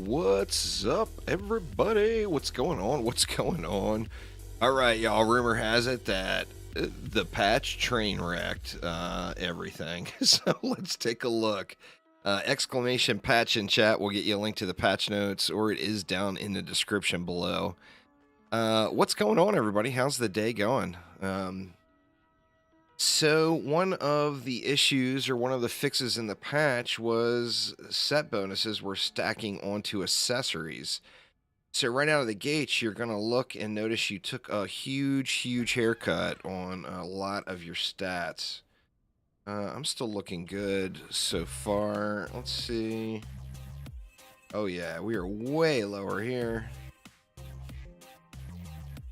What's up, everybody? What's going on? What's going on? All right, y'all. Rumor has it that the patch train wrecked everything. So let's take a look. Exclamation patch in chat will get you a link to the patch notes, or it is down in the description below. What's going on, everybody? How's the day going? So one of the issues or one of the fixes in the patch was set bonuses were stacking onto accessories. So right out of the gates, you're going to look and notice you took a huge haircut on a lot of your stats. I'm still looking good so far. Let's see. Oh yeah, we are way lower here.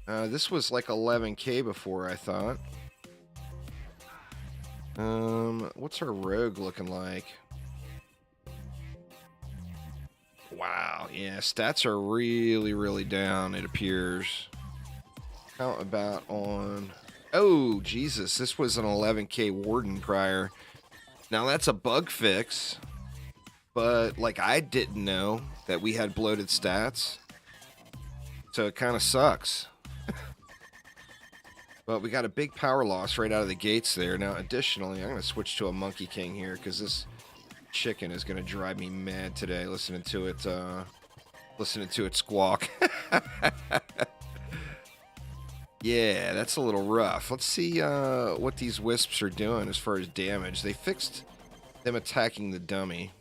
This was like 11k before, I thought. What's our rogue looking like? Wow, yeah, stats are really down, it appears. How about on... Oh, Jesus, this was an 11k Warden prior. Now, that's a bug fix, but, like, I didn't know that we had bloated stats, so it kind of sucks. But we got a big power loss right out of the gates there. Now, additionally, I'm going to switch to a Monkey King here because this chicken is going to drive me mad today listening to it squawk. Yeah, that's a little rough. Let's see what these wisps are doing as far as damage. They fixed them attacking the dummy.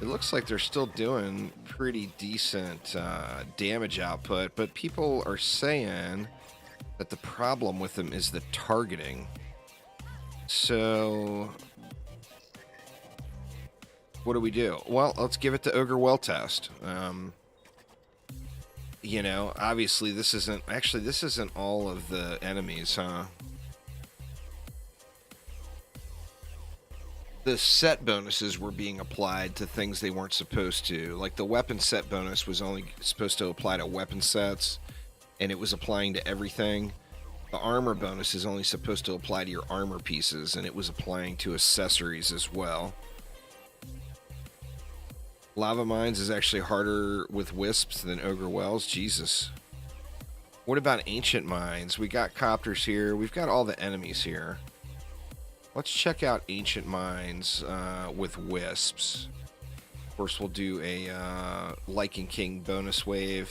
It looks like they're still doing pretty decent damage output, but people are saying that the problem with them is the targeting. So, what do we do? Well, let's give it the Ogre Well test. You know, obviously this isn't all of the enemies, huh? The set bonuses were being applied to things they weren't supposed to. Like the weapon set bonus was only supposed to apply to weapon sets, and it was applying to everything. The armor bonus is only supposed to apply to your armor pieces, and it was applying to accessories as well. Lava Mines is actually harder with Wisps than Ogre Wells. Jesus. What about Ancient Mines? We got Copters here. We've got all the enemies here. Let's check out Ancient Mines with Wisps. Of course, we'll do a Lycan King bonus wave.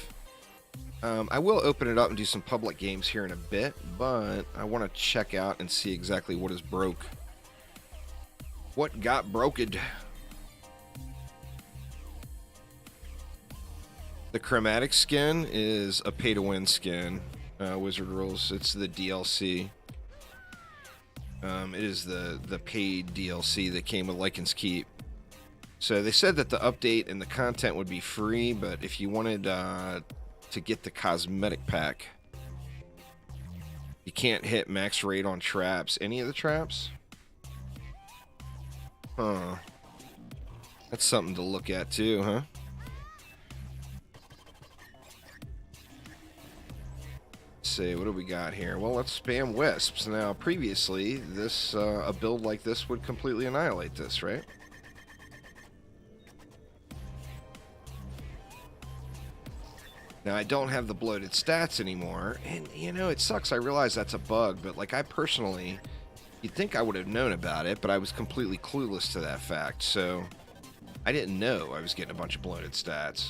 I will open it up and do some public games here in a bit, but I want to check out and see exactly what is broke. What got broked? The chromatic skin is a pay-to-win skin. Wizard Rules. It's the DLC. It is the paid DLC that came with Lycan's Keep. So they said that the update and the content would be free, but if you wanted to get the cosmetic pack, you can't hit max rate on traps. Any of the traps? Huh. That's something to look at too, huh? See, what do we got here? Well, let's spam wisps. Now, previously, this a build like this would completely annihilate this, right? Now, I don't have the bloated stats anymore, and, you know, it sucks. I realize that's a bug, but, like, I personally, you'd think I would have known about it, but I was completely clueless to that fact, so I didn't know I was getting a bunch of bloated stats.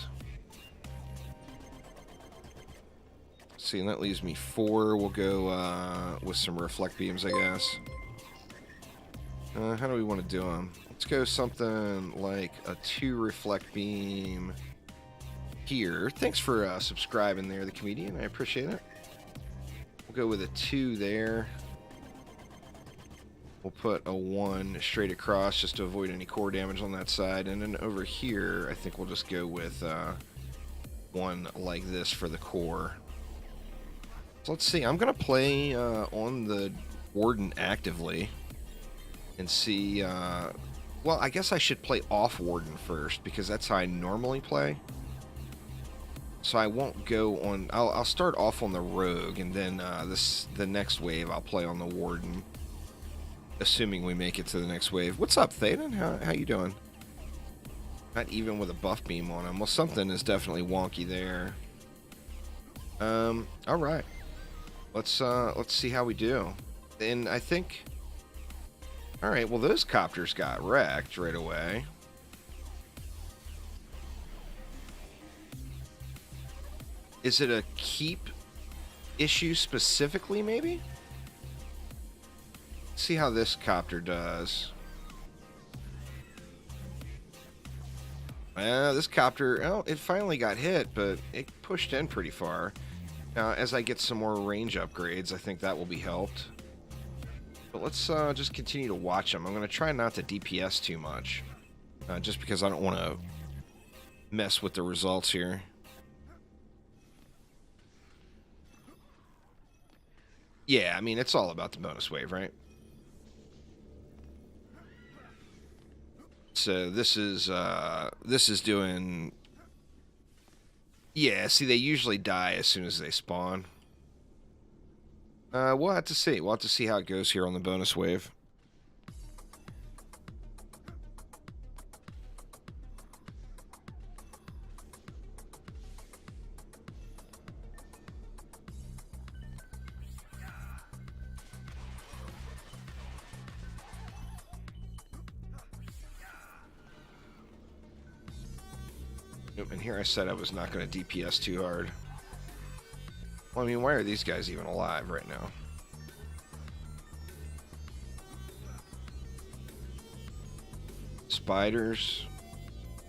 See, and that leaves me 4. We'll go with some reflect beams, I guess. How do we want to do them? Let's go something like a 2 reflect beam here. Thanks for subscribing there, the comedian. I appreciate it. We'll go with a 2 there. We'll put a 1 straight across just to avoid any core damage on that side. And then over here, I think we'll just go with 1 like this for the core. So let's see, I'm going to play on the Warden actively and see, well, I guess I should play off Warden first because that's how I normally play. So I won't go on, I'll start off on the Rogue and then the next wave I'll play on the Warden, assuming we make it to the next wave. What's up, Thaden? How you doing? Not even with a buff beam on him. Well, something is definitely wonky there. All right. Let's see how we do. And I think... All right, well, those copters got wrecked right away. Is it a keep issue specifically, maybe? See how this copter does. This copter, oh, it finally got hit, but it pushed in pretty far. Now, as I get some more range upgrades, I think that will be helped. But let's just continue to watch them. I'm going to try not to DPS too much, just because I don't want to mess with the results here. Yeah, I mean, it's all about the bonus wave, right? So this is doing... Yeah, see, they usually die as soon as they spawn. We'll have to see. We'll have to see how it goes here on the bonus wave. And here I said I was not going to DPS too hard. Well, I mean, why are these guys even alive right now? Spiders.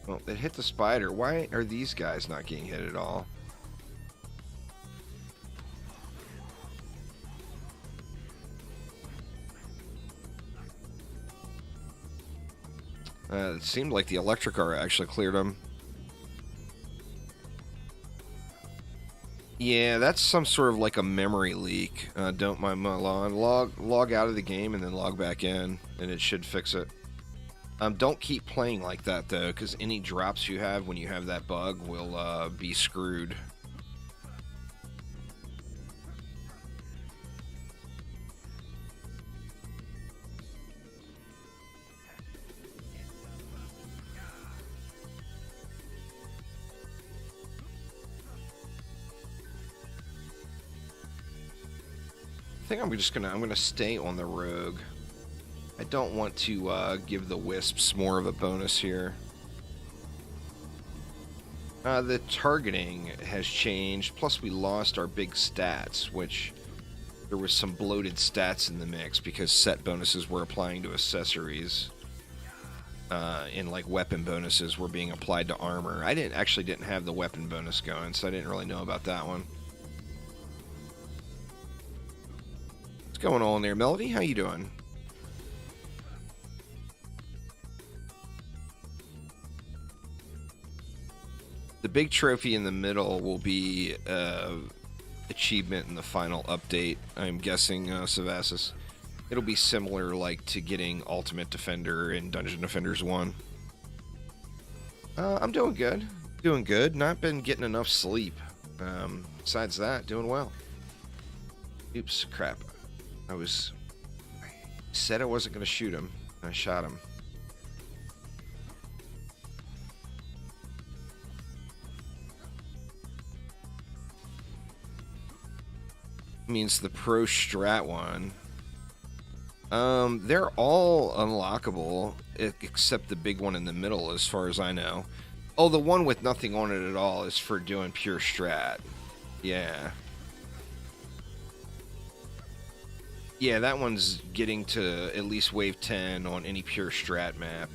Well, it hit the spider. Why are these guys not getting hit at all? It seemed like the electric car actually cleared them. Yeah, that's some sort of like a memory leak. Don't mind my log out of the game and then log back in, and it should fix it. Don't keep playing like that though, because any drops you have when you have that bug will be screwed. I think I'm gonna stay on the rogue. I don't want to give the wisps more of a bonus here. The targeting has changed, plus we lost our big stats, which there was some bloated stats in the mix because set bonuses were applying to accessories. And like weapon bonuses were being applied to armor. I actually didn't have the weapon bonus going, so I didn't really know about that one. What's going on there, Melody? How you doing? The big trophy in the middle will be achievement in the final update, I'm guessing, Savassus. It'll be similar like to getting Ultimate Defender in Dungeon Defenders 1. I'm doing good. Doing good. Not been getting enough sleep. Besides that, doing well. Oops, crap. I said I wasn't going to shoot him. I shot him. Means the pro strat one. They're all unlockable except the big one in the middle, as far as I know. Oh, the one with nothing on it at all is for doing pure strat. Yeah. Yeah, that one's getting to at least wave 10 on any pure strat map.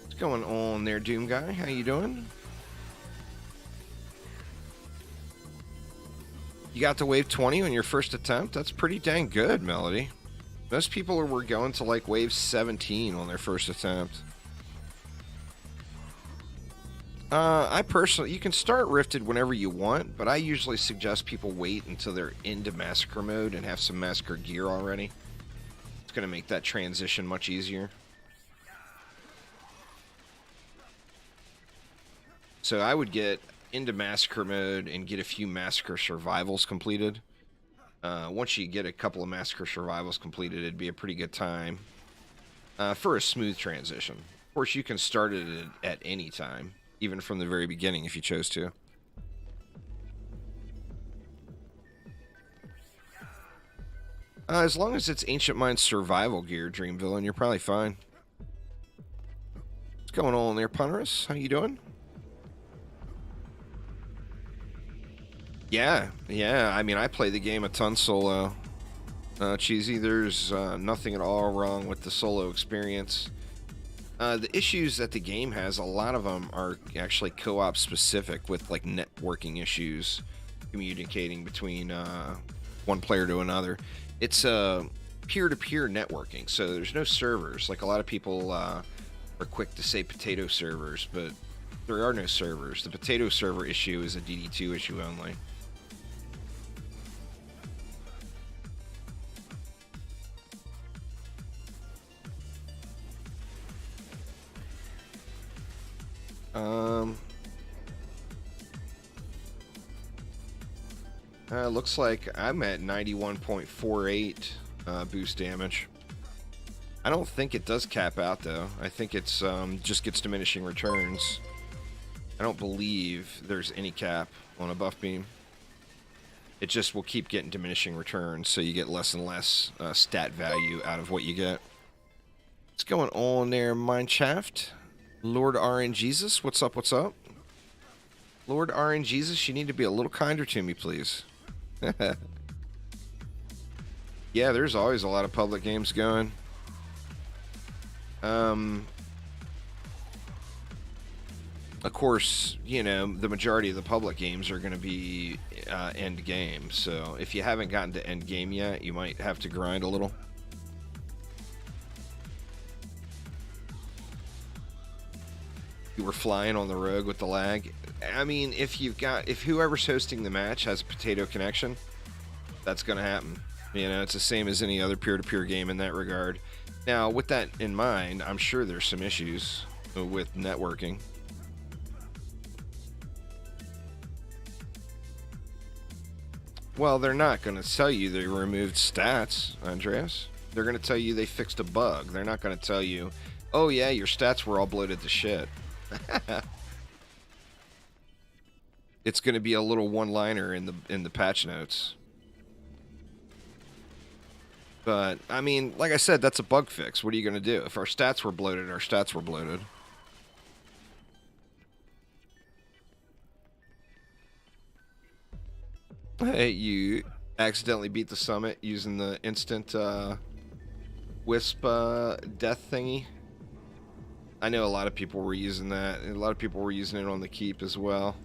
What's going on there, Doom Guy? How you doing? You got to wave 20 on your first attempt? That's pretty dang good, Melody. Most people were going to like wave 17 on their first attempt. I personally, you can start Rifted whenever you want, but I usually suggest people wait until they're into Massacre mode and have some Massacre gear already. It's going to make that transition much easier. So I would get into Massacre mode and get a few Massacre survivals completed. Once you get a couple of Massacre survivals completed, it'd be a pretty good time for a smooth transition. Of course, you can start it at any time, even from the very beginning if you chose to. As long as it's Ancient Mind survival gear, Dream Villain, you're probably fine. What's going on there, Punterus? How you doing? Yeah. I mean, I play the game a ton solo. Cheesy, there's nothing at all wrong with the solo experience. The issues that the game has, a lot of them are actually co-op specific with like networking issues, communicating between one player to another. It's peer-to-peer networking, so there's no servers. Like a lot of people are quick to say potato servers, but there are no servers. The potato server issue is a DD2 issue only. Looks like I'm at 91.48 boost damage. I don't think it does cap out, though. I think it's just gets diminishing returns. I don't believe there's any cap on a buff beam. It just will keep getting diminishing returns, so you get less and less stat value out of what you get. What's going on there, Mineshaft? Lord RNGesus, what's up, what's up? Lord RNGesus, you need to be a little kinder to me, please. Yeah, there's always a lot of public games going. Of course, you know, the majority of the public games are going to be end game. So if you haven't gotten to end game yet, you might have to grind a little. You were flying on the rogue with the lag. I mean, if whoever's hosting the match has a potato connection, that's going to happen. You know, it's the same as any other peer-to-peer game in that regard. Now, with that in mind, I'm sure there's some issues with networking. Well, they're not going to tell you they removed stats, Andreas. They're going to tell you they fixed a bug. They're not going to tell you, oh yeah, your stats were all bloated to shit. It's going to be a little one-liner in the patch notes. But I mean, like I said, that's a bug fix. What are you going to do? If our stats were bloated, our stats were bloated. Hey, you accidentally beat the summit using the instant Wisp death thingy. I know a lot of people were using that. A lot of people were using it on the keep as well.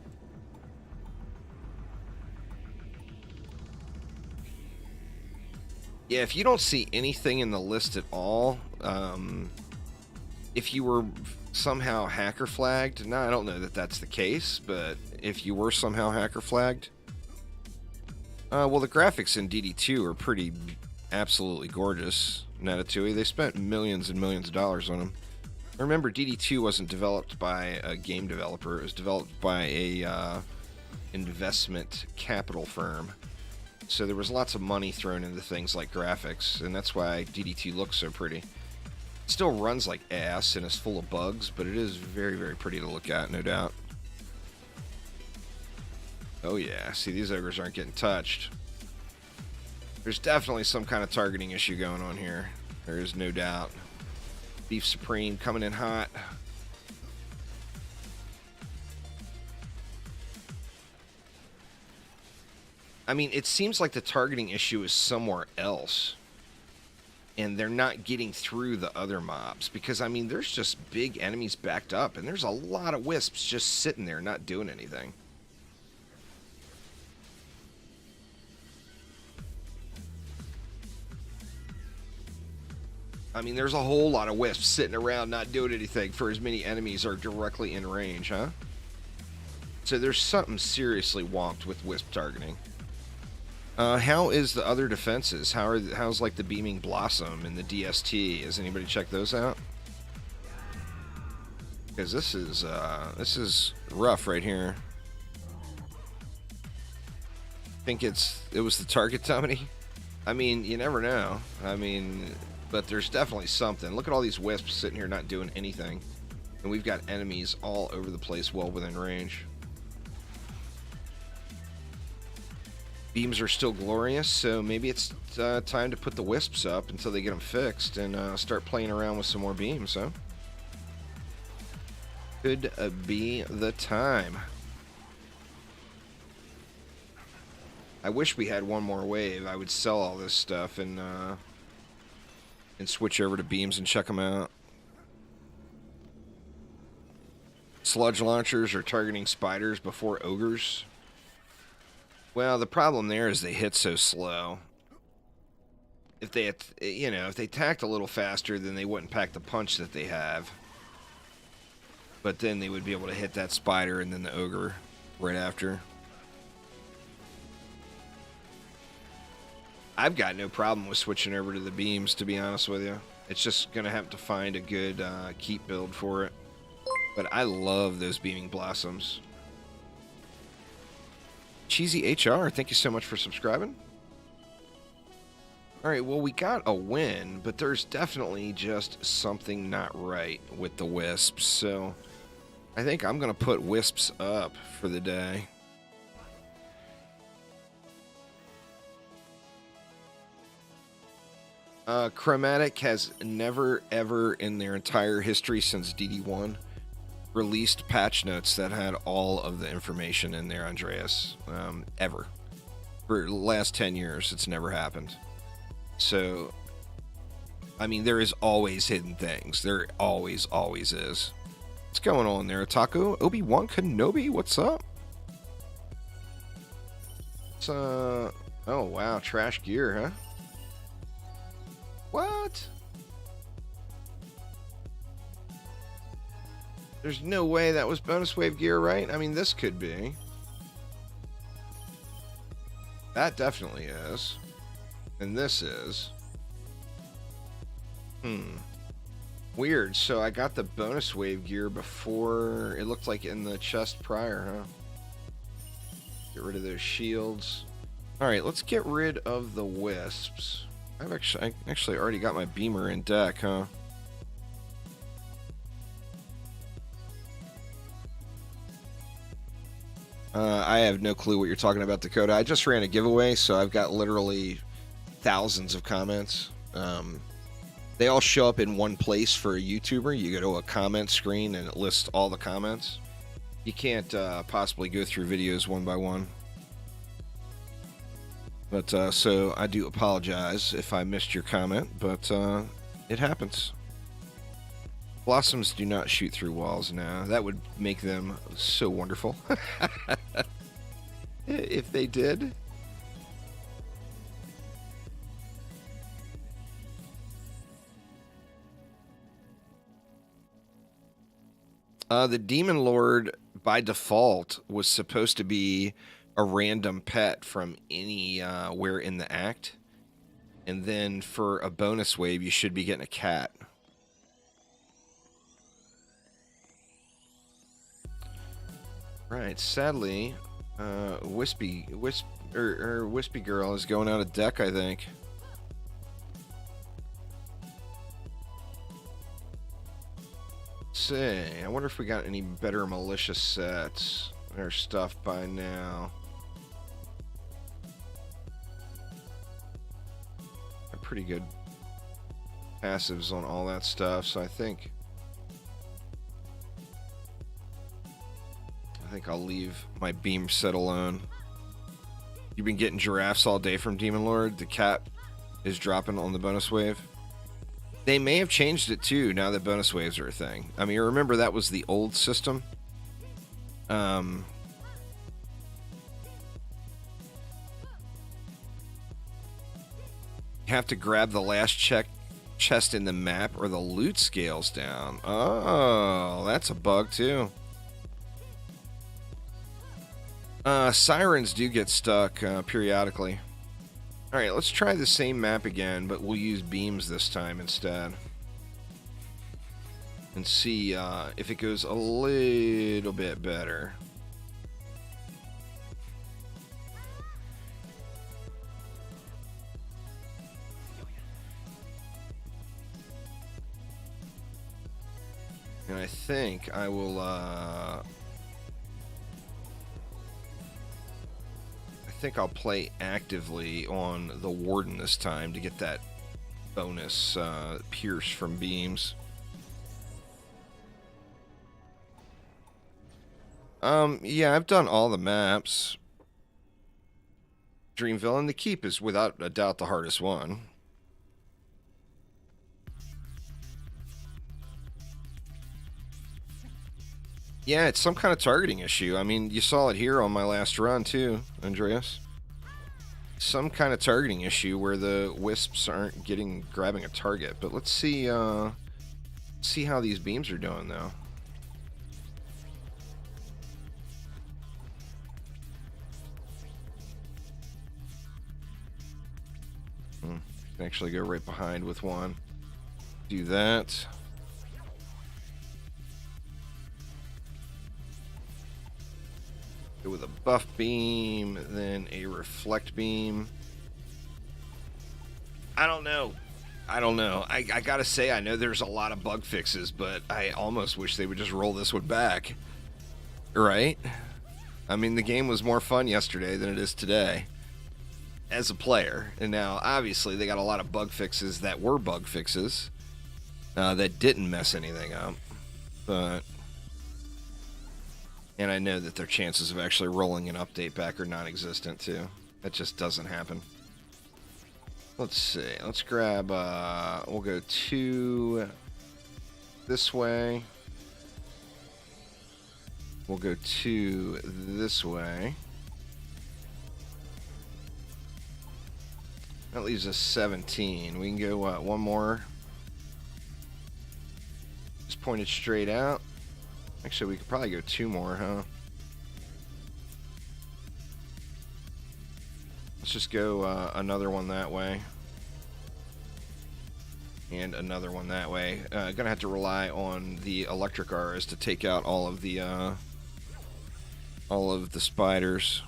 Yeah, if you don't see anything in the list at all, if you were somehow hacker flagged, now I don't know that that's the case, but if you were somehow hacker flagged, well, the graphics in DD2 are pretty absolutely gorgeous. Natatui, they spent millions and millions of dollars on them. Remember, DD2 wasn't developed by a game developer. It was developed by a investment capital firm. So there was lots of money thrown into things like graphics, and that's why DD2 looks so pretty. It still runs like ass and is full of bugs, but it is very, very pretty to look at, no doubt. Oh yeah, see, these ogres aren't getting touched. There's definitely some kind of targeting issue going on here. There is no doubt. Beef Supreme coming in hot. I mean, it seems like the targeting issue is somewhere else. And they're not getting through the other mobs. Because, I mean, there's just big enemies backed up. And there's a lot of wisps just sitting there not doing anything. I mean, there's a whole lot of wisps sitting around not doing anything for as many enemies are directly in range, huh? So there's something seriously wonked with Wisp targeting. How is the other defenses? How's like the Beaming Blossom and the DST? Has anybody checked those out? Because this is rough right here. I think it was the target dummy. I mean, you never know. I mean, but there's definitely something. Look at all these Wisps sitting here not doing anything. And we've got enemies all over the place well within range. Beams are still glorious, so maybe it's time to put the Wisps up until they get them fixed and start playing around with some more beams, huh? Could be the time. I wish we had one more wave. I would sell all this stuff and switch over to beams and check them out. Sludge launchers are targeting spiders before ogres. Well, the problem there is they hit so slow. If they, if they attacked a little faster, then they wouldn't pack the punch that they have. But then they would be able to hit that spider and then the ogre right after. I've got no problem with switching over to the beams, to be honest with you. It's just going to have to find a good keep build for it. But I love those Beaming Blossoms. Cheesy HR, thank you so much for subscribing. Alright, well, we got a win, but there's definitely just something not right with the Wisps, so I think I'm going to put Wisps up for the day. Chromatic has never, ever in their entire history since DD1 released patch notes that had all of the information in there, Andreas. Ever. For the last 10 years, it's never happened. So, I mean, there is always hidden things. There always is. What's going on there, Taco? Obi-Wan Kenobi, what's up? It's, oh, wow, trash gear, huh? What? There's no way that was bonus wave gear, right? I mean, this could be. That definitely is. And this is. Weird. So I got the bonus wave gear before. It looked like in the chest prior, huh? Get rid of those shields. Alright, let's get rid of the Wisps. I actually already got my beamer in deck, huh? I have no clue what you're talking about, Dakota. I just ran a giveaway, so I've got literally thousands of comments. They all show up in one place for a YouTuber. You go to a comment screen and it lists all the comments. You can't possibly go through videos one by one. But, so I do apologize if I missed your comment, but it happens. Blossoms do not shoot through walls now. That would make them so wonderful. If they did. The Demon Lord, by default, was supposed to be a random pet from anywhere in the act. And then for a bonus wave, you should be getting a cat. Right, sadly, Wispy Girl is going out of deck, I think. Let's see, I wonder if we got any better malicious sets or stuff by now. Pretty good passives on all that stuff, so I think I'll leave my beam set alone. You've been getting giraffes all day from Demon Lord. The cat is dropping on the bonus wave. They may have changed it too now that bonus waves are a thing. I mean, remember that was the old system. You have to grab the last chest in the map or the loot scales down. Oh, that's a bug too. Sirens do get stuck periodically. Alright, let's try the same map again, but we'll use beams this time instead. And see if it goes a little bit better. And I think I will, I think I'll play actively on the Warden this time to get that bonus pierce from beams. Yeah, I've done all the maps. Dreamville, and the Keep is without a doubt the hardest one. Yeah, it's some kind of targeting issue. I mean, you saw it here on my last run too, Andreas. Some kind of targeting issue where the wisps aren't grabbing a target. But let's see how these beams are doing though. Can actually go right behind with one. Do that. Go with a buff beam, then a reflect beam. I don't know. I gotta say, I know there's a lot of bug fixes, but I almost wish they would just roll this one back. Right? I mean, the game was more fun yesterday than it is today as a player. And now, obviously, they got a lot of bug fixes that were bug fixes that didn't mess anything up. But... and I know that their chances of actually rolling an update back are non-existent, too. That just doesn't happen. Let's see. Let's grab... we'll go 2 this way. We'll go 2 this way. That leaves us 17. We can go, what, one more? Just point it straight out. Actually, we could probably go 2 more, huh? Let's just go another one that way. And another one that way. Gonna have to rely on the electric arrows to take out all of the spiders.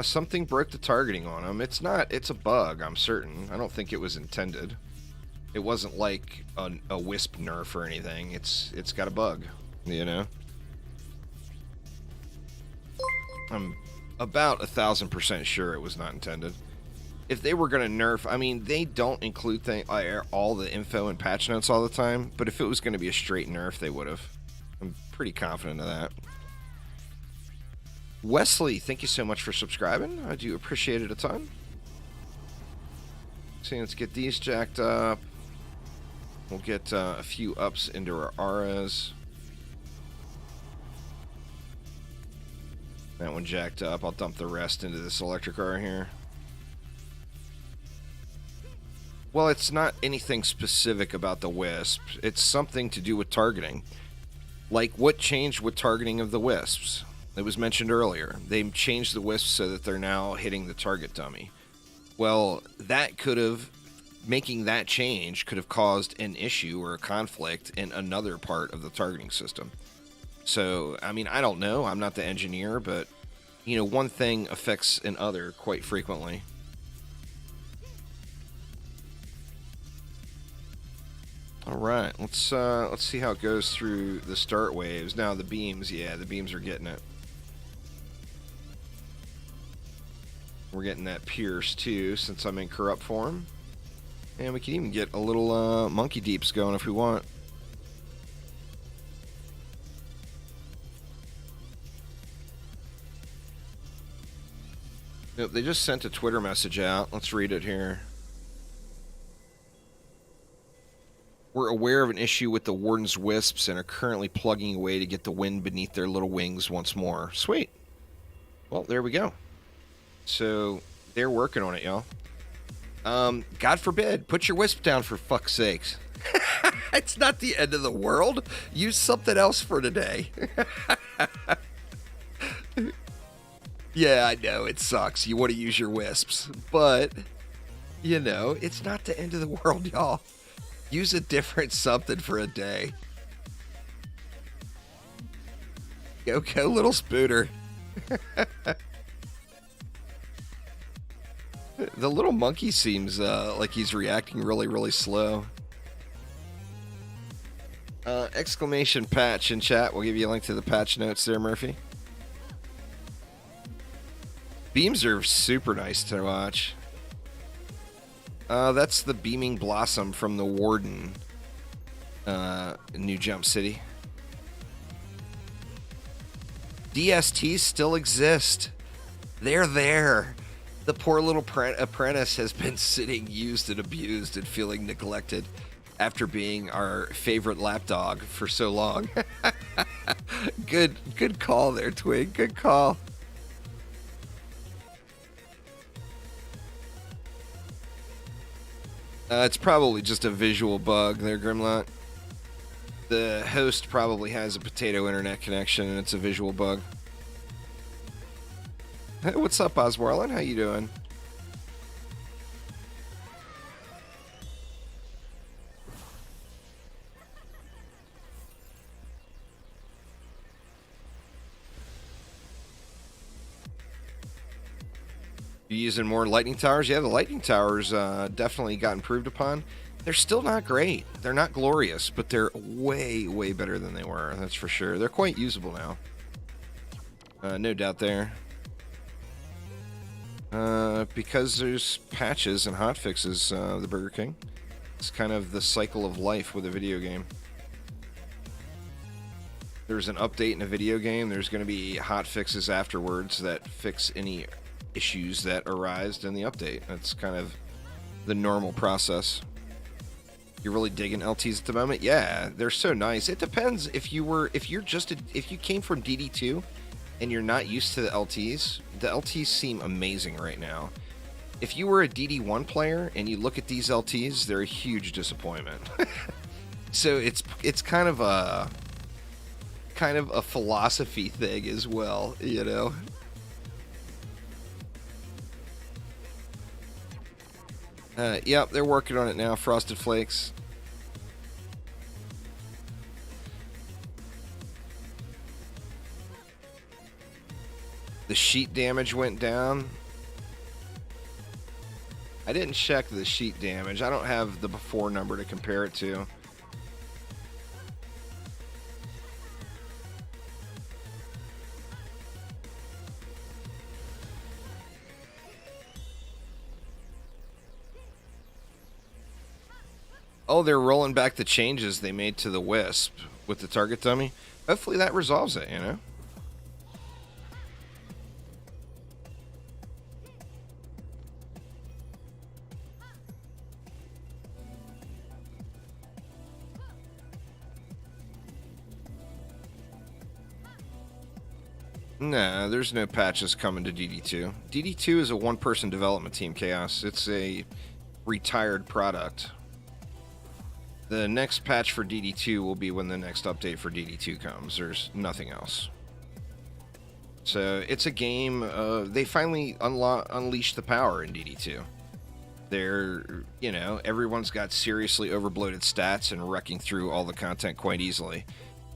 Something broke the targeting on them. It's a bug, I'm certain. I don't think it was intended. It wasn't like a Wisp nerf or anything. It's got a bug, you know? I'm about 1,000% sure it was not intended. If they were going to nerf, I mean, they don't include all the info in patch notes all the time, but if it was going to be a straight nerf, they would have. I'm pretty confident of that. Wesley, thank you so much for subscribing. I do appreciate it a ton. So let's get these jacked up. We'll get a few ups into our auras. That one jacked up. I'll dump the rest into this electric aura here. Well, it's not anything specific about the Wisp. It's something to do with targeting. Like, what changed with targeting of the Wisps? It was mentioned earlier. They changed the Wisps so that they're now hitting the target dummy. Well, that could have... making that change could have caused an issue or a conflict in another part of the targeting system. So, I mean, I don't know. I'm not the engineer, but, you know, one thing affects another quite frequently. All right, let's see how it goes through the start waves. Now the beams, yeah, the beams are getting it. We're getting that pierce too, since I'm in corrupt form. And we can even get a little monkey deeps going if we want. Yep, they just sent a Twitter message out. Let's read it here. We're aware of an issue with the Warden's Wisps and are currently plugging away to get the wind beneath their little wings once more. Sweet. Well, there we go. So, they're working on it, y'all. God forbid, put your Wisp down for fuck's sakes. It's not the end of the world. Use something else for today. Yeah, I know, it sucks. You want to use your wisps, but, you know, it's not the end of the world, y'all. Use a different something for a day. Go, little spooter. The little monkey seems like he's reacting really, really slow. Exclamation patch in chat. We'll give you a link to the patch notes there, Murphy. Beams are super nice to watch. That's the Beaming Blossom from the Warden. New Jump City. DSTs still exist. They're there. The poor little apprentice has been sitting used and abused and feeling neglected after being our favorite lapdog for so long. Good call there, Twig. Good call. It's probably just a visual bug there, Grimlock. The host probably has a potato internet connection and it's a visual bug. Hey, what's up, Oswarlin? How you doing? You using more lightning towers? Yeah, the lightning towers definitely got improved upon. They're still not great. They're not glorious, but they're way, way better than they were. That's for sure. They're quite usable now. No doubt there. Because there's patches and hotfixes, the Burger King. It's kind of the cycle of life with a video game. There's an update in a video game. There's going to be hotfixes afterwards that fix any issues that arise in the update. That's kind of the normal process. You're really digging LTs at the moment? Yeah, they're so nice. It depends if you came from DD2 and you're not used to the LTs seem amazing right now. If you were a DD1 player and you look at these LTs, they're a huge disappointment. So it's kind of a philosophy thing as well, you know. Yep, they're working on it now, Frosted Flakes. The sheet damage went down. I didn't check the sheet damage. I don't have the before number to compare it to. Oh, they're rolling back the changes they made to the Wisp with the target dummy. Hopefully that resolves it, you know? Nah, there's no patches coming to DD2. DD2 is a one-person development team, Chaos. It's a retired product. The next patch for DD2 will be when the next update for DD2 comes. There's nothing else. So it's a game. They finally unleashed the power in DD2. They're, you know, everyone's got seriously overbloated stats and wrecking through all the content quite easily.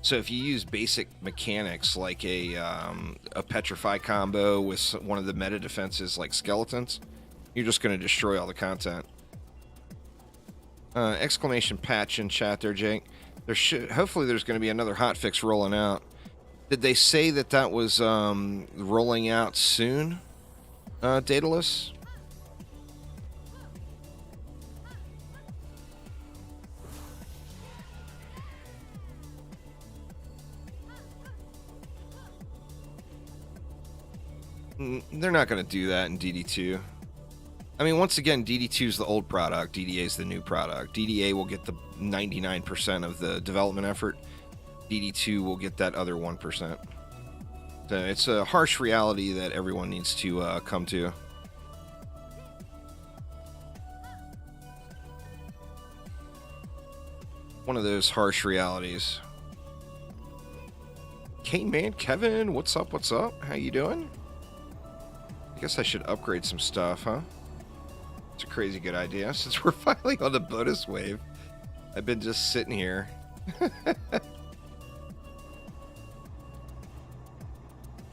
So if you use basic mechanics like a petrify combo with one of the meta defenses like skeletons, you're just going to destroy all the content. Exclamation patch in chat there, Jake. Hopefully there's going to be another hotfix rolling out. Did they say that was rolling out soon, Daedalus? They're not going to do that in DD2. I mean, once again, DD2 is the old product. DDA is the new product. DDA will get the 99% of the development effort. DD2 will get that other 1%. So it's a harsh reality that everyone needs to come to. One of those harsh realities. Hey man, Kevin, what's up? What's up? How you doing? I guess I should upgrade some stuff, huh? It's a crazy good idea since we're finally on the bonus wave. I've been just sitting here.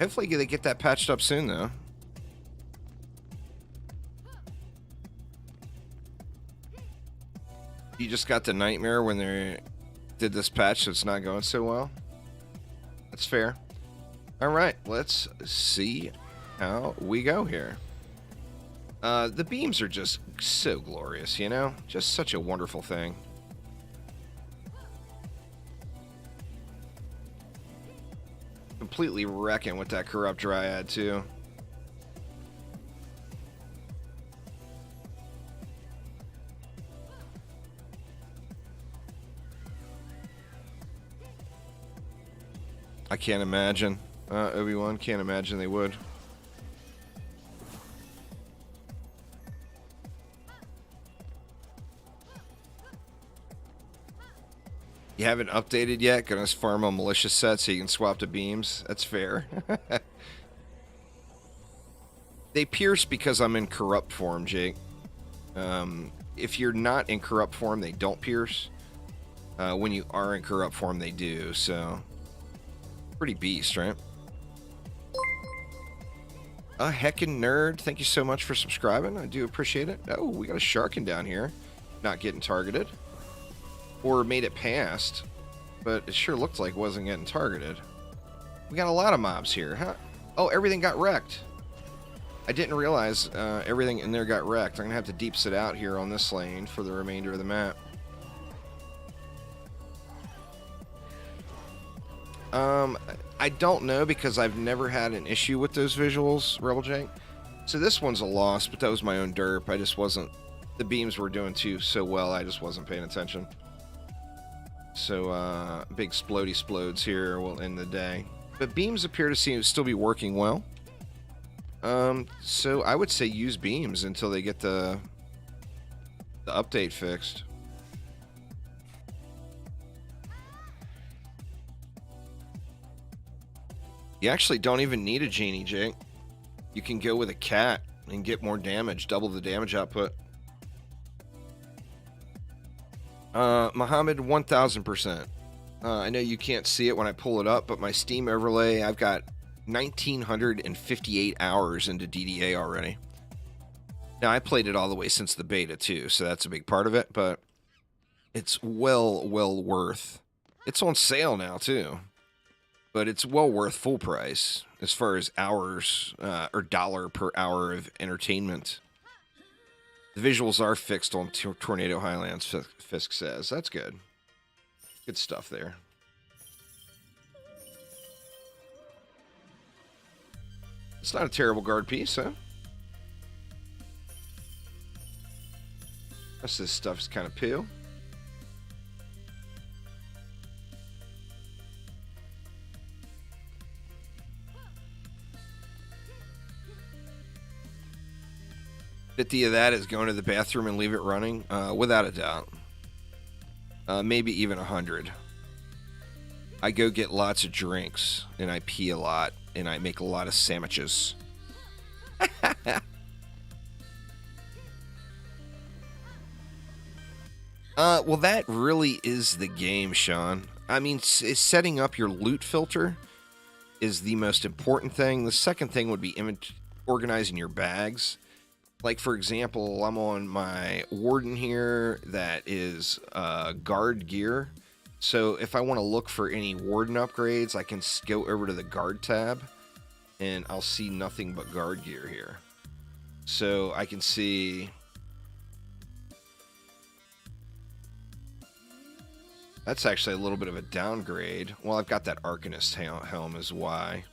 Hopefully they get that patched up soon, though. You just got the nightmare when they did this patch, so it's not going so well. That's fair. All right, let's see how we go here. The beams are just so glorious, you know? Just such a wonderful thing. Completely wrecking with that Corrupt Dryad, too. I can't imagine. Obi-Wan, can't imagine they would. You haven't updated yet? Gonna farm a militia set so you can swap to beams? That's fair. They pierce because I'm in corrupt form, Jake. If you're not in corrupt form, they don't pierce. When you are in corrupt form, they do, so... Pretty beast, right? A heckin' nerd, thank you so much for subscribing. I do appreciate it. Oh, we got a Sharkin down here. Not getting targeted. Or made it past. But it sure looked like it wasn't getting targeted. We got a lot of mobs here, huh? Oh, everything got wrecked. I didn't realize everything in there got wrecked. I'm going to have to deep sit out here on this lane for the remainder of the map. I don't know because I've never had an issue with those visuals, Rebel Jake. So this one's a loss, but that was my own derp. I just wasn't... The beams were doing so well, I just wasn't paying attention. So, big splody splodes here will end the day. But beams appear to still be working well. So I would say use beams until they get the update fixed. You actually don't even need a genie, Jake. You can go with a cat and get more damage, double the damage output. Muhammad, 1000%. I know you can't see it when I pull it up, but my Steam overlay, I've got 1,958 hours into DDA already. Now, I played it all the way since the beta, too, so that's a big part of it, but it's well worth. It's on sale now, too. But it's well worth full price as far as hours or dollar per hour of entertainment. The visuals are fixed on Tornado Highlands, Fisk says. That's good. Good stuff there. It's not a terrible guard piece, huh? Rest of this stuff is kind of poo. $50 of that is going to the bathroom and leave it running, without a doubt. Maybe even 100. I go get lots of drinks, and I pee a lot, and I make a lot of sandwiches. Well, that really is the game, Sean. I mean, setting up your loot filter is the most important thing. The second thing would be organizing your bags. Like, for example, I'm on my Warden here that is guard gear. So if I want to look for any Warden upgrades, I can go over to the guard tab, and I'll see nothing but guard gear here. So I can see... That's actually a little bit of a downgrade. Well, I've got that Arcanist helm as Y.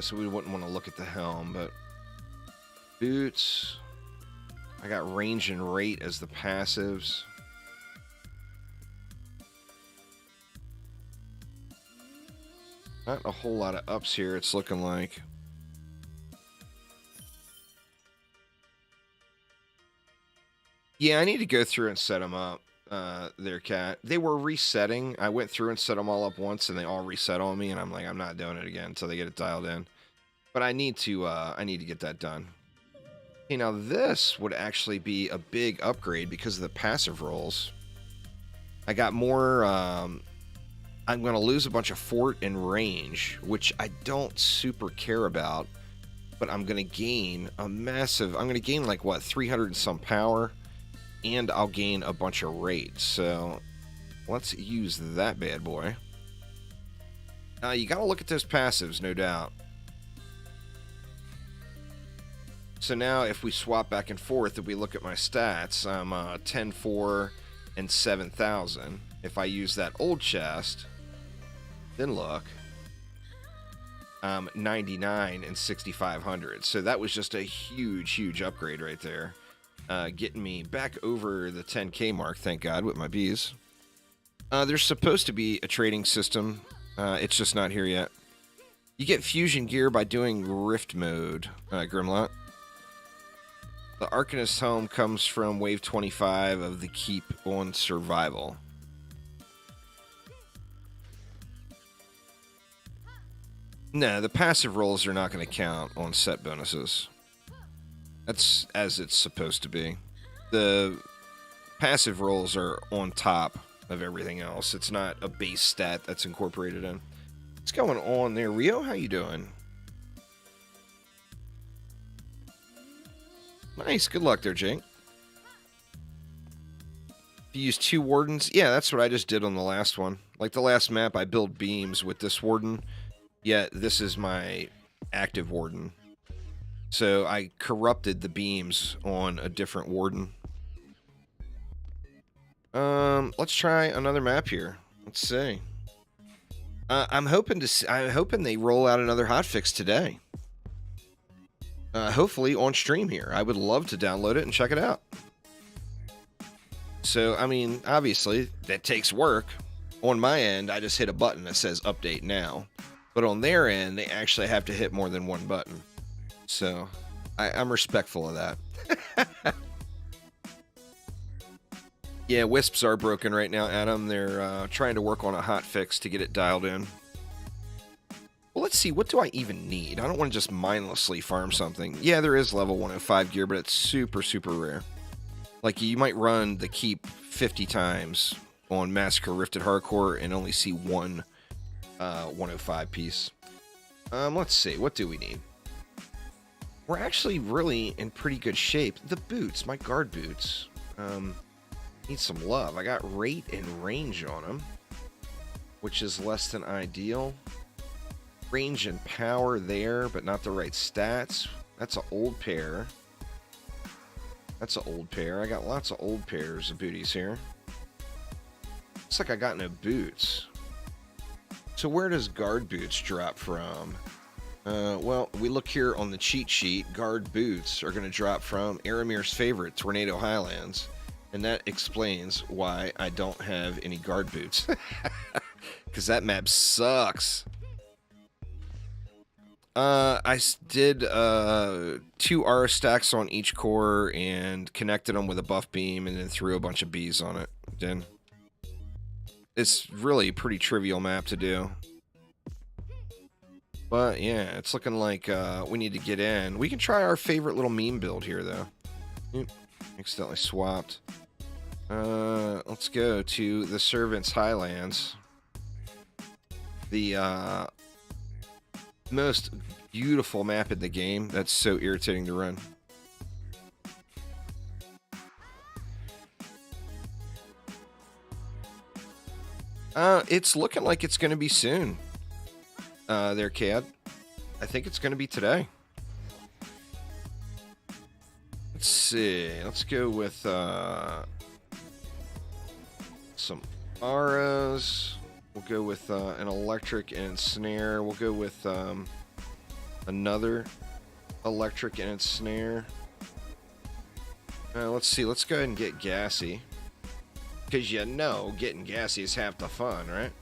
So we wouldn't want to look at the helm, but... Boots. I got range and rate as the passives. Not a whole lot of ups here, it's looking like. Yeah, I need to go through and set them up. Their cat. They were resetting. I went through and set them all up once, and they all reset on me, and I'm like, I'm not doing it again until they get it dialed in. But I need to get that done. Okay, now this would actually be a big upgrade because of the passive rolls. I got more. I'm going to lose a bunch of fort and range, which I don't super care about. But I'm going to gain a massive. I'm going to gain like what 300 and some power. And I'll gain a bunch of rate. So let's use that bad boy. You got to look at those passives, no doubt. So now if we swap back and forth, if we look at my stats, I'm 10, 4, and 7,000. If I use that old chest, then look, 99 and 6,500. So that was just a huge, huge upgrade right there. Getting me back over the 10K mark, thank God, with my bees. There's supposed to be a trading system. It's just not here yet. You get fusion gear by doing Rift mode, Grimlot. The Arcanist home comes from wave 25 of the keep on survival. No, the passive rolls are not going to count on set bonuses. That's as it's supposed to be. The passive rolls are on top of everything else. It's not a base stat that's incorporated in. What's going on there? Rio, how you doing? Nice. Good luck there, Jake. If you use 2 wardens, yeah, that's what I just did on the last one. Like the last map, I built beams with this warden, yet this is my active warden. So I corrupted the beams on a different warden. Let's try another map here. Let's see. I'm hoping they roll out another hotfix today. Hopefully on stream here. I would love to download it and check it out. So, I mean, obviously, that takes work. On my end, I just hit a button that says update now. But on their end, they actually have to hit more than one button. So, I'm respectful of that. Yeah, Wisps are broken right now, Adam. They're trying to work on a hotfix to get it dialed in. Well, let's see. What do I even need? I don't want to just mindlessly farm something. Yeah, there is level 105 gear, but it's super, super rare. Like, you might run the keep 50 times on Massacre Rifted Hardcore and only see one 105 piece. Let's see. What do we need? We're actually really in pretty good shape. The boots, my guard boots, need some love. I got rate and range on them, which is less than ideal. Range and power there, but not the right stats. That's an old pair. That's an old pair. I got lots of old pairs of booties here. Looks like I got no boots. So where does guard boots drop from? Well, we look here on the cheat sheet. Guard boots are going to drop from Aramir's favorite, Tornado Highlands. And that explains why I don't have any guard boots. Because that map sucks. I did 2 aura stacks on each core and connected them with a buff beam and then threw a bunch of bees on it. Then it's really a pretty trivial map to do. But yeah, it's looking like we need to get in. We can try our favorite little meme build here, though. Oop, accidentally swapped. Let's go to the Servants Highlands. The most beautiful map in the game. That's so irritating to run. It's looking like it's going to be soon. There, Cad. I think it's going to be today. Let's see. Let's go with some auras. We'll go with an electric and snare. We'll go with another electric and snare. Let's see. Let's go ahead and get gassy. Because you know getting gassy is half the fun, right?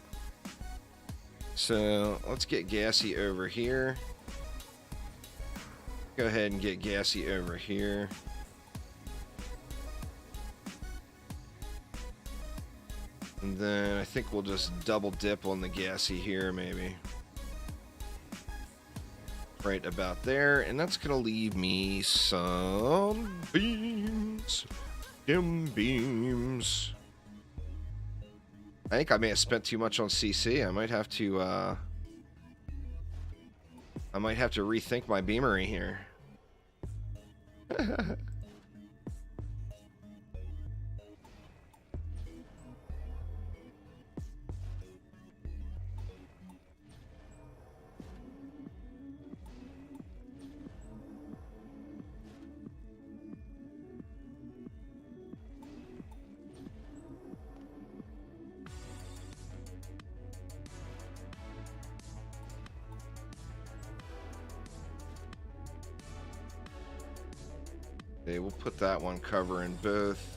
So let's get gassy over here. Go ahead and get gassy over here. And then I think we'll just double dip on the gassy here, maybe. Right about there. And that's going to leave me some beams. Beams. I think I may have spent too much on CC. I might have to rethink my beamery here. Okay, we'll put that one covering both.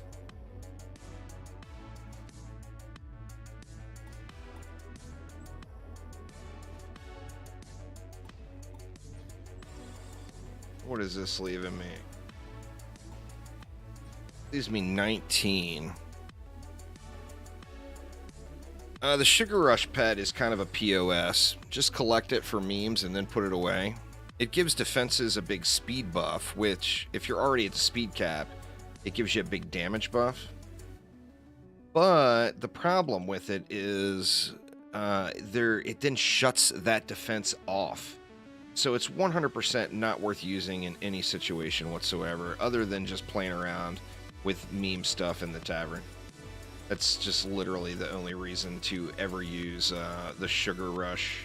What is this leaving me? Leaves me 19. The Sugar Rush pet is kind of a POS. Just collect it for memes and then put it away. It gives defenses a big speed buff, which, if you're already at the speed cap, it gives you a big damage buff. But the problem with it is it then shuts that defense off. So it's 100% not worth using in any situation whatsoever, other than just playing around with meme stuff in the tavern. That's just literally the only reason to ever use the Sugar Rush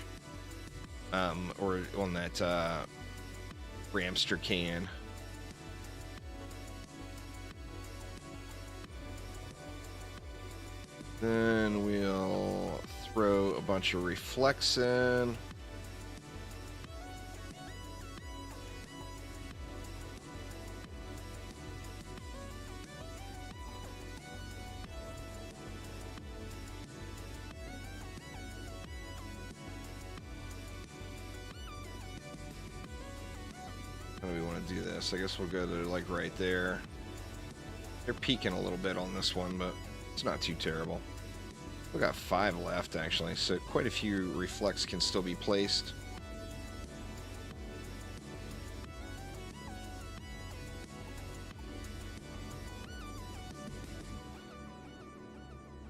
or on that Ramster can. Then we'll throw a bunch of reflex in. How do we want to do this? I guess we'll go to like right there. They're peaking a little bit on this one, but it's not too terrible. We got 5 left actually, so quite a few reflex can still be placed.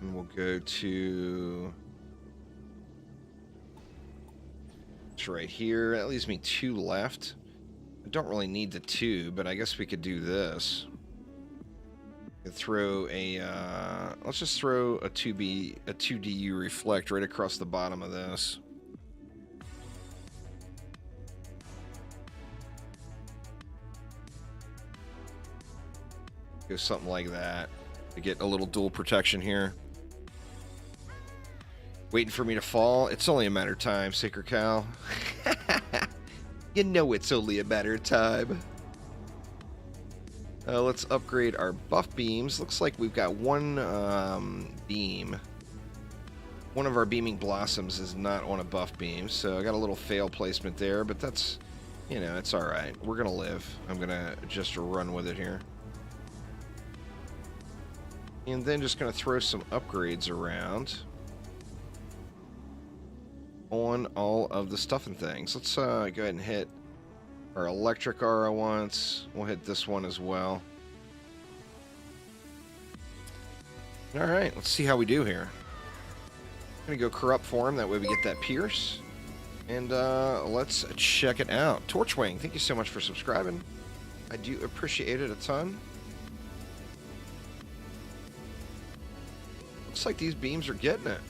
And we'll go to it's right here. That leaves me 2 left. I don't really need the 2, but I guess we could do this. Throw a let's just throw a 2DU reflect right across the bottom of this. Go something like that to get a little dual protection here. Waiting for me to fall. It's only a matter of time, Sacred Cow. You know it's only a matter of time. Let's upgrade our buff beams. Looks like we've got one beam. One of our beaming blossoms is not on a buff beam, so I got a little fail placement there, but that's, you know, it's alright. We're gonna live. I'm gonna just run with it here. And then just gonna throw some upgrades around on all of the stuff and things. Let's go ahead and hit our electric aura once. We'll hit this one as well. Alright, let's see how we do here. I'm gonna go corrupt form, that way we get that pierce. And let's check it out. Torchwing, thank you so much for subscribing. I do appreciate it a ton. Looks like these beams are getting it.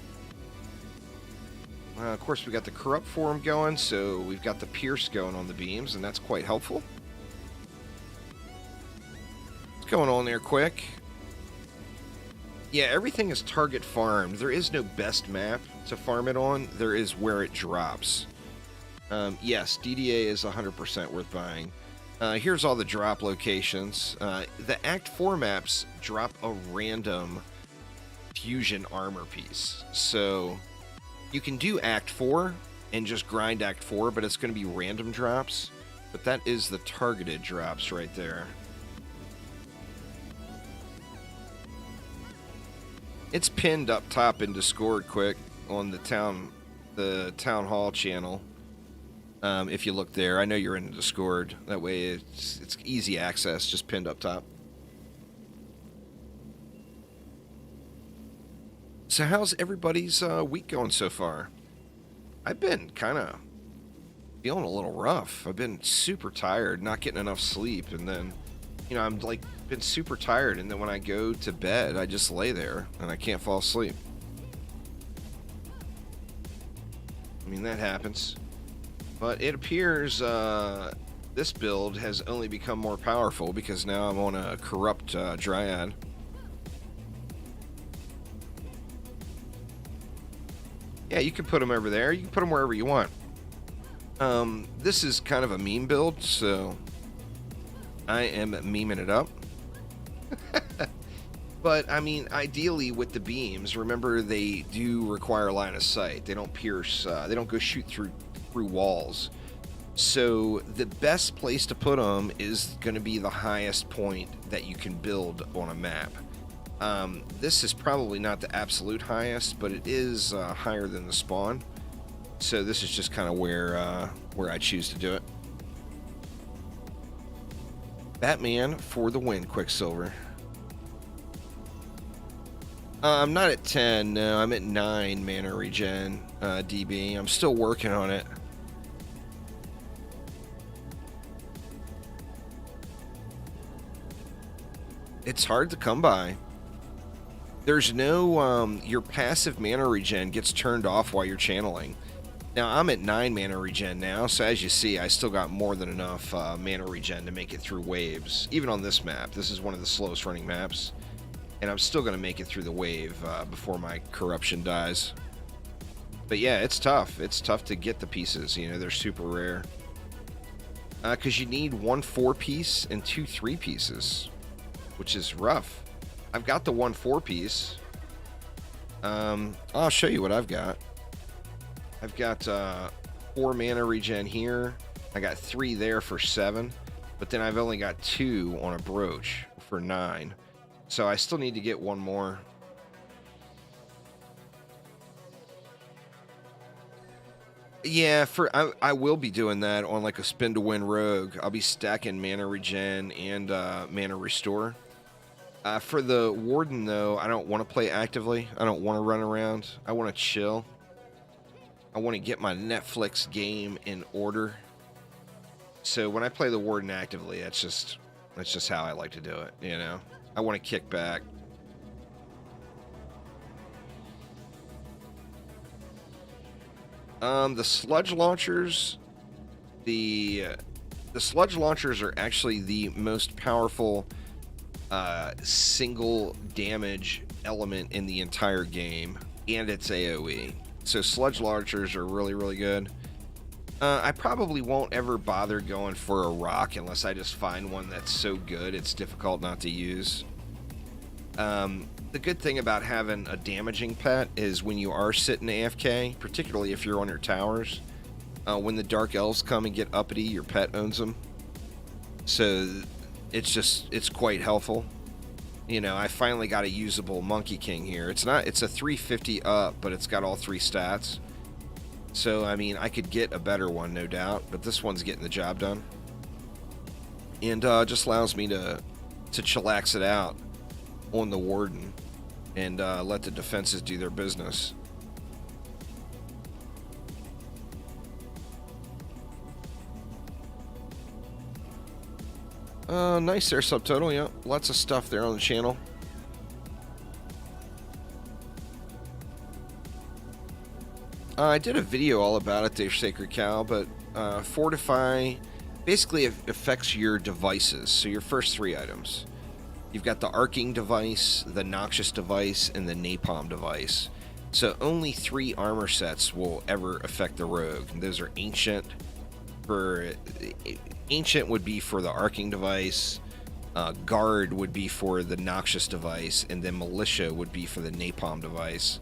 Of course, we got the corrupt form going, so we've got the pierce going on the beams, and that's quite helpful. What's going on there quick? Yeah, everything is target farmed. There is no best map to farm it on. There is where it drops. Yes, DDA is 100% worth buying. Here's all the drop locations. The Act 4 maps drop a random fusion armor piece. So you can do Act 4 and just grind Act 4, but it's going to be random drops. But that is the targeted drops right there. It's pinned up top in Discord quick on the town hall channel. If you look there, I know you're in the Discord. That way it's easy access, just pinned up top. So how's everybody's week going so far? I've been kind of feeling a little rough. I've been super tired, not getting enough sleep, and then, you know, I'm like been super tired, and then when I go to bed, I just lay there and I can't fall asleep. I mean, that happens. But it appears this build has only become more powerful because now I'm on a corrupt Dryad. Yeah, you can put them over there. You can put them wherever you want. This is kind of a meme build, so I am memeing it up. But, I mean, ideally with the beams, remember they do require line of sight. They don't pierce, they don't go shoot through walls. So the best place to put them is going to be the highest point that you can build on a map. This is probably not the absolute highest, but it is higher than the spawn. So this is just kind of where I choose to do it. Batman for the win, Quicksilver. I'm not at 10, no, I'm at 9 mana regen, DB. I'm still working on it. It's hard to come by. There's no, your passive mana regen gets turned off while you're channeling. Now, I'm at 9 mana regen now, so as you see, I still got more than enough mana regen to make it through waves. Even on this map, this is one of the slowest running maps. And I'm still going to make it through the wave before my corruption dies. But yeah, it's tough. It's tough to get the pieces, you know, they're super rare. Because you need 1 4-piece and 2 3-pieces, which is rough. I've got the 1 4-piece. I'll show you what I've got. I've got 4 mana regen here. I got 3 there for 7. But then I've only got 2 on a brooch for 9. So I still need to get 1 more. Yeah, I will be doing that on like a spin to win rogue. I'll be stacking mana regen and mana restore. For the warden though, I don't want to play actively. I don't want to run around. I want to chill. I want to get my Netflix game in order. So when I play the warden actively, that's just how I like to do it, you know. I want to kick back. The sludge launchers, the sludge launchers are actually the most powerful single damage element in the entire game, and it's AoE. So sludge launchers are really, really good. I probably won't ever bother going for a rock unless I just find one that's so good it's difficult not to use. The good thing about having a damaging pet is when you are sitting AFK, particularly if you're on your towers, when the Dark Elves come and get uppity, your pet owns them. So it's quite helpful. You know, I finally got a usable Monkey King here. It's a 350 up, but it's got all 3 stats. So, I mean, I could get a better one, no doubt, but this one's getting the job done. And just allows me to chillax it out on the warden and let the defenses do their business. Nice there, Subtotal, yeah. Lots of stuff there on the channel. I did a video all about it there, Sacred Cow, but Fortify basically affects your devices, so your first 3 items. You've got the Arcing device, the Noxious device, and the Napalm device. So only 3 armor sets will ever affect the rogue. And those are Ancient. Ancient would be for the Arcing device, Guard would be for the Noxious device, and then Militia would be for the Napalm device.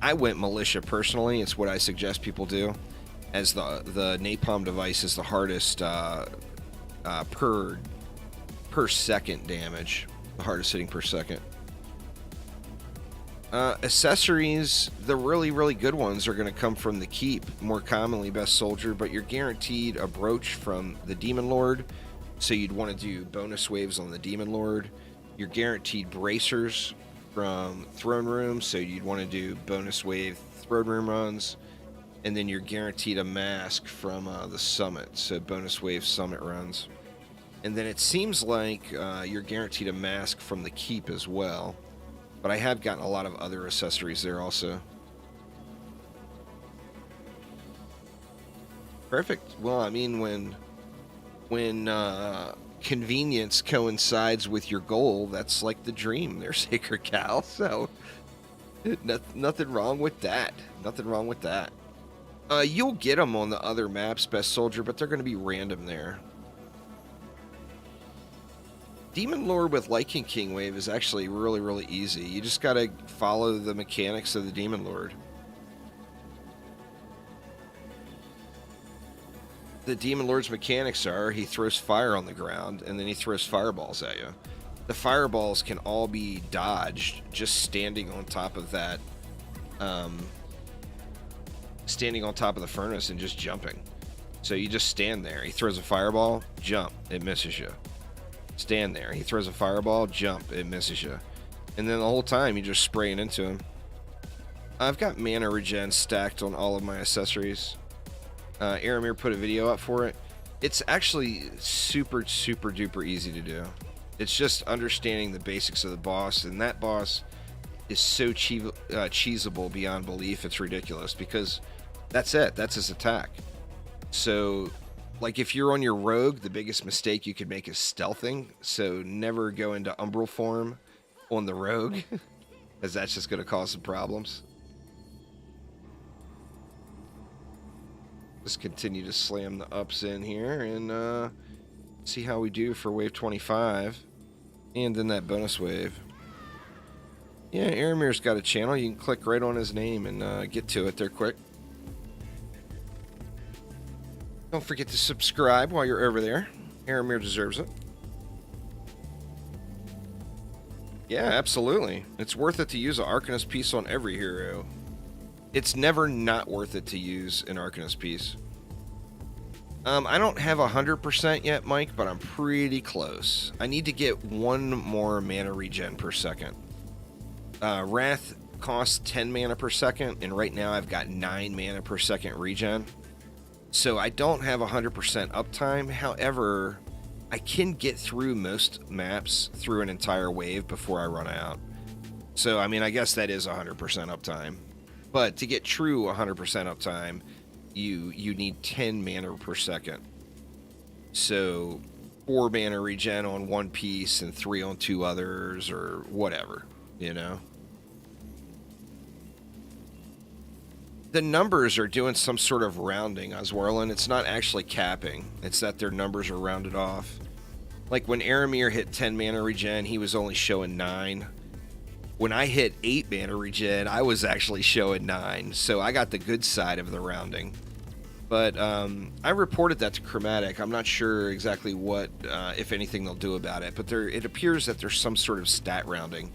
I went Militia personally. It's what I suggest people do, as the Napalm device is the hardest per second damage, the hardest hitting per second. Accessories, the really, really good ones are going to come from the keep, more commonly best soldier, but you're guaranteed a brooch from the Demon Lord, so you'd want to do bonus waves on the Demon Lord. You're guaranteed bracers from Throne Room, so you'd want to do bonus wave Throne Room runs. And then you're guaranteed a mask from the Summit, so bonus wave Summit runs. And then it seems like you're guaranteed a mask from the keep as well. But I have gotten a lot of other accessories there also. Perfect. Well, I mean, when convenience coincides with your goal, that's like the dream there, Sacred Cow. So nothing wrong with that. Nothing wrong with that. You'll get them on the other maps, Best Soldier, but they're going to be random there. Demon Lord with Lycan King Wave is actually really, really easy. You just got to follow the mechanics of the Demon Lord. The Demon Lord's mechanics are he throws fire on the ground and then he throws fireballs at you. The fireballs can all be dodged just standing on top of that, standing on top of the furnace and just jumping. So you just stand there. He throws a fireball, jump, it misses you. Stand there. He throws a fireball, jump, it misses you. And then the whole time you're just spraying into him. I've got mana regen stacked on all of my accessories. Aramir put a video up for it. It's actually super, super duper easy to do. It's just understanding the basics of the boss, and that boss is so cheesable beyond belief. It's ridiculous because that's it. That's his attack. So, like, if you're on your rogue, the biggest mistake you could make is stealthing. So never go into umbral form on the rogue, as that's just going to cause some problems. Just continue to slam the ups in here and see how we do for wave 25 and then that bonus wave. Yeah, Aramir's got a channel. You can click right on his name and get to it there quick. Don't forget to subscribe while you're over there. Aramir deserves it. Yeah, absolutely. It's worth it to use an Arcanist piece on every hero. It's never not worth it to use an Arcanist piece. I don't have 100% yet, Mike, but I'm pretty close. I need to get one more mana regen per second. Wrath costs 10 mana per second, and right now I've got 9 mana per second regen. So I don't have 100% uptime. However, I can get through most maps through an entire wave before I run out. So, I mean, I guess that is 100% uptime. But to get true 100% uptime, you need 10 mana per second. So 4 mana regen on one piece and 3 on 2 others or whatever, you know? The numbers are doing some sort of rounding, Oswarlin. It's not actually capping. It's that their numbers are rounded off. Like when Aramir hit 10 mana regen, he was only showing 9. When I hit 8 mana regen, I was actually showing 9, so I got the good side of the rounding. But I reported that to Chromatic. I'm not sure exactly what, if anything, they'll do about it, but it appears that there's some sort of stat rounding.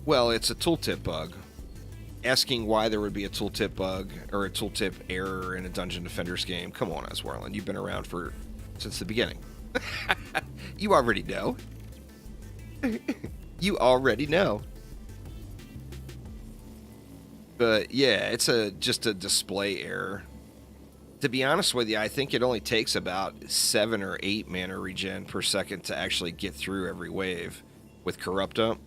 Well, it's a tooltip bug. Asking why there would be a tooltip bug or a tooltip error in a Dungeon Defenders game. Come on, Oswarlin. You've been around since the beginning. You already know. You already know. But yeah, it's just a display error. To be honest with you, I think it only takes about 7 or 8 mana regen per second to actually get through every wave with Corrupt Up.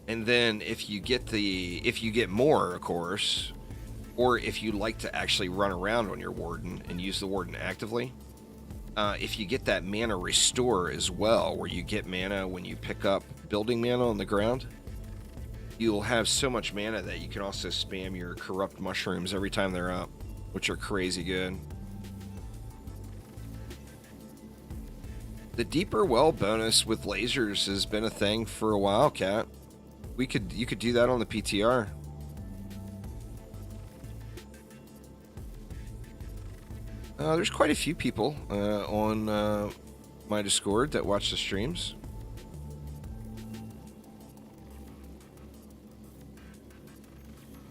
And then if you get more, of course, or if you like to actually run around on your Warden and use the Warden actively, if you get that mana restore as well, where you get mana when you pick up building mana on the ground, you'll have so much mana that you can also spam your corrupt mushrooms every time they're up, which are crazy good. The deeper well bonus with lasers has been a thing for a while, Cat. You could do that on the PTR. There's quite a few people on my Discord that watch the streams.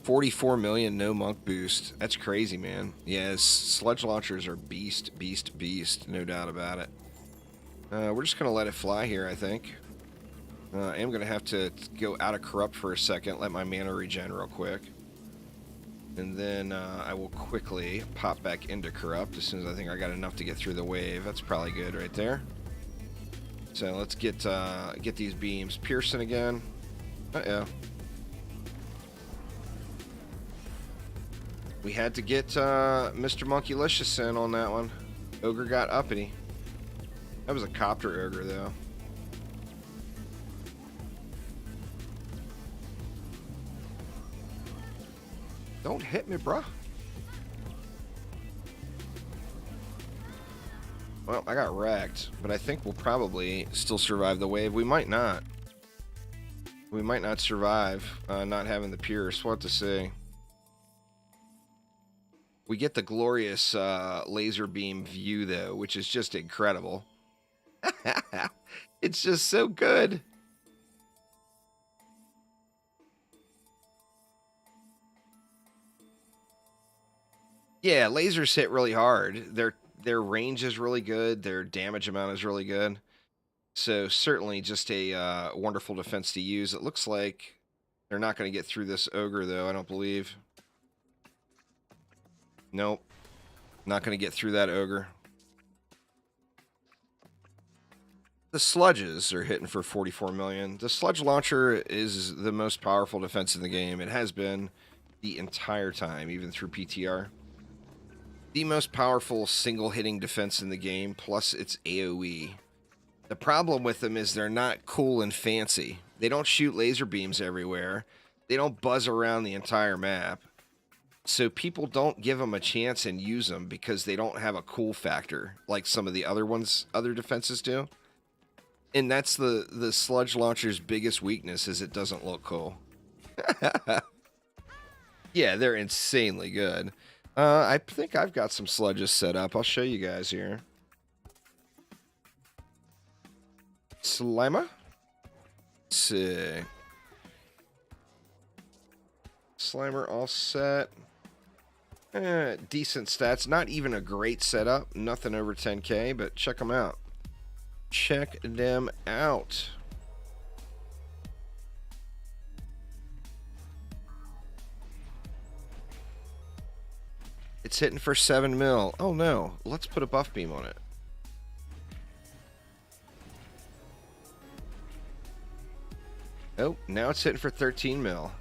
$44 million no monk boost. That's crazy, man. Yes, sludge launchers are beast, no doubt about it. We're just gonna let it fly here, I think. I am gonna have to go out of corrupt for a second, let my mana regen real quick. And then I will quickly pop back into corrupt as soon as I think I got enough to get through the wave. That's probably good right there. So let's get these beams piercing again. Uh-oh. We had to get Mr. Monkeylicious in on that one. Ogre got uppity. That was a copter ogre, though. Don't hit me, bruh. Well, I got wrecked, but I think we'll probably still survive the wave. We might not. We might not survive not having the Pierce. We'll have to see. We get the glorious laser beam view, though, which is just incredible. It's just so good. Yeah, lasers hit really hard. Their range is really good. Their damage amount is really good. So certainly just a wonderful defense to use. It looks like they're not going to get through this ogre, though, I don't believe. Nope. Not going to get through that ogre. The sludges are hitting for 44 million. The sludge launcher is the most powerful defense in the game. It has been the entire time, even through PTR. The most powerful single-hitting defense in the game, plus its AoE. The problem with them is they're not cool and fancy. They don't shoot laser beams everywhere. They don't buzz around the entire map. So people don't give them a chance and use them because they don't have a cool factor like some of the other defenses do. And that's the sludge launcher's biggest weakness, is it doesn't look cool. Yeah, they're insanely good. I think I've got some sludges set up. I'll show you guys here. Slimer? Let's see. Slimer all set. Decent stats. Not even a great setup. Nothing over 10k, but check them out. Check them out. It's hitting for 7 mil. Oh no, let's put a buff beam on it. Oh, now it's hitting for 13 mil.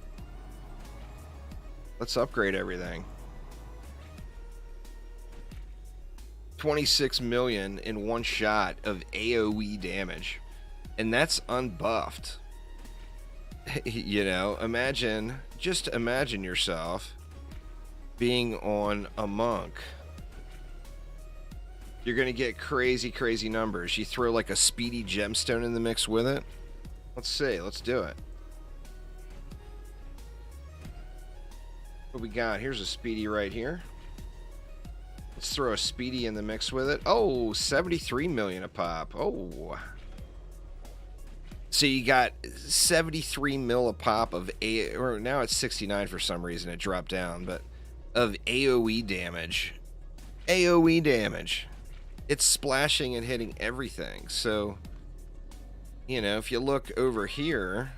Let's upgrade everything. 26 million in one shot of AoE damage. And that's unbuffed. You know, just imagine yourself being on a monk. You're going to get crazy, crazy numbers. You throw like a speedy gemstone in the mix with it. Let's see. Let's do it. What we got? Here's a speedy right here. Let's throw a speedy in the mix with it. Oh, 73 million a pop. Oh. So you got 73 mil a pop of or now it's 69 for some reason. It dropped down, but of AoE damage. AoE damage. It's splashing and hitting everything. So, you know, if you look over here,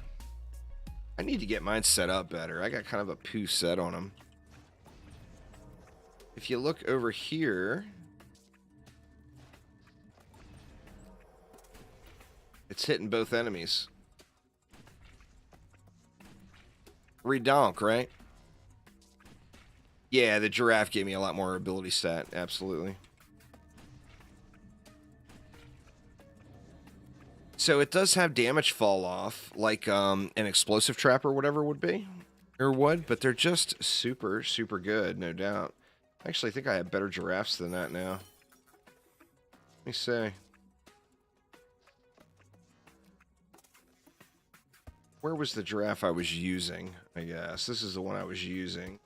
I need to get mine set up better. I got kind of a poo set on them. If you look over here, it's hitting both enemies. Redonk, right? Yeah, the giraffe gave me a lot more ability stat. Absolutely. So it does have damage fall off, like an explosive trap or whatever would be, or would, but they're just super, super good, no doubt. Actually, I think I have better giraffes than that now. Let me see. Where was the giraffe I was using, I guess? This is the one I was using.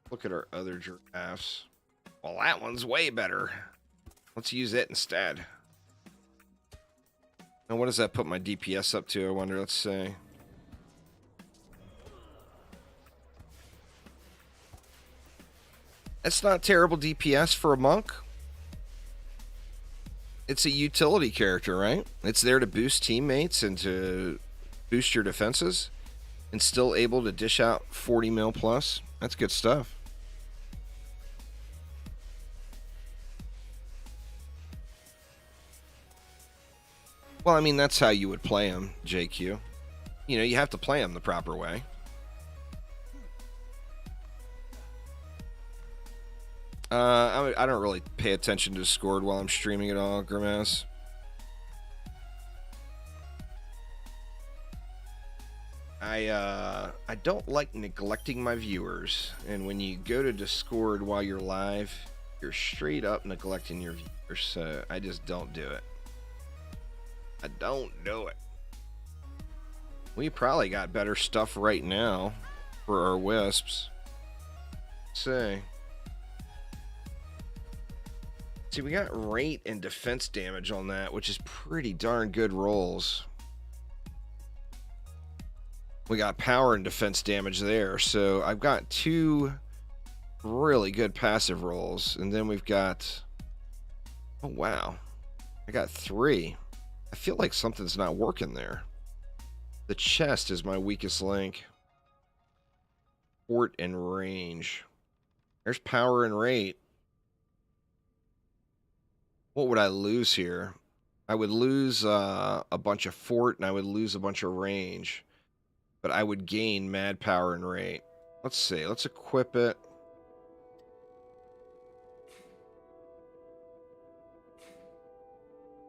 Look at our other giraffes. Well, that one's way better. Let's use it instead. Now, what does that put my DPS up to, I wonder? Let's see. That's not terrible DPS for a monk. It's a utility character, right? It's there to boost teammates and to boost your defenses, and still able to dish out 40 mil plus. That's good stuff. Well, I mean, that's how you would play him, JQ. You know, you have to play him the proper way. I don't really pay attention to Discord while I'm streaming at all, Grimace. I don't like neglecting my viewers, and when you go to Discord while you're live, you're straight up neglecting your viewers, so I just don't do it. I don't do it. We probably got better stuff right now for our Wisps. Let's see. See, we got rate and defense damage on that, which is pretty darn good rolls. We got power and defense damage there, so I've got 2 really good passive rolls, and then we've got... Oh, wow. I got 3. I feel like something's not working there. The chest is my weakest link. Fort and range. There's power and rate. What would I lose here? I would lose a bunch of fort, and I would lose a bunch of range. But I would gain mad power and rate. Let's see. Let's equip it.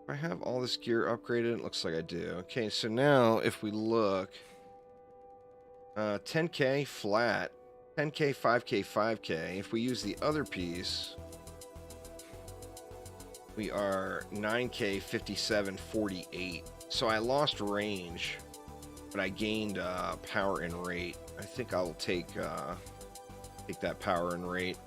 Do I have all this gear upgraded? It looks like I do. Okay, so now if we look... 10k flat. 10k, 5k, 5k. If we use the other piece... We are 9k, 57, 48. So I lost range, but I gained power and rate. I think I'll take that power and rate.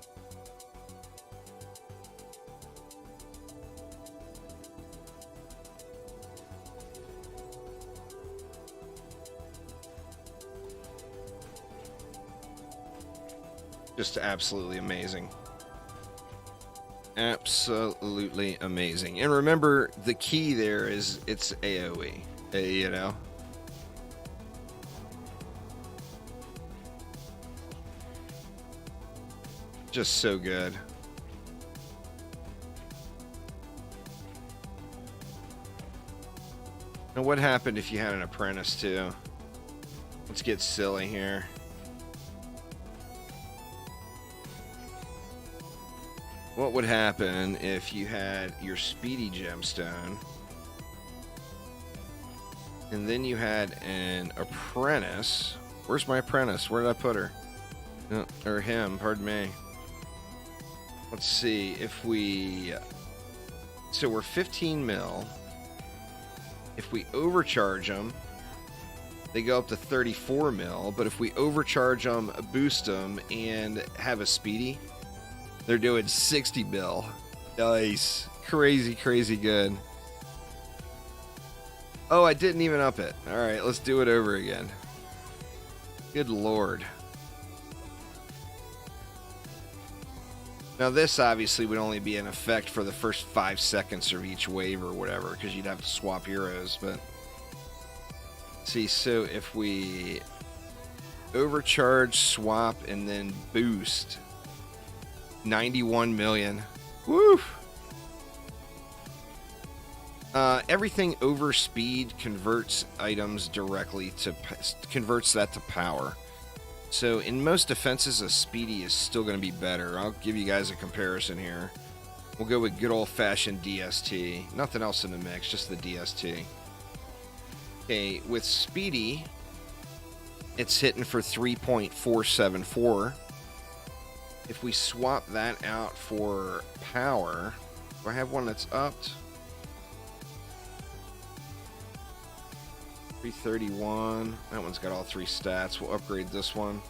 Just absolutely amazing. Absolutely amazing. And remember, the key there is it's AoE, you know? Just so good. Now, what happened if you had an apprentice, too? Let's get silly here. What would happen if you had your speedy gemstone, and then you had an apprentice? Where's my apprentice? Where did I put her? No, or him, pardon me. Let's see if we... So we're 15 mil. If we overcharge them, they go up to 34 mil. But if we overcharge them, boost them, and have a speedy, they're doing 60 mil. Nice. Crazy, crazy good. Oh, I didn't even up it. All right, let's do it over again. Good Lord. Now this obviously would only be in effect for the first 5 seconds of each wave or whatever, because you'd have to swap heroes, but... See, so if we overcharge, swap, and then boost... 91 million. Woo! Everything over speed converts items directly to... converts that to power. So in most defenses, a speedy is still going to be better. I'll give you guys a comparison here. We'll go with good old-fashioned DST. Nothing else in the mix, just the DST. Okay, with speedy, it's hitting for 3.474. If we swap that out for power, do I have one that's upped? 331. That one's got all 3 stats. We'll upgrade this one.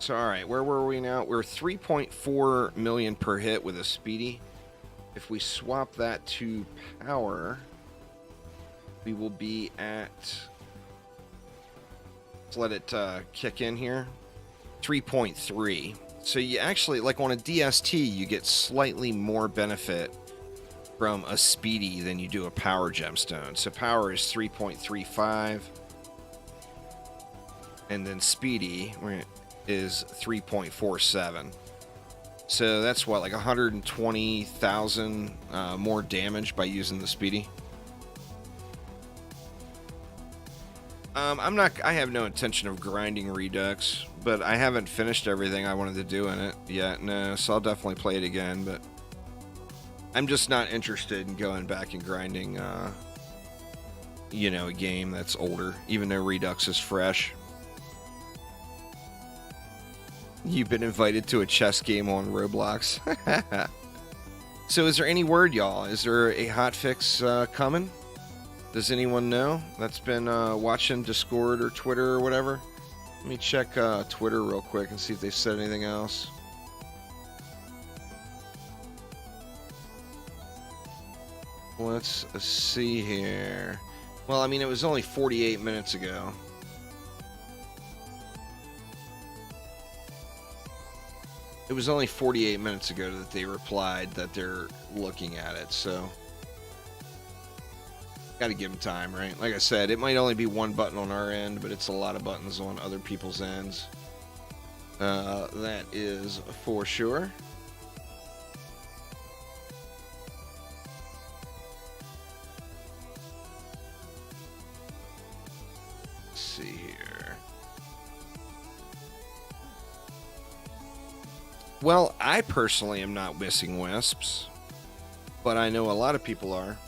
So, all right, where were we now? We're 3.4 million per hit with a speedy. If we swap that to power, we will be at... Let's let it kick in here. 3.3. So you actually, like on a DST, you get slightly more benefit from a speedy than you do a power gemstone. So power is 3.35. And then speedy is 3.47. So that's what, like 120,000 more damage by using the speedy. I have no intention of grinding Redux, but I haven't finished everything I wanted to do in it yet. No, so I'll definitely play it again, but I'm just not interested in going back and grinding, you know, a game that's older, even though Redux is fresh. You've been invited to a chess game on Roblox. So is there any word, y'all? Is there a hotfix coming? Does anyone know that's been watching Discord or Twitter or whatever? Let me check Twitter real quick and see if they've said anything else. Let's see here. Well, I mean, it was only 48 minutes ago. It was only 48 minutes ago that they replied that they're looking at it, so... Gotta give them time, right? Like I said, it might only be one button on our end, but it's a lot of buttons on other people's ends. That is for sure. Let's see here. Well, I personally am not missing Wisps, but I know a lot of people are.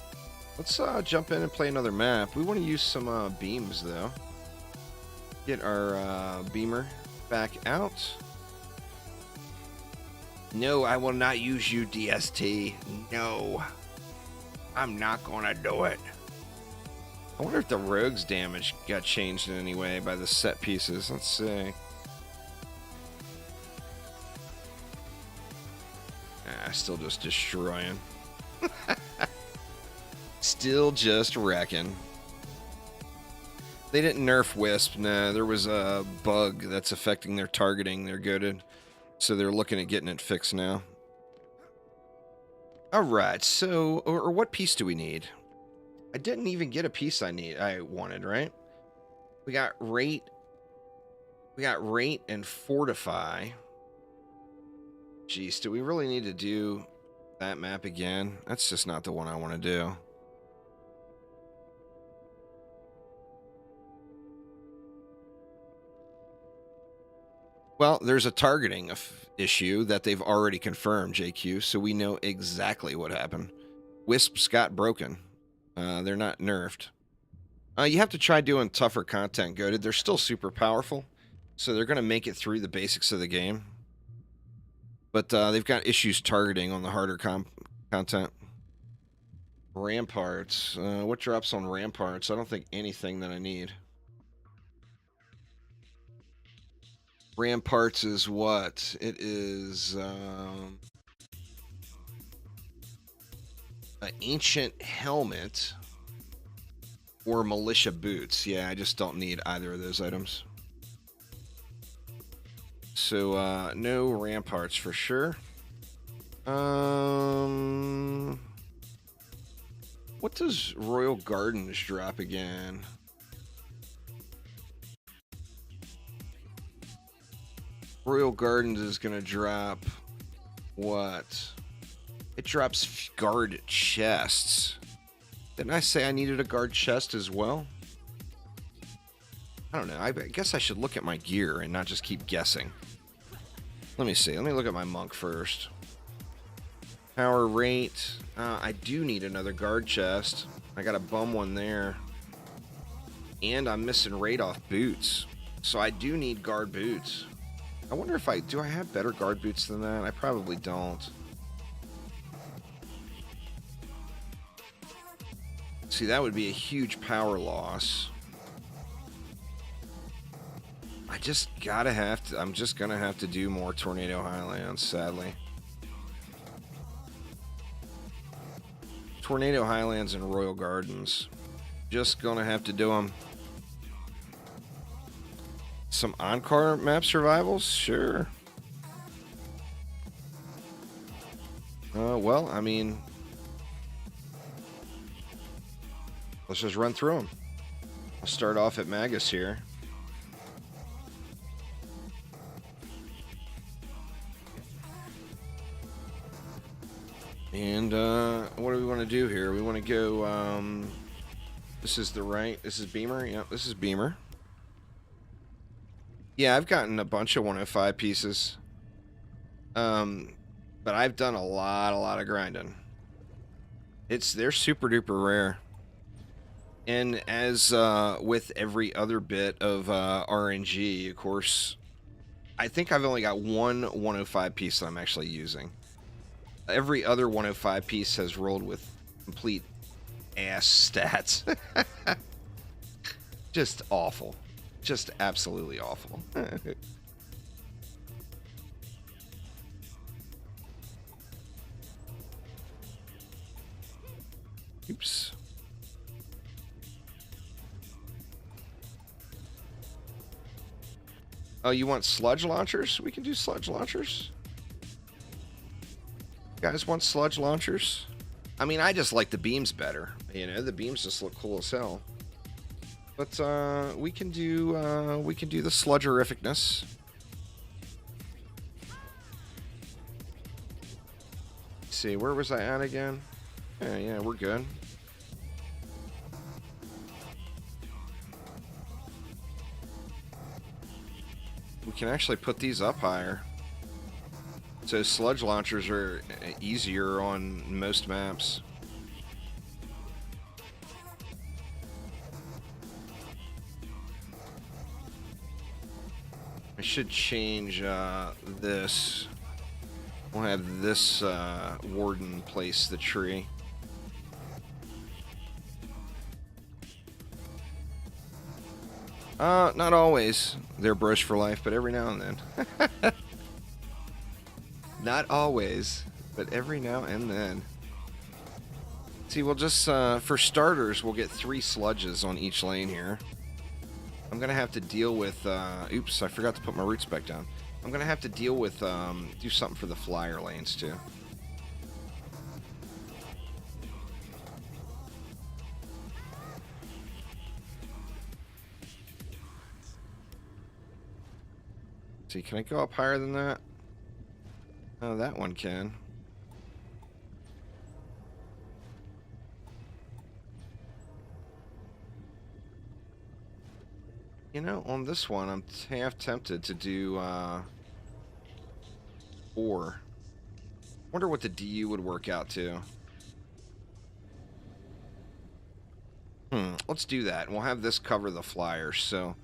Let's jump in and play another map. We want to use some beams, though. Get our beamer back out. No, I will not use you, DST. No. I'm not going to do it. I wonder if the rogue's damage got changed in any way by the set pieces. Let's see. Still just destroying. Still just wrecking. They didn't nerf Wisp. Nah, there was a bug that's affecting their targeting. They're goated. So they're looking at getting it fixed now. Alright, so... Or what piece do we need? I didn't even get a piece I wanted, right? We got rate. We got rate and fortify. Jeez, do we really need to do that map again? That's just not the one I want to do. Well, there's a targeting issue that they've already confirmed, JQ, so we know exactly what happened. Wisps got broken. They're not nerfed. You have to try doing tougher content, goated. They're still super powerful, so they're going to make it through the basics of the game. But they've got issues targeting on the harder content. Ramparts. What drops on Ramparts? I don't think anything that I need. Ramparts is what? It is an ancient helmet or militia boots. Yeah, I just don't need either of those items. So, no ramparts for sure. What does Royal Gardens drop again? Royal Gardens is going to drop what? It drops guard chests. Didn't I say I needed a guard chest as well? I don't know. I guess I should look at my gear and not just keep guessing. Let me see. Let me look at my monk first. Power rate. I do need another guard chest. I got a bum one there. And I'm missing rate off boots. So I do need guard boots. I wonder if do I have better guard boots than that? I probably don't. See, that would be a huge power loss. I just gotta have to, I'm just gonna have to do more Tornado Highlands, sadly. Tornado Highlands and Royal Gardens. Just gonna have to do them. Some on-car map survivals? Sure. Well, I mean, let's just run through them. I'll start off at Magus here. And what do we want to do here? We want to go, this is this is Beamer? Yep, this is Beamer. Yeah, I've gotten a bunch of 105 pieces. But I've done a lot of grinding. They're super duper rare. And as with every other bit of RNG, of course, I think I've only got one 105 piece that I'm actually using. Every other 105 piece has rolled with complete ass stats. Just awful. Just absolutely awful. Oops. Oh, you want sludge launchers? We can do sludge launchers. You guys want sludge launchers? I mean, I just like the beams better. You know, the beams just look cool as hell. But we can do the sludgerificness. Let's see, where was I at again? Yeah, we're good. We can actually put these up higher. So sludge launchers are easier on most maps. I should change this. We'll have this warden place the tree. Not always. They're bros for life, but every now and then. Not always, but every now and then. See, we'll just, for starters, we'll get 3 sludges on each lane here. I'm going to have to deal with, oops, I forgot to put my roots back down. I'm going to have to deal with, do something for the flyer lanes, too. See, can I go up higher than that? Oh, that one can. You know, on this one, I'm half tempted to do 4. Wonder what the DU would work out to. Let's do that. And we'll have this cover the flyers. So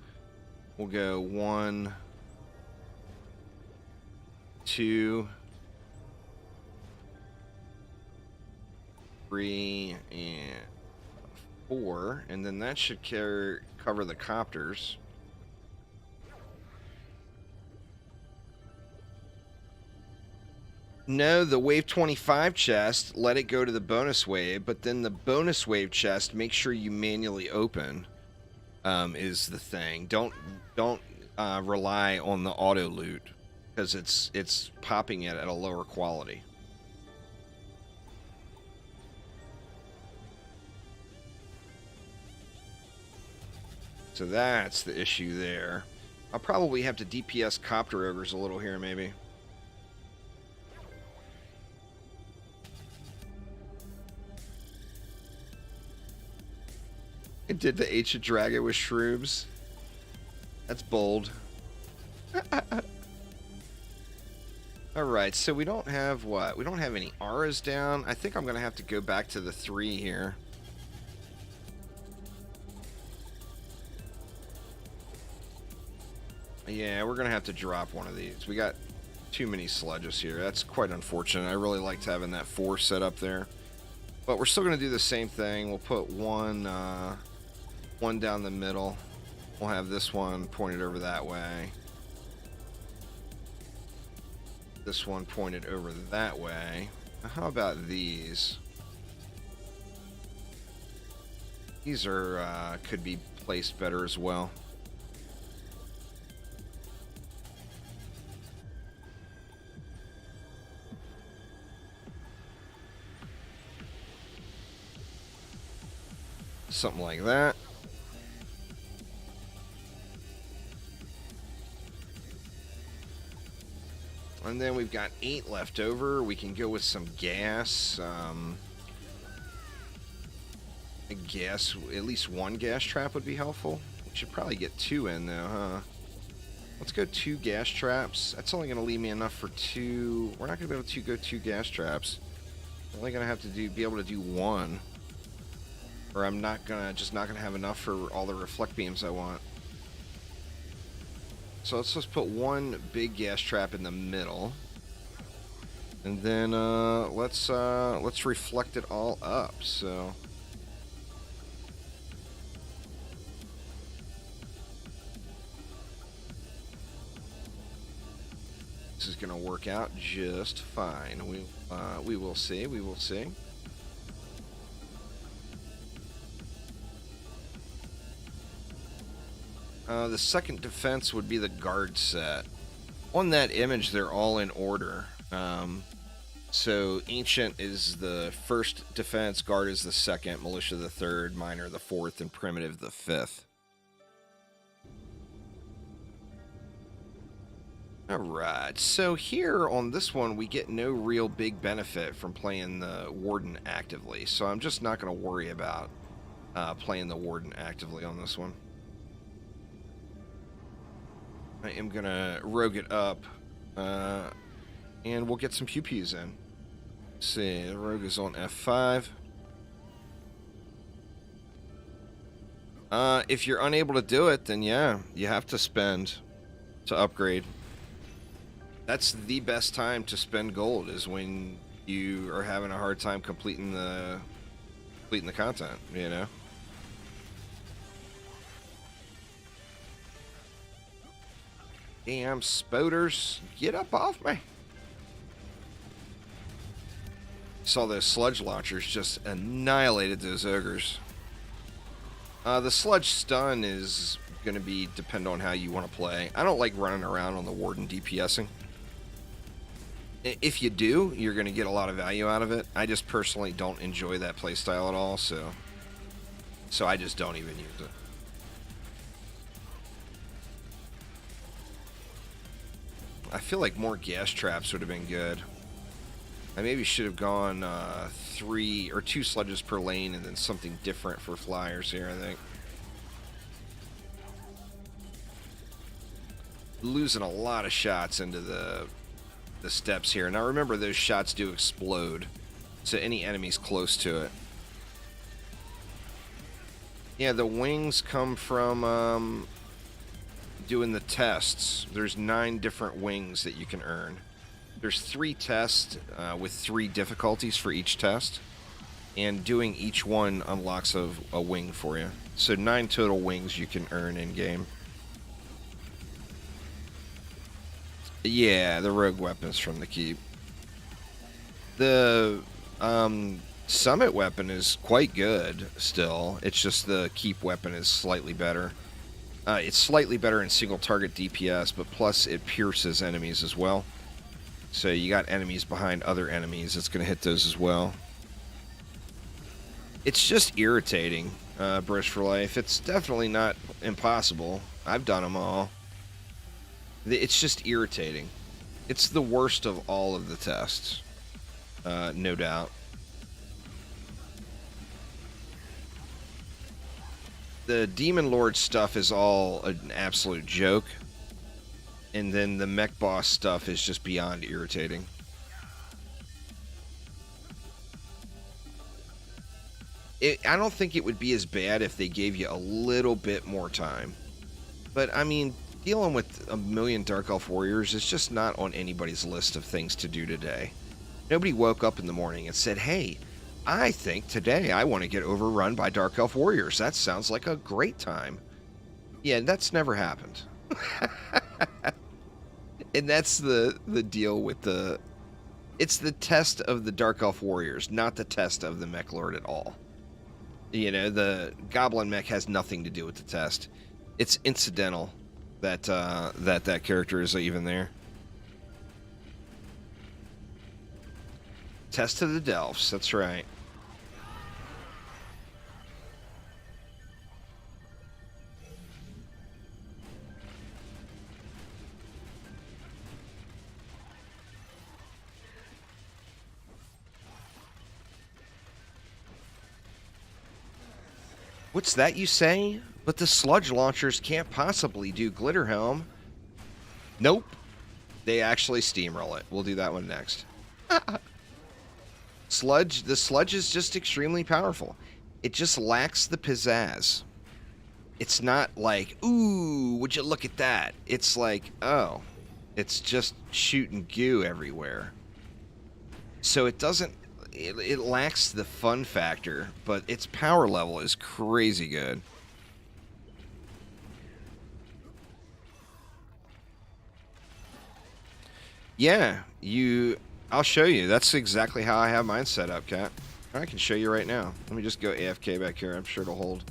we'll go 1, 2, 3, and 4. And then that should cover the copters. No, the wave 25 chest, let it go to the bonus wave, but then the bonus wave chest, make sure you manually open, is the thing. Don't rely on the auto loot, because it's popping it at a lower quality. So that's the issue there. I'll probably have to DPS copter ogres a little here, maybe. It did the Ancient Dragon with shrooms. That's bold. Alright, so we don't have what? We don't have any auras down. I think I'm going to have to go back to the 3 here. Yeah, we're going to have to drop one of these. We got too many sludges here. That's quite unfortunate. I really liked having that 4 set up there. But we're still going to do the same thing. We'll put one down the middle. We'll have this one pointed over that way. This one pointed over that way. How about these? These are could be placed better as well. Something like that. And then we've got 8 left over. We can go with some gas. I guess at least 1 gas trap would be helpful. We should probably get 2 in though, huh? Let's go 2 gas traps. That's only going to leave me enough for 2. We're not going to be able to go 2 gas traps. I'm only going to have to be able to do 1. Or I'm not going to have enough for all the reflect beams I want. So let's just put 1 big gas trap in the middle. And then let's reflect it all up. So this is going to work out just fine. We will see. We will see. The second defense would be the guard set. On that image, they're all in order. So Ancient is the first defense, Guard is the second, Militia the third, Minor the fourth, and Primitive the fifth. Alright, so here on this one, we get no real big benefit from playing the Warden actively. So I'm just not going to worry about playing the Warden actively on this one. I am going to rogue it up, and we'll get some pew-pews in. Let's see, the rogue is on F5. If you're unable to do it, then yeah, you have to spend to upgrade. That's the best time to spend gold, is when you are having a hard time completing the content, you know? Damn spoders, get up off me. Saw those sludge launchers just annihilated those ogres. The sludge stun is going to depend on how you want to play. I don't like running around on the Warden DPSing. If you do, you're going to get a lot of value out of it. I just personally don't enjoy that playstyle at all, so I just don't even use it. I feel like more gas traps would have been good. I maybe should have gone 3 or 2 sludges per lane and then something different for flyers here, I think. Losing a lot of shots into the steps here. Now remember, those shots do explode, so any enemies close to it. Yeah, the wings come from doing the tests. There's 9 different wings that you can earn. There's 3 tests with 3 difficulties for each test, and doing each one unlocks a wing for you. So 9 total wings you can earn in game. Yeah, the rogue weapons from the keep. The summit weapon is quite good still. It's just the keep weapon is slightly better. It's slightly better in single target DPS, but plus it pierces enemies as well. So you got enemies behind other enemies, it's going to hit those as well. It's just irritating, Bridge for Life. It's definitely not impossible. I've done them all. It's just irritating. It's the worst of all of the tests, no doubt. The Demon Lord stuff is all an absolute joke. And then the mech boss stuff is just beyond irritating. I don't think it would be as bad if they gave you a little bit more time. But, I mean, dealing with 1,000,000 Dark Elf Warriors is just not on anybody's list of things to do today. Nobody woke up in the morning and said, hey, I think today I want to get overrun by Dark Elf Warriors. That sounds like a great time. Yeah, that's never happened. And that's the deal with the... It's the test of the Dark Elf Warriors, not the test of the Mech Lord at all. You know, the Goblin Mech has nothing to do with the test. It's incidental that that character is even there. Test of the Delphs, that's right. What's that you say? But the sludge launchers can't possibly do Glitterhelm. Nope. They actually steamroll it. We'll do that one next. Sludge, the sludge is just extremely powerful. It just lacks the pizzazz. It's not like, ooh, would you look at that? It's like, oh, it's just shooting goo everywhere. So it doesn't, it lacks the fun factor, but its power level is crazy good. Yeah, I'll show you. That's exactly how I have mine set up, Cat. I can show you right now. Let me just go AFK back here. I'm sure it'll hold.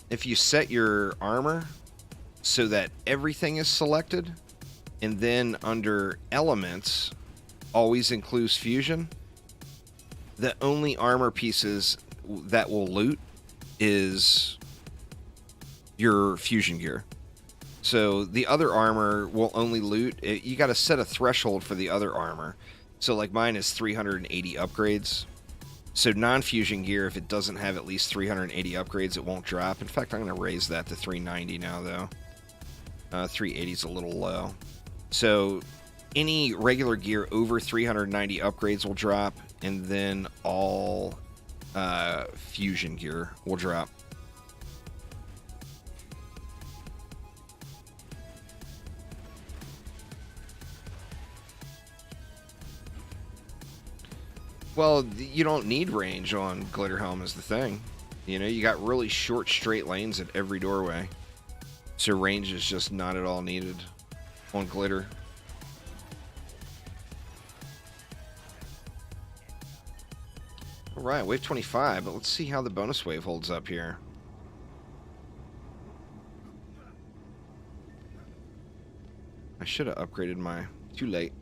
If you set your armor so that everything is selected, and then under elements, always includes fusion, the only armor pieces that will loot is your fusion gear. So the other armor will only loot. You got to set a threshold for the other armor. So like mine is 380 upgrades. So non-fusion gear, if it doesn't have at least 380 upgrades, it won't drop. In fact, I'm going to raise that to 390 now, though. 380 is a little low. So any regular gear over 390 upgrades will drop, and then all fusion gear will drop. Well, you don't need range on Glitterhelm is the thing. You know, you got really short straight lanes at every doorway. So range is just not at all needed on Glitter. Alright, wave 25, but let's see how the bonus wave holds up here. I should have upgraded my... Too late.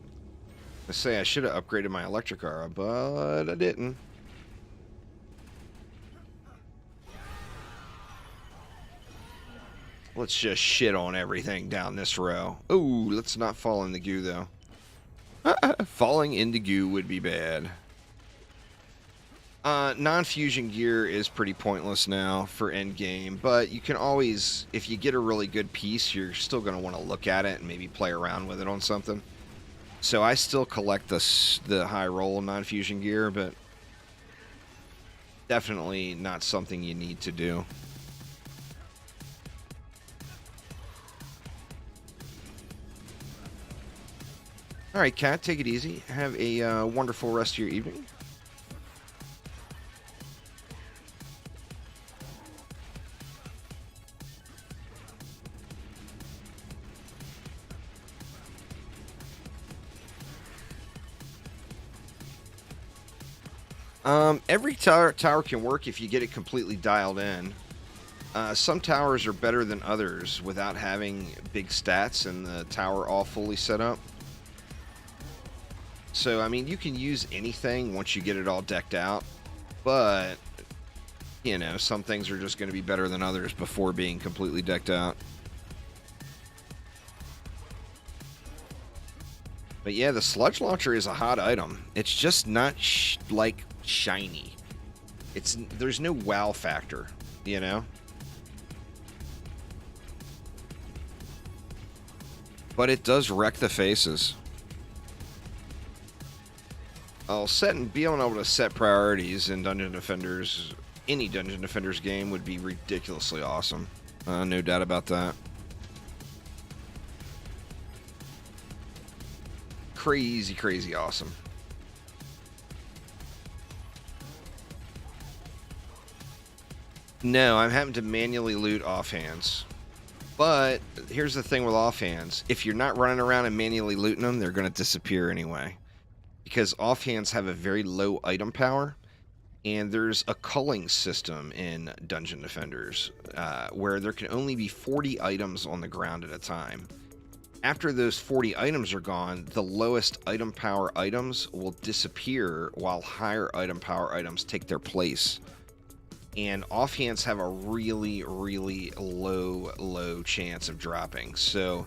I say I should have upgraded my electric aura, but I didn't. Let's just shit on everything down this row. Ooh, let's not fall in the goo, though. Falling into goo would be bad. Non-fusion gear is pretty pointless now for endgame, but you can always, if you get a really good piece, you're still going to want to look at it and maybe play around with it on something. So I still collect the high roll non-fusion gear, but definitely not something you need to do. All right, Kat, take it easy. Have a wonderful rest of your evening. Every tower can work if you get it completely dialed in. Some towers are better than others without having big stats and the tower all fully set up. So, I mean, you can use anything once you get it all decked out, but, you know, some things are just going to be better than others before being completely decked out. But yeah, the sludge launcher is a hot item. It's just not like shiny. There's no wow factor, you know? But it does wreck the faces. Being able to set priorities in Dungeon Defenders, any Dungeon Defenders game would be ridiculously awesome. No doubt about that. Crazy, crazy awesome. No, I'm having to manually loot offhands. But here's the thing with offhands. If you're not running around and manually looting them, they're going to disappear anyway. Because offhands have a very low item power. And there's a culling system in Dungeon Defenders where there can only be 40 items on the ground at a time. After those 40 items are gone, the lowest item power items will disappear while higher item power items take their place. And offhands have a really, really low chance of dropping. So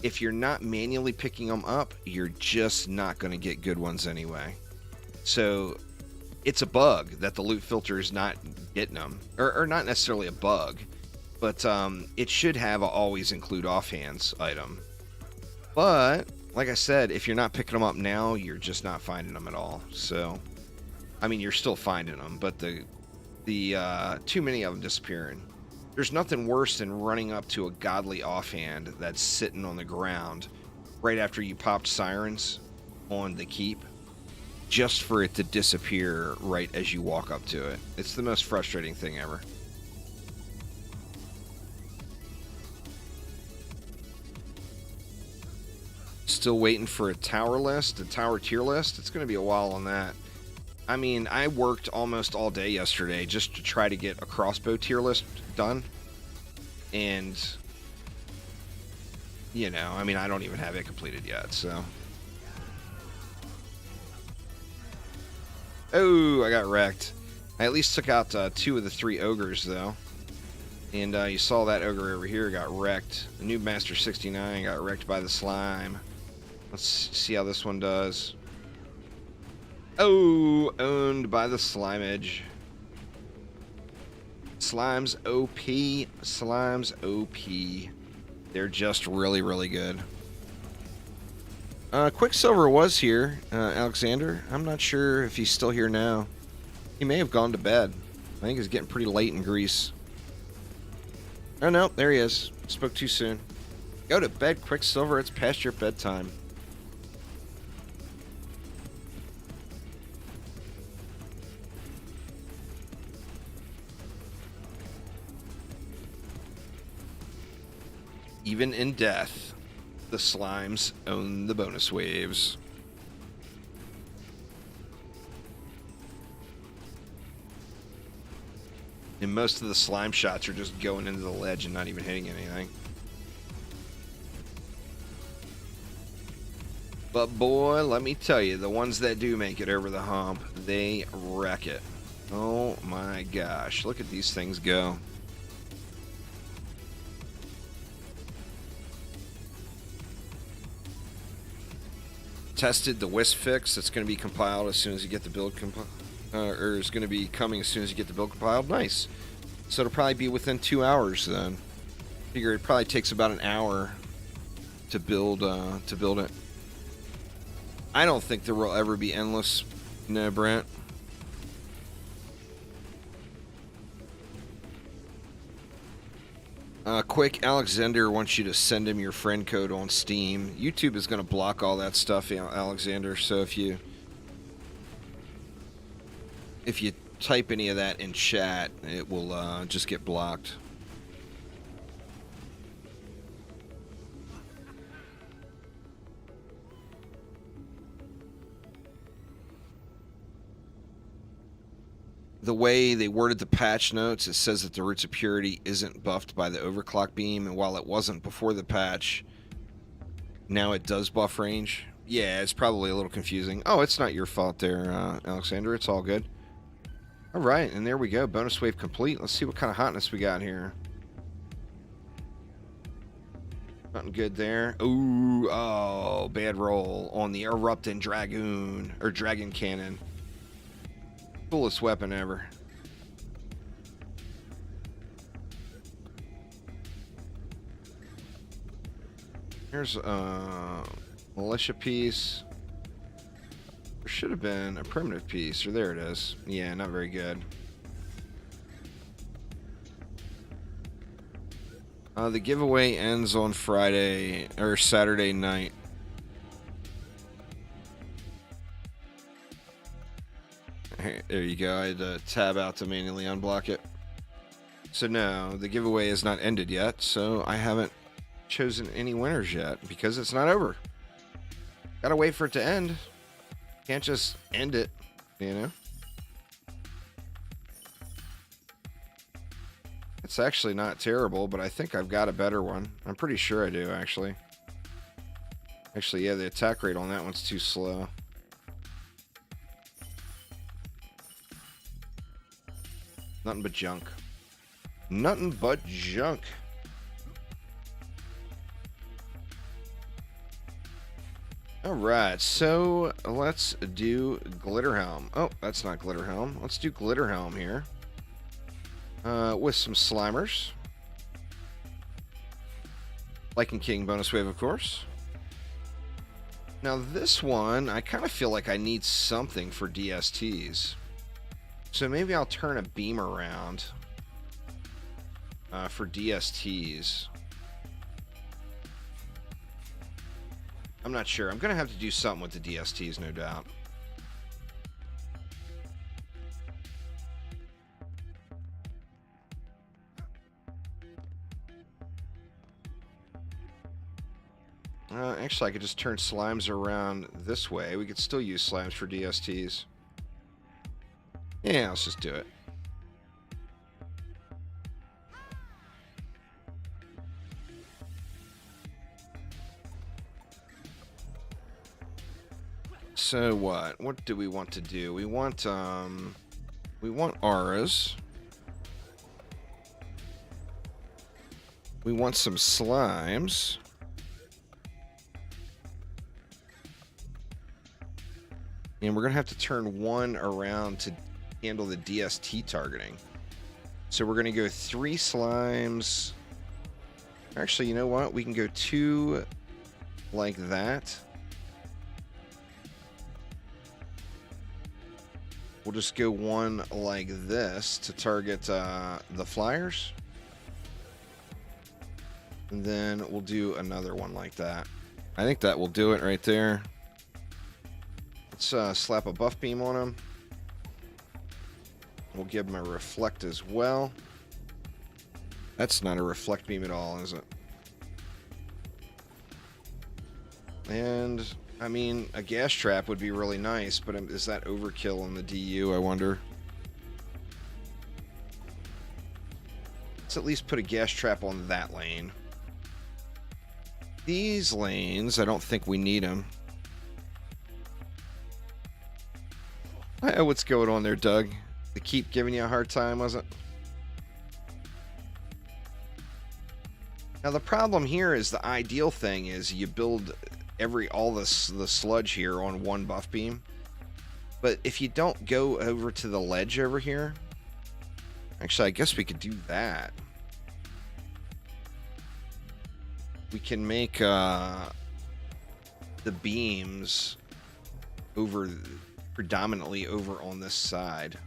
if you're not manually picking them up, you're just not going to get good ones anyway. So it's a bug that the loot filter is not getting them. Or not necessarily a bug, but it should have a always include offhands item. But, like I said, if you're not picking them up now, you're just not finding them at all. So, I mean, you're still finding them, but the too many of them disappearing. There's nothing worse than running up to a godly offhand that's sitting on the ground right after you popped sirens on the keep, just for it to disappear right as you walk up to it. It's the most frustrating thing ever. Still waiting for a tower list, a tower tier list. It's going to be a while on that. I mean, I worked almost all day yesterday just to try to get a crossbow tier list done. And, you know, I mean, I don't even have it completed yet, so. Oh, I got wrecked. I at least took out 2 of the 3 ogres, though. And you saw that ogre over here got wrecked. The new Master 69 got wrecked by the slime. Let's see how this one does. Oh, owned by the slime edge. Slime's OP. Slime's OP. They're just really, really good. Quicksilver was here, Alexander. I'm not sure if he's still here now. He may have gone to bed. I think it's getting pretty late in Greece. Oh, no, there he is. Spoke too soon. Go to bed, Quicksilver. It's past your bedtime. Even in death, the slimes own the bonus waves. And most of the slime shots are just going into the ledge and not even hitting anything. But boy, let me tell you, the ones that do make it over the hump, they wreck it. Oh my gosh, look at these things go. Tested the Wisp fix that's going to be compiled as soon as you get the build compiled, or is going to be coming as soon as you get the build compiled. Nice. So it'll probably be within 2 hours then. Figure it probably takes about an hour to build it. I don't think there will ever be endless. No, Brent. Quick, Alexander wants you to send him your friend code on Steam. YouTube is going to block all that stuff, Alexander. So if you type any of that in chat, it will just get blocked. The way they worded the patch notes, it says that the Roots of Purity isn't buffed by the overclock beam, and while it wasn't before the patch, now it does buff range. Yeah, it's probably a little confusing. Oh, it's not your fault there, Alexander. It's all good. All right, and there we go. Bonus wave complete. Let's see what kind of hotness we got here. Nothing good there. Ooh, oh, bad roll on the Erupting Dragoon, or Dragon Cannon. Coolest weapon ever. Here's a militia piece. There should have been a primitive piece, or there it is. Yeah, not very good. The giveaway ends on Friday or Saturday night. There you go. I had to tab out to manually unblock it. So no, the giveaway is not ended yet, so I haven't chosen any winners yet because it's not over. Gotta wait for it to end. Can't just end it, you know? It's actually not terrible, but I think I've got a better one. I'm pretty sure I do, actually. Actually, yeah, the attack rate on that one's too slow. Nothing but junk. Nothing but junk. Alright, so let's do Glitterhelm. Oh, that's not Glitterhelm. Let's do Glitterhelm here. With some Slimers. Lycan King bonus wave, of course. Now this one, I kind of feel like I need something for DSTs. So maybe I'll turn a beam around for DSTs. I'm not sure. I'm going to have to do something with the DSTs, no doubt. Actually, I could just turn Slimes around this way. We could still use Slimes for DSTs. Yeah, let's just do it. So what? What do we want to do? We want auras. We want some Slimes. And we're going to have to turn one around to handle the DST targeting. So we're going to go 3 Slimes. Actually, you know what? We can go 2 like that. We'll just go 1 like this to target the flyers. And then we'll do another one like that. I think that will do it right there. Let's slap a buff beam on him. We'll give him a reflect as well. That's not a reflect beam at all, is it? And, I mean, a gas trap would be really nice, but is that overkill on the DU, I wonder? Let's at least put a gas trap on that lane. These lanes, I don't think we need them. What's going on there, Doug? They keep giving you a hard time, was it? Now the problem here is the ideal thing is you build all the sludge here on 1 buff beam. But if you don't go over to the ledge over here, actually I guess we could do that. We can make the beams over predominantly over on this side.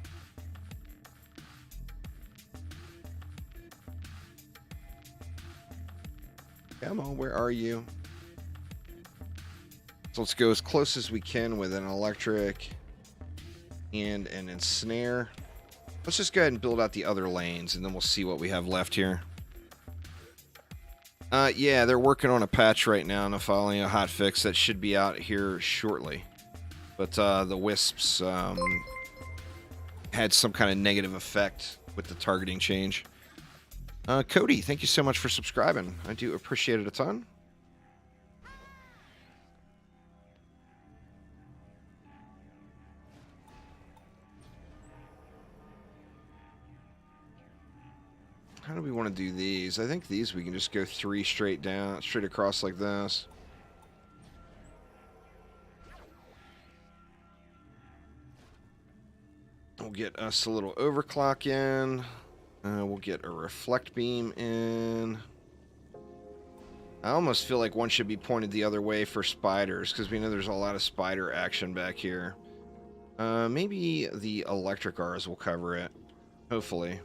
Come on, where are you? So let's go as close as we can with an electric and an ensnare. Let's just go ahead and build out the other lanes, and then we'll see what we have left here. Yeah, they're working on a patch right now, and following a hotfix that should be out here shortly. But the Wisps had some kind of negative effect with the targeting change. Cody, thank you so much for subscribing. I do appreciate it a ton. How do we want to do these? I think these we can just go 3 straight down, straight across like this. We'll get us a little overclock in. We'll get a reflect beam in. I almost feel like one should be pointed the other way for spiders, because we know there's a lot of spider action back here. Maybe the electric R's will cover it. Hopefully.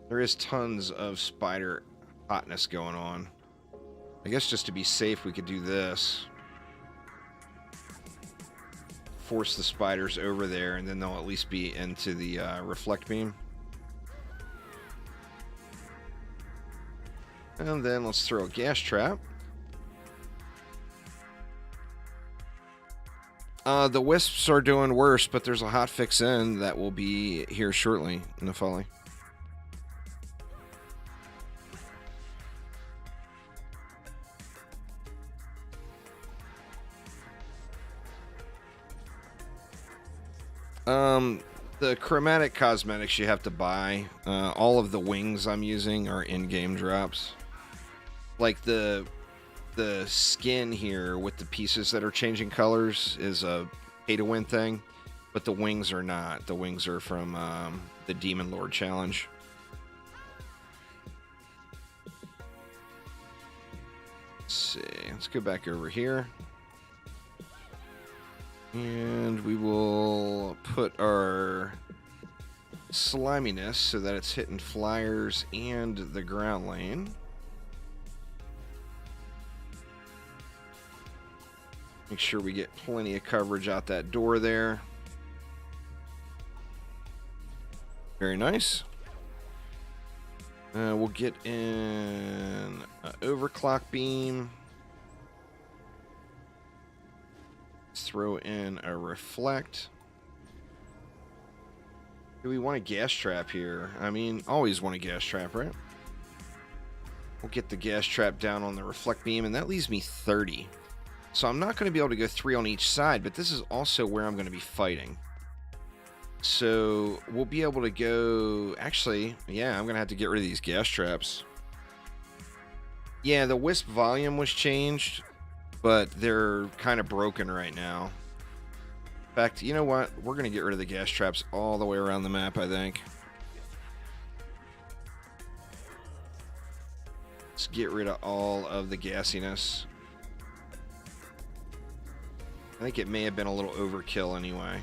There is tons of spider hotness going on. I guess just to be safe, we could do this. Force the spiders over there, and then they'll at least be into the reflect beam. And then let's throw a gas trap. The Wisps are doing worse, but there's a hotfix in that will be here shortly in the folly. The chromatic cosmetics you have to buy. All of the wings I'm using are in-game drops. Like the skin here with the pieces that are changing colors is a pay-to-win thing, but the wings are not. The wings are from the Demon Lord challenge. Let's see. Let's go back over here. And we will put our sliminess so that it's hitting flyers and the ground lane. Make sure we get plenty of coverage out that door there. Very nice. We'll get in an overclock beam. Throw in a reflect. Do we want a gas trap here? I mean, always want a gas trap, right? We'll get the gas trap down on the reflect beam, and that leaves me 30. So I'm not going to be able to go 3 on each side, but this is also where I'm going to be fighting. So we'll be able to go... Actually, yeah, I'm going to have to get rid of these gas traps. Yeah, the Wisp volume was changed, but they're kind of broken right now. In fact, you know what? We're going to get rid of the gas traps all the way around the map, I think. Let's get rid of all of the gassiness. I think it may have been a little overkill anyway.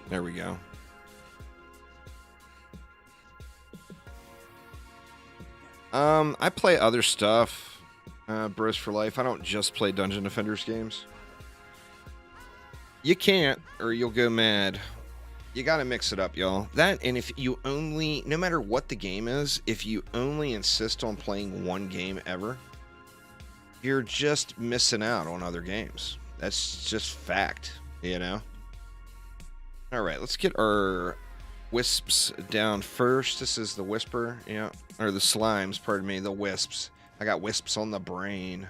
There we go. I play other stuff, Bros for Life. I don't just play Dungeon Defenders games. You can't, or you'll go mad. You gotta mix it up, y'all. That, and if you only, no matter what the game is, if you only insist on playing one game ever, you're just missing out on other games. That's just fact, you know? Alright, let's get our Wisps down first. This is the Whisper, yeah. Or the Slimes, pardon me, the Wisps. I got Wisps on the brain.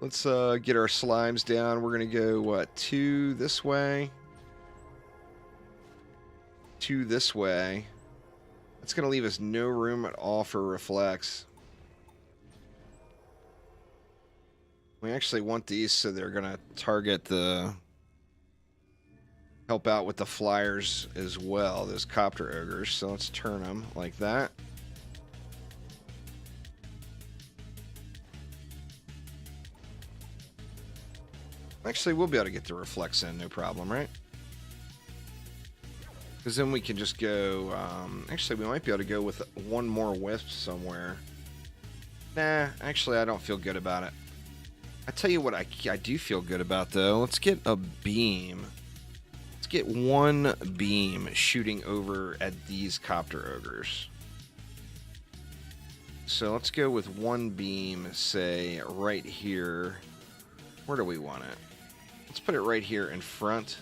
Let's get our Slimes down. We're going to go, what, 2 this way? 2 this way. That's going to leave us no room at all for Reflex. We actually want these so they're going to target the... help out with the flyers as well, those copter ogres. So let's turn them like that. Actually, we'll be able to get the reflex in, no problem, right? Because then we can just go... actually, we might be able to go with one more wisp somewhere. Nah, actually, I don't feel good about it. I tell you what I do feel good about, though. Let's get a beam. Let's get one beam shooting over at these copter ogres. So let's go with one beam, say, right here. Where do we want it? Let's put it right here in front.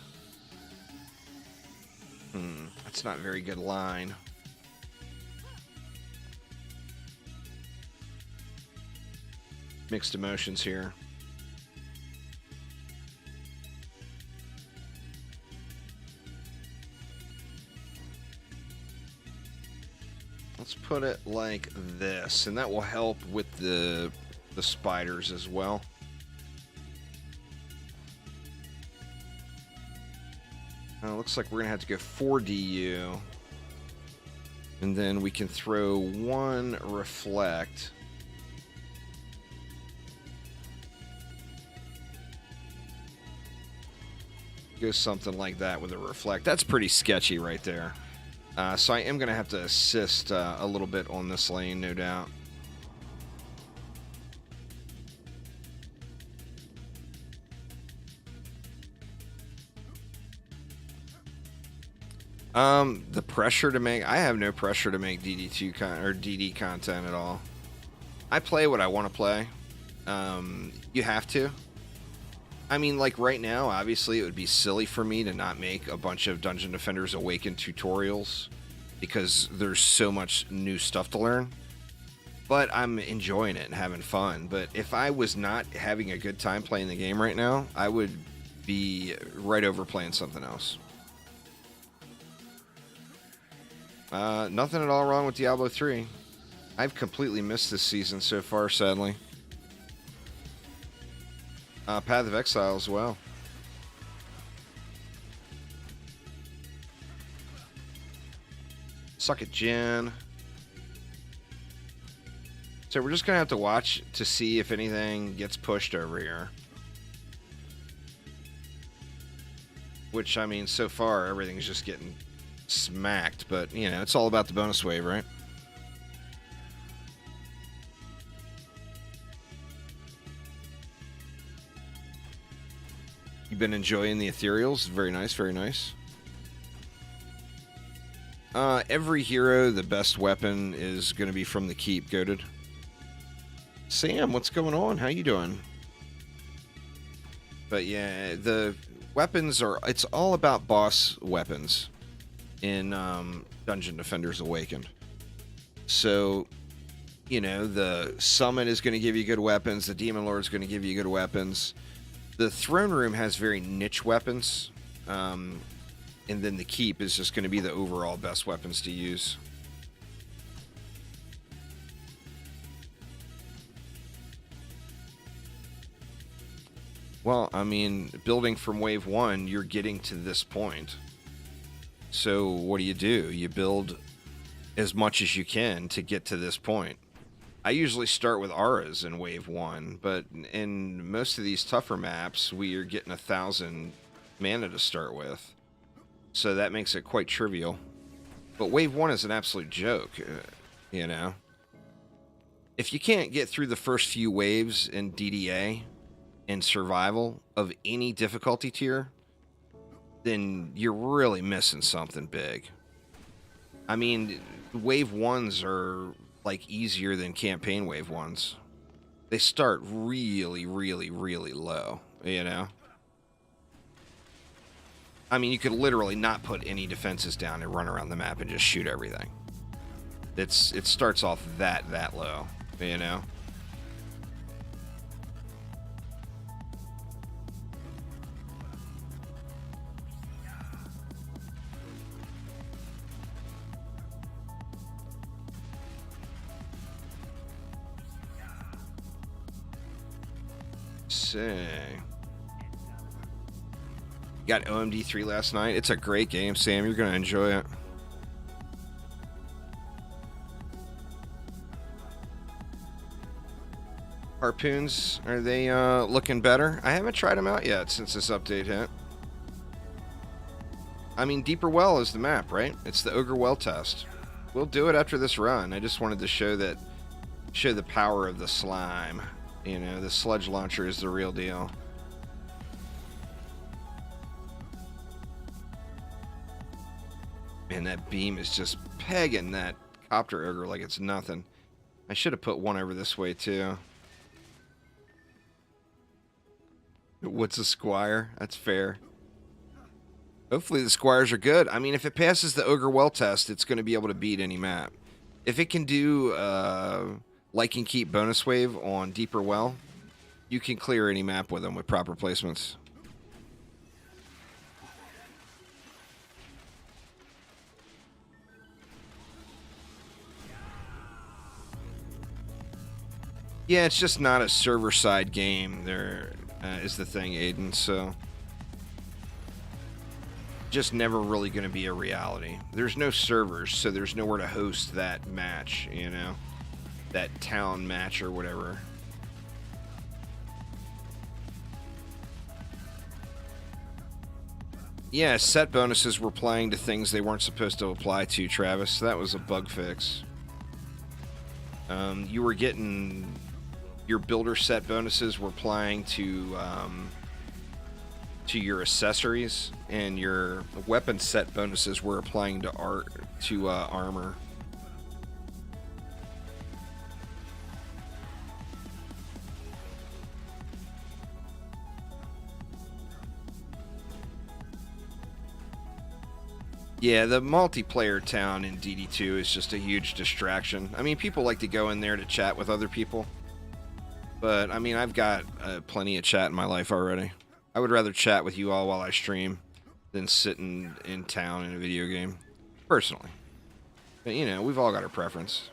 That's not a very good line. Mixed emotions here. Let's put it like this, and that will help with the spiders as well. Looks like we're going to have to go 4 DU. And then we can throw one reflect. Go something like that with a reflect. That's pretty sketchy right there. So I am going to have to assist a little bit on this lane, no doubt. The pressure to make, I have no pressure to make DD2 or DD content at all. I play what I want to play. You have to. I mean, like right now, obviously it would be silly for me to not make a bunch of Dungeon Defenders Awakened tutorials because there's so much new stuff to learn. But I'm enjoying it and having fun. But if I was not having a good time playing the game right now, I would be right over playing something else. Nothing at all wrong with Diablo 3. I've completely missed this season so far, sadly. Path of Exile as well. Suck it, Jen. So we're just going to have to watch to see if anything gets pushed over here. Which, I mean, so far, everything's just getting smacked. But, you know, it's all about the bonus wave, right? You've been enjoying the ethereals. Very nice, very nice. Every hero, the best weapon is going to be from the keep, goated. Sam, what's going on? How you doing? But yeah, the weapons are, it's all about boss weapons in Dungeon Defenders Awakened. So, you know, the Summon is going to give you good weapons. The Demon Lord is going to give you good weapons. The Throne Room has very niche weapons. And then the Keep is just going to be the overall best weapons to use. Well, I mean, building from wave 1, you're getting to this point. So what do? You build as much as you can to get to this point. I usually start with auras in wave 1, but in most of these tougher maps, we are getting 1,000 mana to start with. So that makes it quite trivial. But wave 1 is an absolute joke, you know. If you can't get through the first few waves in DDA and survival of any difficulty tier, then you're really missing something big. I mean, wave 1s are like easier than campaign wave 1s. They start really, really, really low, you know. I mean, you could literally not put any defenses down and run around the map and just shoot everything. It starts off that low, you know. Say. Got OMD 3 last night. It's a great game, Sam. You're going to enjoy it. Harpoons, are they looking better? I haven't tried them out yet since this update hit. I mean, Deeper Well is the map, right? It's the Ogre Well test. We'll do it after this run. I just wanted to show the power of the slime. You know, the sludge launcher is the real deal. Man, that beam is just pegging that copter ogre like it's nothing. I should have put one over this way, too. What's a squire? That's fair. Hopefully the squires are good. I mean, if it passes the Ogre Well test, it's going to be able to beat any map. If it can do Lycan Keep bonus wave on Deeper Well, you can clear any map with them with proper placements. Yeah, it's just not a server-side game. There is the thing, Aiden, so just never really going to be a reality. There's no servers, so there's nowhere to host that match, you know? That town match or whatever. Yeah, set bonuses were applying to things they weren't supposed to apply to, Travis. That was a bug fix. You were getting... Your builder set bonuses were applying to to your accessories, and your weapon set bonuses were applying to armor. Yeah, the multiplayer town in DD2 is just a huge distraction. I mean, people like to go in there to chat with other people. But, I mean, I've got plenty of chat in my life already. I would rather chat with you all while I stream than sit in town in a video game. Personally. But, you know, we've all got our preference.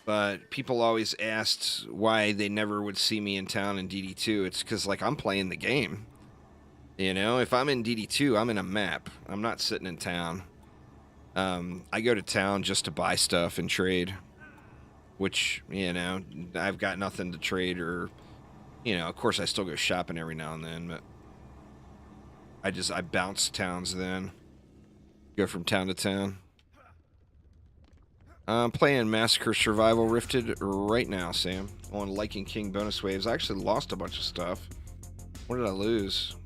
But people always asked why they never would see me in town in DD2. It's because, like, I'm playing the game. You know, if I'm in DD2, I'm in a map. I'm not sitting in town. I go to town just to buy stuff and trade. Which, you know, I've got nothing to trade or... You know, of course I still go shopping every now and then, but... I bounce towns then. Go from town to town. I'm playing Massacre Survival Rifted right now, Sam. On Lycan King bonus waves. I actually lost a bunch of stuff. What did I lose?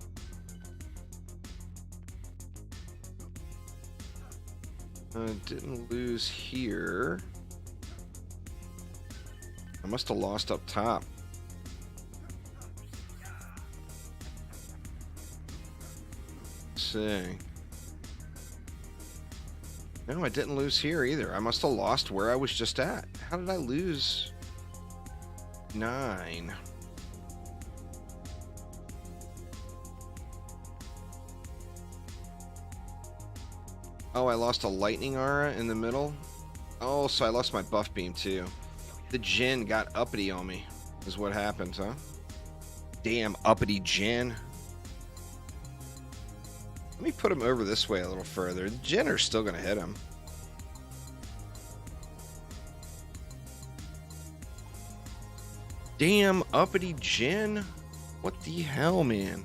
Didn't lose here. I must have lost up top. Let's see. No, I didn't lose here either. I must have lost where I was just at. How did I lose 9? Oh, I lost a lightning aura in the middle. Oh, so I lost my buff beam too. The Jinn got uppity on me, is what happened, huh? Damn uppity Jinn. Let me put him over this way a little further. The Jinn are still gonna hit him. Damn uppity Jinn. What the hell, man?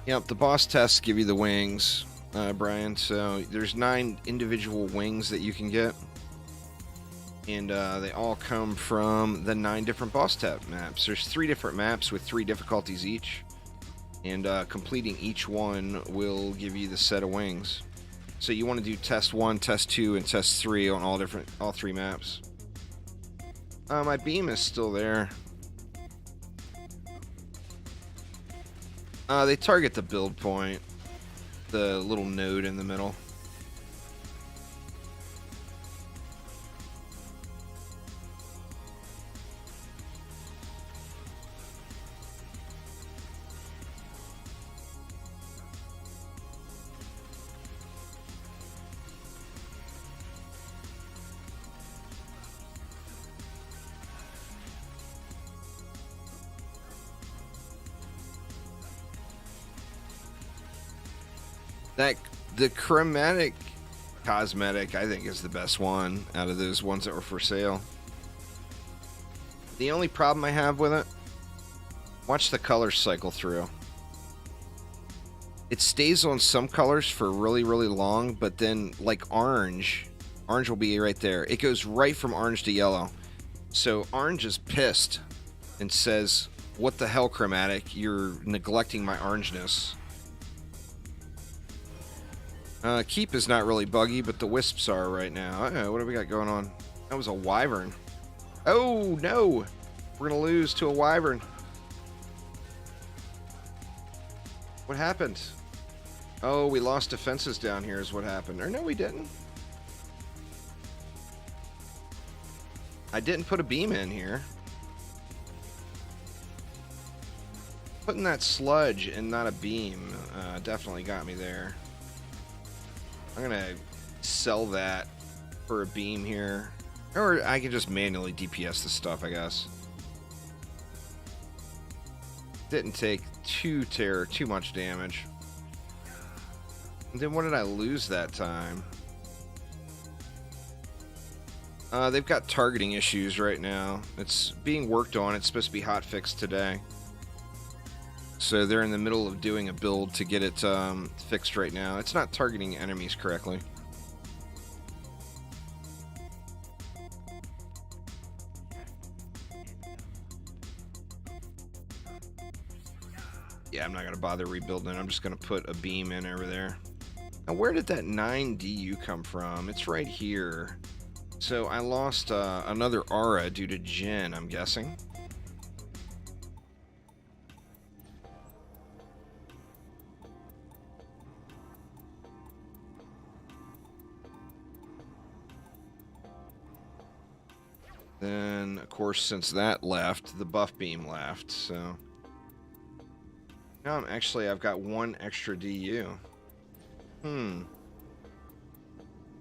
Yep, the boss tests give you the wings, Brian. So there's 9 individual wings that you can get. And they all come from the 9 different boss tap maps. There's 3 different maps with 3 difficulties each. And completing each one will give you the set of wings. So you want to do test 1, test 2, and test 3 on all 3 maps. My beam is still there. They target the build point, the little node in the middle. The chromatic cosmetic, I think, is the best one out of those ones that were for sale. The only problem I have with it, watch the colors cycle through. It stays on some colors for really, really long, but then, like orange will be right there. It goes right from orange to yellow. So orange is pissed and says, "What the hell, chromatic? You're neglecting my orangeness." Keep is not really buggy, but the wisps are right now. Uh-oh, what do we got going on? That was a wyvern. Oh, no! We're gonna lose to a wyvern. What happened? Oh, we lost defenses down here is what happened. Or no, we didn't. I didn't put a beam in here. Putting that sludge and not a beam definitely got me there. I'm gonna sell that for a beam here. Or I can just manually DPS this stuff, I guess. Didn't take too much damage. And then what did I lose that time? They've got targeting issues right now. It's being worked on. It's supposed to be hotfixed today. So they're in the middle of doing a build to get it fixed right now. It's not targeting enemies correctly. Yeah, I'm not going to bother rebuilding it. I'm just going to put a beam in over there. Now, where did that 9 DU come from? It's right here. So I lost another aura due to Jin, I'm guessing. Then, of course, since that left, the buff beam left, so... Now I've got 1 extra DU.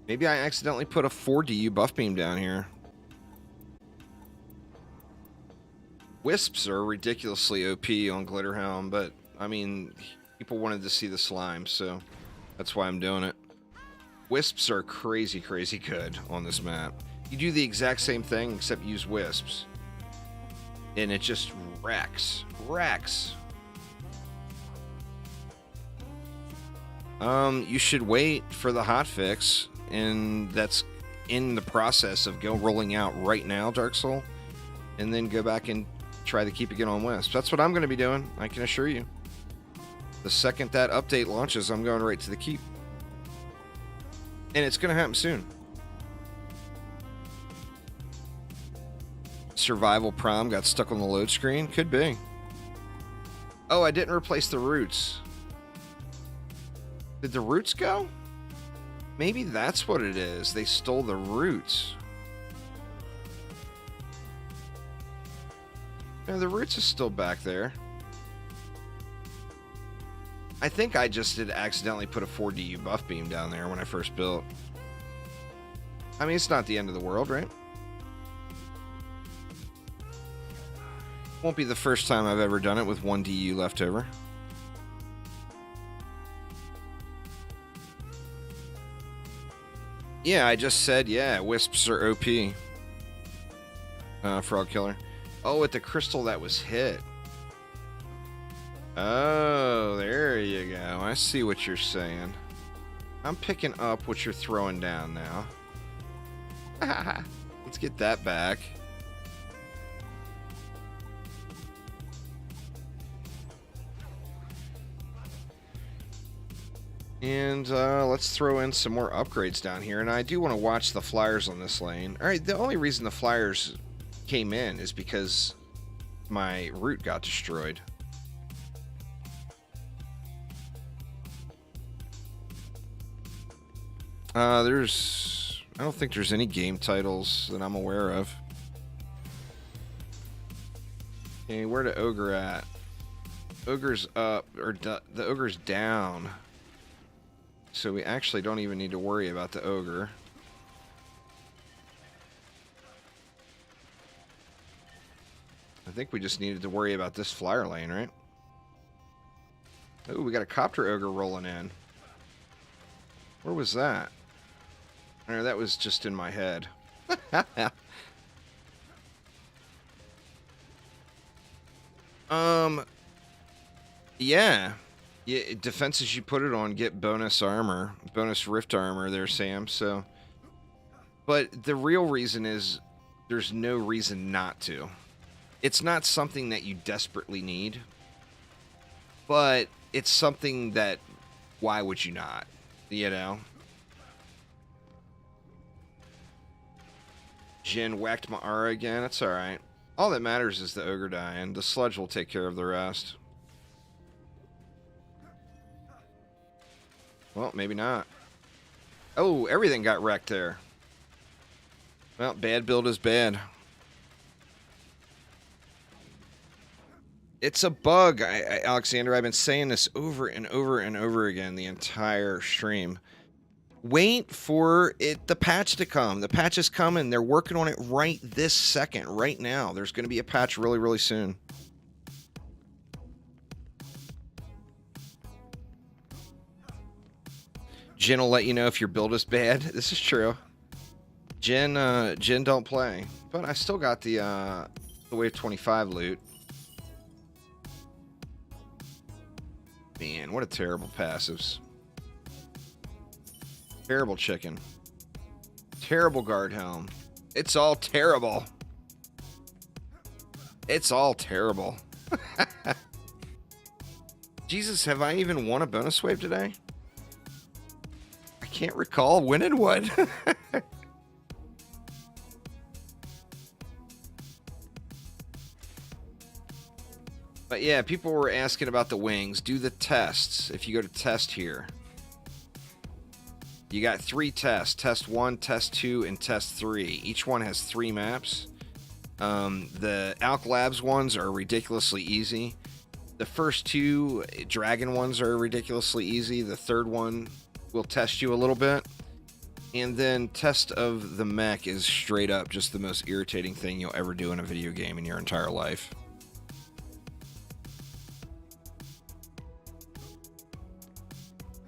Maybe I accidentally put a 4 DU buff beam down here. Wisps are ridiculously OP on Glitterhelm, but, I mean, people wanted to see the slime, so that's why I'm doing it. Wisps are crazy, crazy good on this map. You do the exact same thing, except use Wisps. And it just wrecks. Wrecks. You should wait for the hotfix, and that's in the process of rolling out right now, Dark Soul, and then go back and try to keep it on Wisp. That's what I'm going to be doing, I can assure you. The second that update launches, I'm going right to the keep. And it's going to happen soon. Survival Prom got stuck on the load screen? Could be. Oh, I didn't replace the roots. Did the roots go? Maybe that's what it is. They stole the roots. No, the roots is still back there. I think I just did accidentally put a 4 DU buff beam down there when I first built. I mean, it's not the end of the world, right? Won't be the first time I've ever done it with 1 DU left over. Yeah, I just said, yeah, Wisps are OP. Frog Killer. Oh, at the crystal that was hit. Oh, there you go. I see what you're saying. I'm picking up what you're throwing down now. Let's get that back. And let's throw in some more upgrades down here. And I do want to watch the flyers on this lane. Alright, the only reason the flyers came in is because my root got destroyed. I don't think there's any game titles that I'm aware of. Okay, where the ogre at? Ogre's up, or the ogre's down. So we actually don't even need to worry about the ogre. I think we just needed to worry about this flyer lane, right? Oh, we got a copter ogre rolling in. Where was that? Or that was just in my head. Yeah. Yeah, defenses you put it on get bonus armor, bonus rift armor there, Sam. So, but the real reason is there's no reason not to. It's not something that you desperately need, but it's something that why would you not? You know? Jin whacked my aura again. That's alright. All that matters is the ogre dying. The sludge will take care of the rest. Well, maybe not. Oh, everything got wrecked there. Well, bad build is bad. It's a bug, Alexander. I've been saying this over and over and over again the entire stream. Wait for the patch to come. The patch is coming. They're working on it right this second, right now. There's going to be a patch really, really soon. Jin will let you know if your build is bad. This is true. Jin don't play. But I still got the Wave 25 loot. man, what a terrible passives. Terrible chicken. Terrible guard helm. It's all terrible. It's all terrible. Jesus, have I even won a bonus wave today? I can't recall winning one. But yeah, people were asking about the wings. Do the tests. If you go to test here, you got 3 tests. Test 1, Test 2, and Test 3. Each one has 3 maps. The Alk Labs ones are ridiculously easy. The first 2 Dragon ones are ridiculously easy. The third one will test you a little bit. And then Test of the Mech is straight up just the most irritating thing you'll ever do in a video game in your entire life.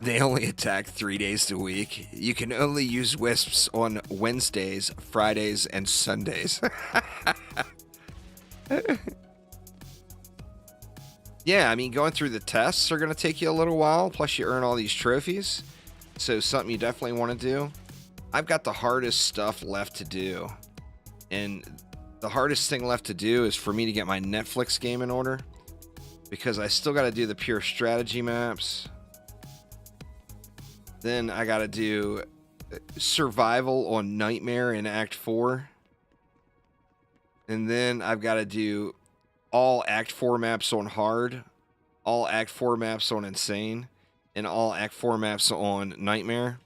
They only attack 3 days a week. You can only use Wisps on Wednesdays, Fridays, and Sundays. Yeah, I mean, going through the tests are going to take you a little while, plus you earn all these trophies. So something you definitely want to do. I've got the hardest stuff left to do. And the hardest thing left to do is for me to get my Netflix game in order. Because I still got to do the pure strategy maps. Then I got to do survival on Nightmare in Act 4. And then I've got to do all Act 4 maps on Hard, all Act 4 maps on Insane, and all Act 4 maps on Nightmare.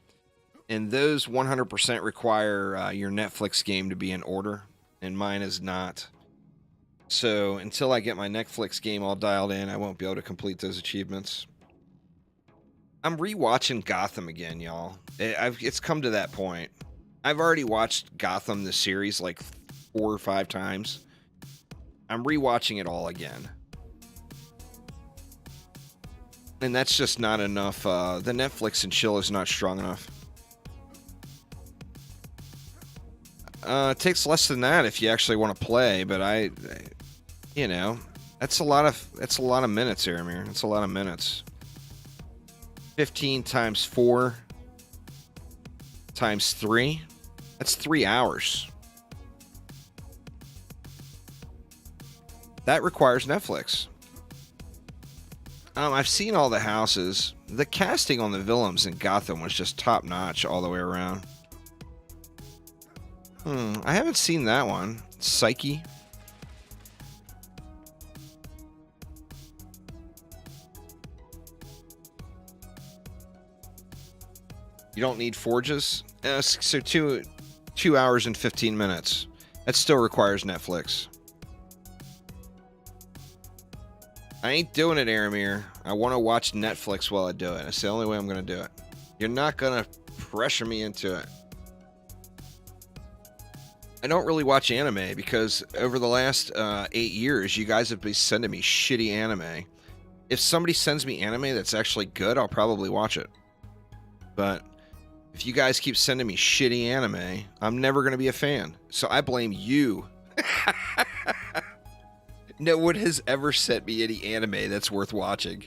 And those 100% require your Netflix game to be in order, and mine is not. So until I get my Netflix game all dialed in, I won't be able to complete those achievements. I'm rewatching Gotham again, y'all. It's come to that point. I've already watched Gotham, the series, like 4 or 5 times. I'm rewatching it all again. And that's just not enough. The Netflix and chill is not strong enough. It takes less than that if you actually want to play, but you know, that's a lot of minutes, Aramir. That's a lot of minutes. 15 times 4 times 3. That's 3 hours. That requires Netflix. I've seen all the houses. The casting on the villains in Gotham was just top notch all the way around. I haven't seen that one. Psyche. You don't need forges? So 2 hours and 15 minutes. That still requires Netflix. I ain't doing it, Aramir. I want to watch Netflix while I do it. That's the only way I'm going to do it. You're not going to pressure me into it. I don't really watch anime because over the last 8 years, you guys have been sending me shitty anime. If somebody sends me anime that's actually good, I'll probably watch it. But if you guys keep sending me shitty anime, I'm never going to be a fan. So I blame you. No one has ever sent me any anime that's worth watching.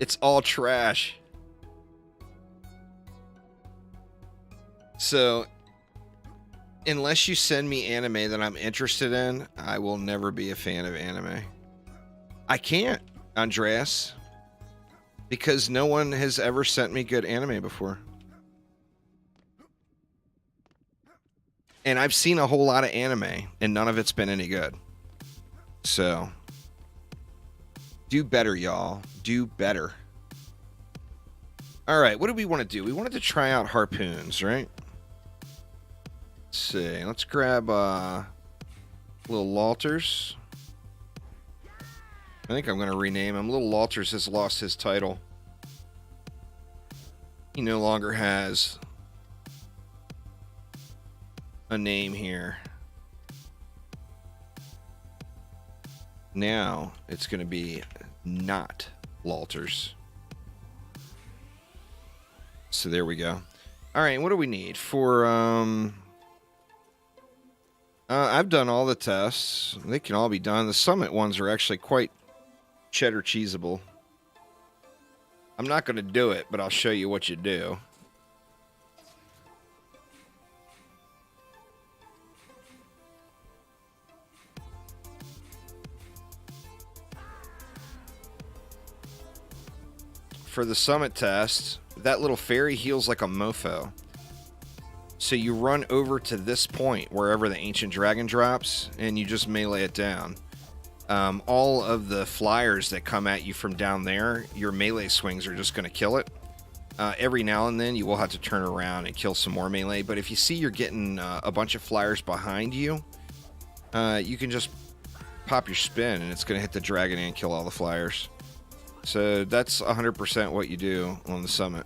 It's all trash. So, unless you send me anime that I'm interested in, I will never be a fan of anime. I can't, Andreas. Because no one has ever sent me good anime before. And I've seen a whole lot of anime, and none of it's been any good. So, do better, y'all. Do better. All right, what do we want to do? We wanted to try out harpoons, right? Let's see. Let's grab Little Lalters. I think I'm going to rename him. Little Lalters has lost his title. He no longer has a name here. Now it's going to be not Lalters. So there we go. All right, what do we need for I've done all the tests. They can all be done. The summit ones are actually quite cheddar cheesable. I'm not going to do it, but I'll show you what you do. For the summit test, that little fairy heals like a mofo. So you run over to this point, wherever the ancient dragon drops, and you just melee it down. All of the flyers that come at you from down there, your melee swings are just going to kill it. Every now and then you will have to turn around and kill some more melee, but if you see you're getting a bunch of flyers behind you, you can just pop your spin and it's going to hit the dragon and kill all the flyers. So that's 100% what you do on the summit.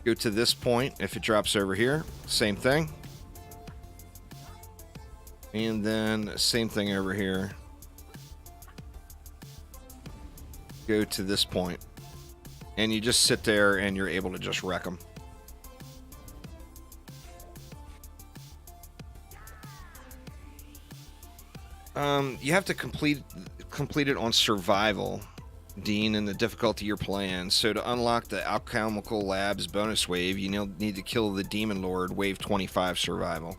Go to this point. If it drops over here, same thing. And then same thing over here. Go to this point. And you just sit there and you're able to just wreck them. You have to complete it on survival, Dean, in the difficulty you're playing. So to unlock the Alchemical Labs bonus wave, you need to kill the Demon Lord, wave 25 survival.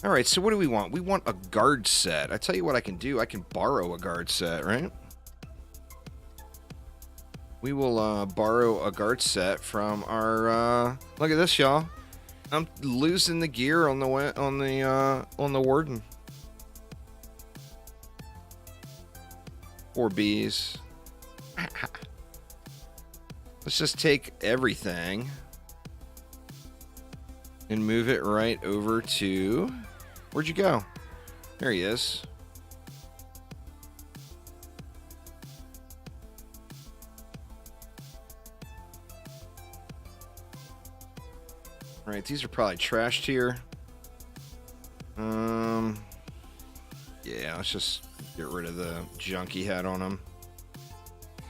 Alright, so what do we want? We want a guard set. I tell you what I can do. I can borrow a guard set, right? We will borrow a guard set from our... look at this, y'all. I'm losing the gear on the Warden. 4 bees. Let's just take everything and move it right over to... Where'd you go? There he is. Alright, these are probably trashed here. Yeah, let's just get rid of the junk he had on him.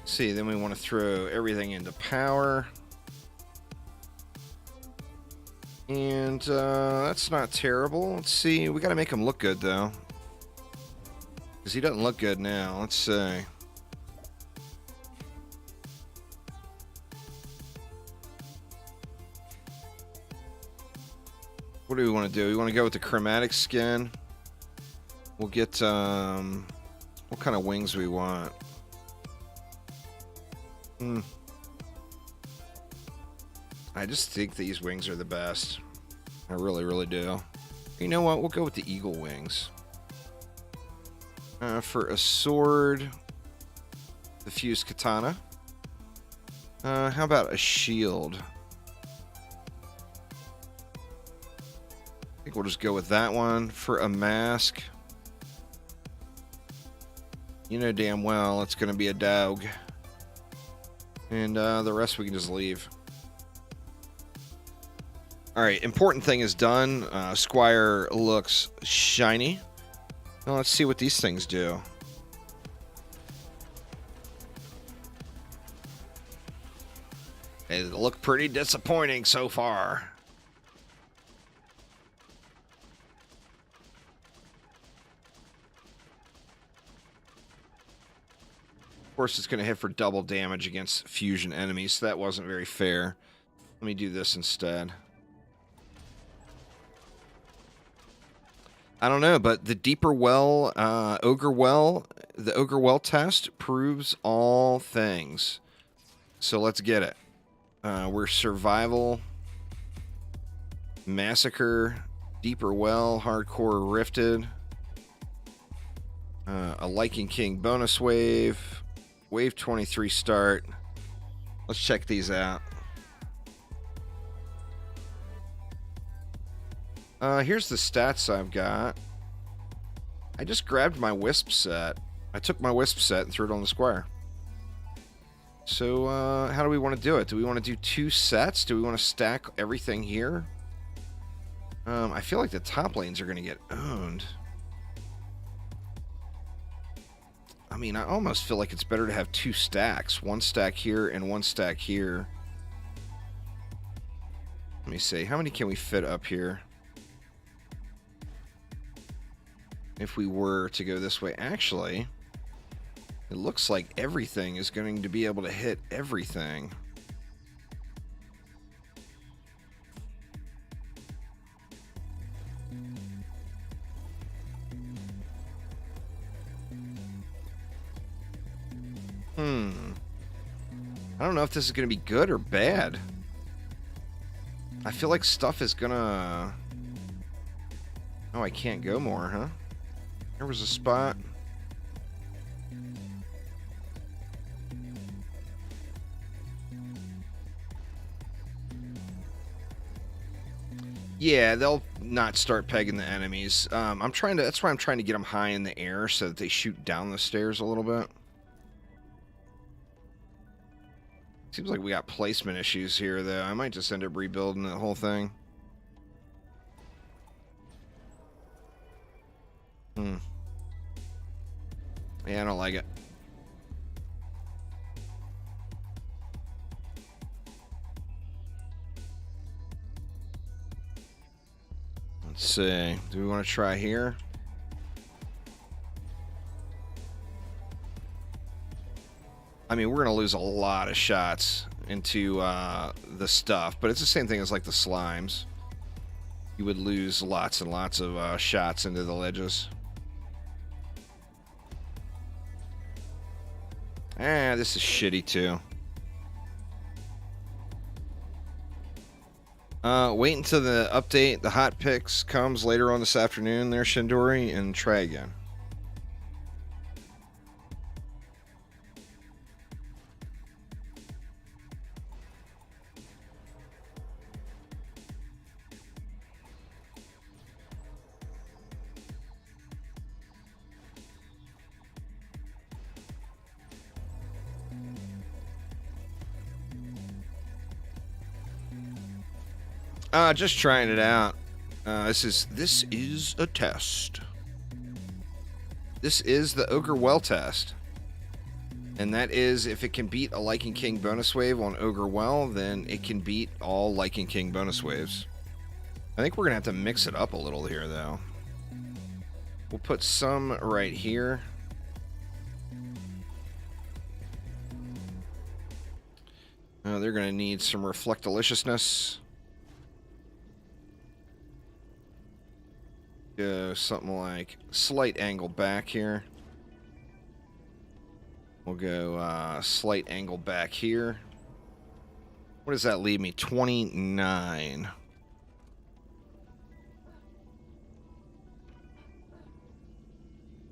See, then we want to throw everything into power. And that's not terrible. Let's see, we got to make him look good, though. Because he doesn't look good now. Let's see. What do we want to do? We want to go with the chromatic skin. We'll get, what kind of wings we want? I just think these wings are the best. I really, really do. You know what? We'll go with the eagle wings. For a sword, the fused katana. How about a shield? I think we'll just go with that one. For a mask, you know damn well it's going to be a dog. And the rest we can just leave. Alright, important thing is done. Squire looks shiny. Now let's see what these things do. They look pretty disappointing so far. Of course, it's going to hit for double damage against fusion enemies, so that wasn't very fair. Let me do this instead. I don't know, but the deeper well, the Ogre Well test proves all things. So let's get it. We're survival, massacre, deeper well, hardcore rifted, a Lycan King bonus wave, wave 23 start. Let's check these out. Here's the stats I've got. I just grabbed my Wisp set. I took my Wisp set and threw it on the square. So, how do we want to do it? Do we want to do 2 sets? Do we want to stack everything here? I feel like the top lanes are going to get owned. I mean, I almost feel like it's better to have 2 stacks. 1 stack here and 1 stack here. Let me see. How many can we fit up here? If we were to go this way. Actually, It looks like everything is going to be able to hit everything. I don't know if this is going to be good or bad. I feel like stuff is going to... Oh, I can't go more, huh? There was a spot. Yeah, they'll not start pegging the enemies. That's why I'm trying to get them high in the air so that they shoot down the stairs a little bit. Seems like we got placement issues here, though. I might just end up rebuilding the whole thing. Yeah, I don't like it. Let's see. Do we want to try here? I mean, we're going to lose a lot of shots into the stuff, but it's the same thing as like the slimes. You would lose lots and lots of shots into the ledges. This is shitty too. Wait until the update, the hot picks comes later on this afternoon there, Shindori, and try again. Just trying it out. This is a test. This is the Ogre Well test. And that is, if it can beat a Lycan King bonus wave on Ogre Well, then it can beat all Lycan King bonus waves. I think we're going to have to mix it up a little here, though. We'll put some right here. They're going to need some Reflectaliciousness. Go something like slight angle back here. We'll go slight angle back here. What does that leave me? 29.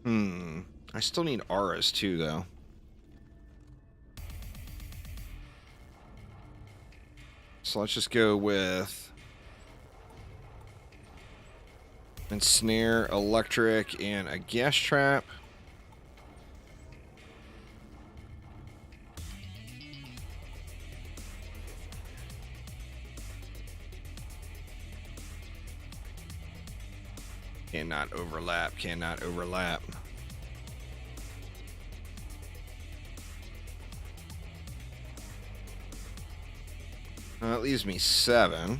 I still need auras too, though. So let's just go with Ensnare, Electric, and a Gas Trap. Cannot overlap, cannot overlap. That leaves me 7.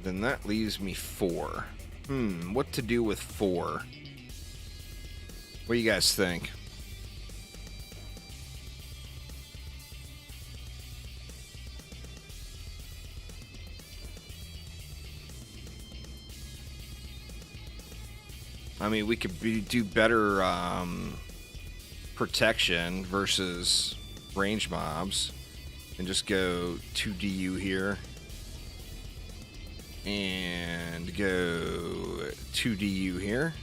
Then that leaves me 4. What to do with 4? What do you guys think? I mean, we could do better protection versus range mobs and just go 2DU here. And go 2DU here.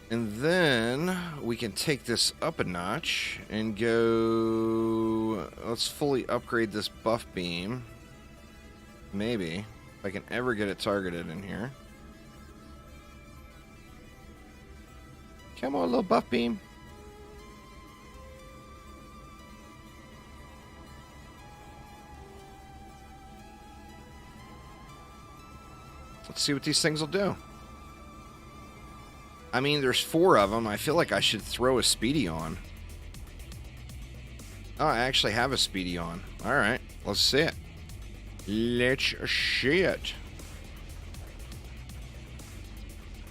And then we can take this up a notch and go... Let's fully upgrade this buff beam. Maybe. If I can ever get it targeted in here. Come on, little buff beam. Let's see what these things will do. I mean, there's 4 of them. I feel like I should throw a Speedy on. Oh, I actually have a Speedy on. Alright, let's see it. Let's see it.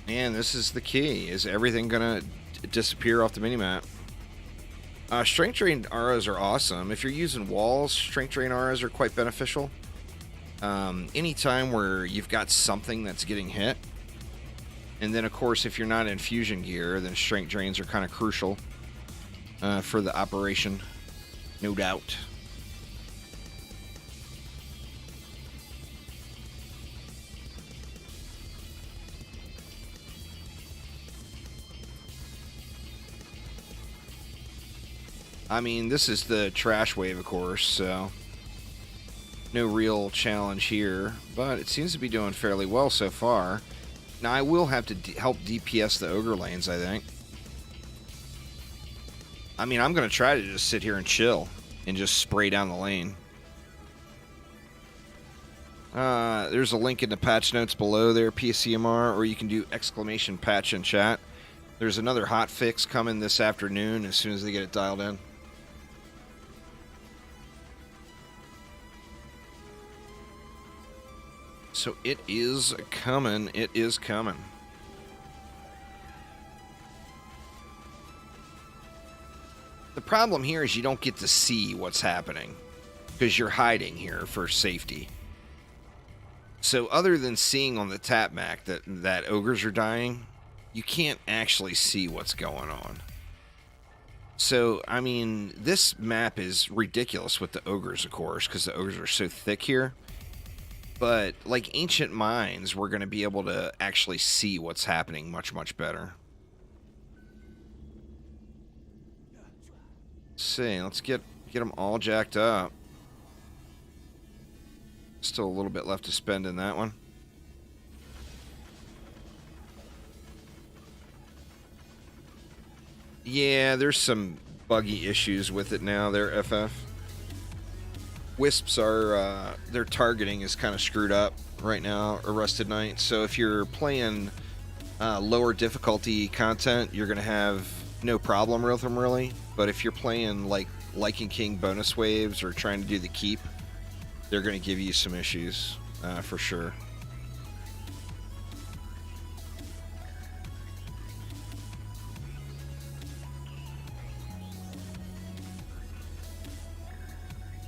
And this is the key. Is everything gonna disappear off the minimap? Strength drain auras are awesome. If you're using walls, strength drain auras are quite beneficial. Anytime where you've got something that's getting hit. And then, of course, if you're not in fusion gear, then strength drains are kind of crucial for the operation, no doubt. I mean, this is the trash wave, of course, so no real challenge here, but it seems to be doing fairly well so far. Now, I will have to help DPS the ogre lanes, I think. I mean, I'm going to try to just sit here and chill and just spray down the lane. There's a link in the patch notes below there, PCMR, or you can do exclamation patch in chat. There's another hot fix coming this afternoon as soon as they get it dialed in. So it is coming. It is coming. The problem here is you don't get to see what's happening because you're hiding here for safety. So other than seeing on the tap map that ogres are dying, you can't actually see what's going on. So, I mean, this map is ridiculous with the ogres, of course, because the ogres are so thick here. But, like Ancient Mines, we're going to be able to actually see what's happening much, much better. Let's see. Let's get them all jacked up. Still a little bit left to spend in that one. Yeah, there's some buggy issues with it now there, FF. Wisps are, their targeting is kind of screwed up right now, Arrested Knight. So if you're playing lower difficulty content, you're going to have no problem with them, really. But if you're playing, like, Lycan King bonus waves or trying to do the keep, they're going to give you some issues, for sure.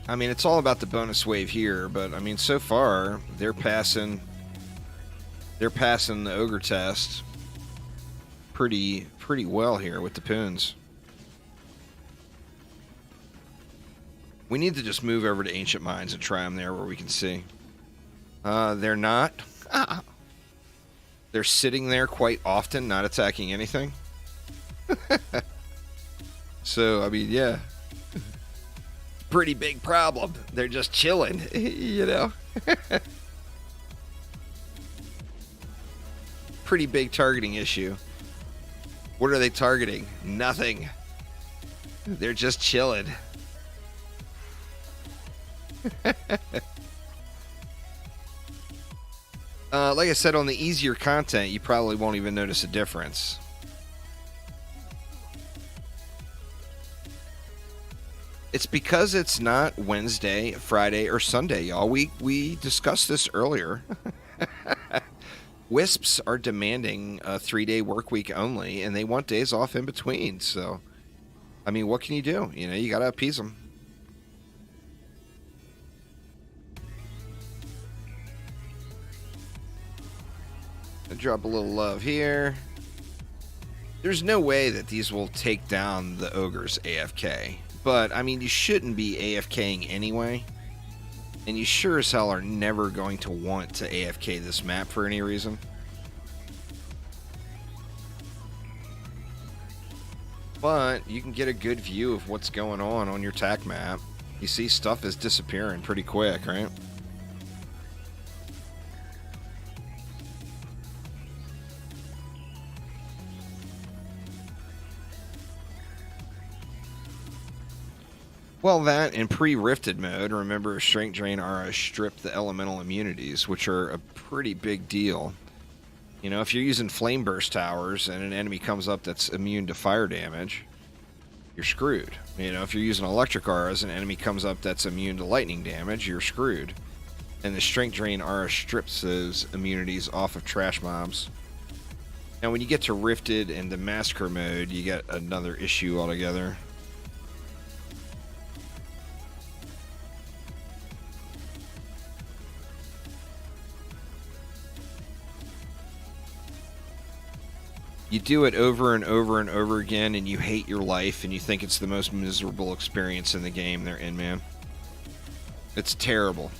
I mean, it's all about the bonus wave here, but I mean, so far they're passing the ogre test pretty well here with the poons. We need to just move over to Ancient Mines and try them there where we can see. They're not. They're sitting there quite often, not attacking anything. So, I mean, yeah. Pretty big problem. They're just chilling, you know. Pretty big targeting issue. What are they targeting? Nothing. They're just chilling. Like I said, on the easier content, you probably won't even notice a difference. It's because it's not Wednesday, Friday, or Sunday, y'all. We discussed this earlier. Wisps are demanding a 3-day work week only, and they want days off in between. So, I mean, what can you do? You know, you got to appease them. Drop a little love here. There's no way that these will take down the ogres AFK. But, I mean, you shouldn't be AFKing anyway. And you sure as hell are never going to want to AFK this map for any reason. But you can get a good view of what's going on your TAC map. You see stuff is disappearing pretty quick, right? Well, that in pre-rifted mode, remember Strength Drain Aura stripped the elemental immunities, which are a pretty big deal. You know, if you're using Flame Burst Towers and an enemy comes up that's immune to fire damage, you're screwed. You know, if you're using Electric Auras and an enemy comes up that's immune to lightning damage, you're screwed. And the Strength Drain Aura strips those immunities off of trash mobs. Now, when you get to Rifted and the Massacre mode, you get another issue altogether. You do it over and over and over again, and you hate your life, and you think it's the most miserable experience in the game they're in, man. It's terrible.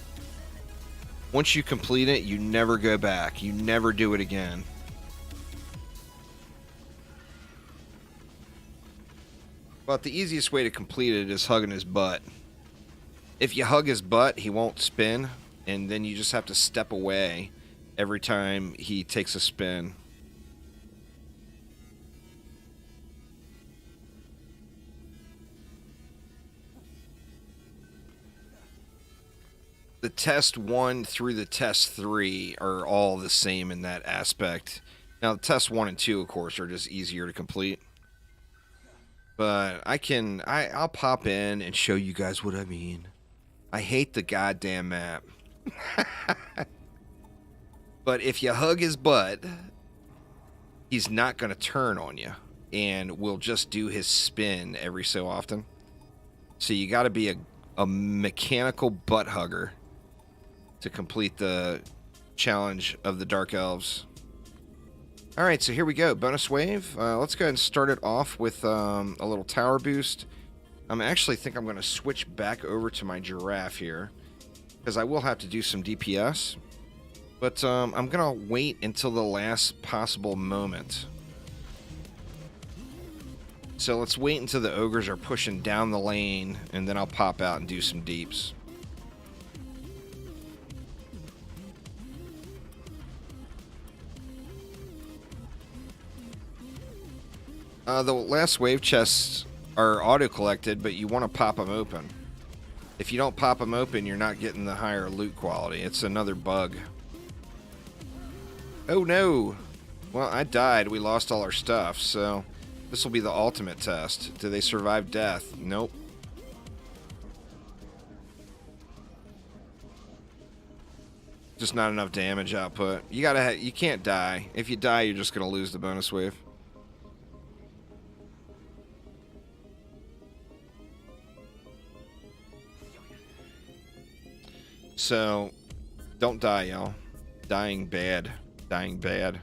Once you complete it, you never go back. You never do it again. But the easiest way to complete it is hugging his butt. If you hug his butt, he won't spin, and then you just have to step away every time he takes a spin. The test 1 through the test 3 are all the same in that aspect. Now, the test 1 and 2, of course, are just easier to complete. But I'll pop in and show you guys what I mean. I hate the goddamn map. But if you hug his butt, he's not going to turn on you. And will just do his spin every so often. So you got to be a mechanical butt hugger to complete the challenge of the Dark Elves. Alright, so here we go. Bonus wave. Let's go ahead and start it off with a little tower boost. I actually think I'm going to switch back over to my giraffe here, because I will have to do some DPS. But I'm going to wait until the last possible moment. So let's wait until the ogres are pushing down the lane, and then I'll pop out and do some deeps. The last wave chests are auto-collected, but you want to pop them open. If you don't pop them open, you're not getting the higher loot quality. It's another bug. Oh no! Well, I died. We lost all our stuff, so this will be the ultimate test. Do they survive death? Nope. Just not enough damage output. You can't die. If you die, you're just gonna lose the bonus wave. So, don't die, y'all. Dying bad. Dying bad.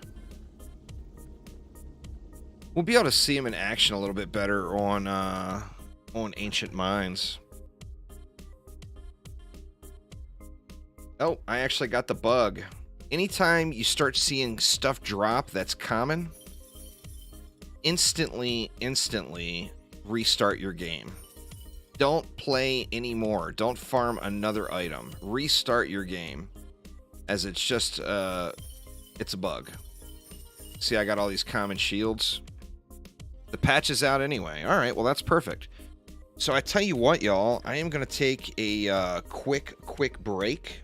We'll be able to see him in action a little bit better on Ancient Mines. Oh, I actually got the bug. Anytime you start seeing stuff drop that's common, instantly restart your game. Don't play anymore. Don't farm another item. Restart your game, as it's just it's a bug. See, I got all these common shields. The patch is out anyway. All right, well that's perfect. So I tell you what, y'all, I am gonna take a quick break.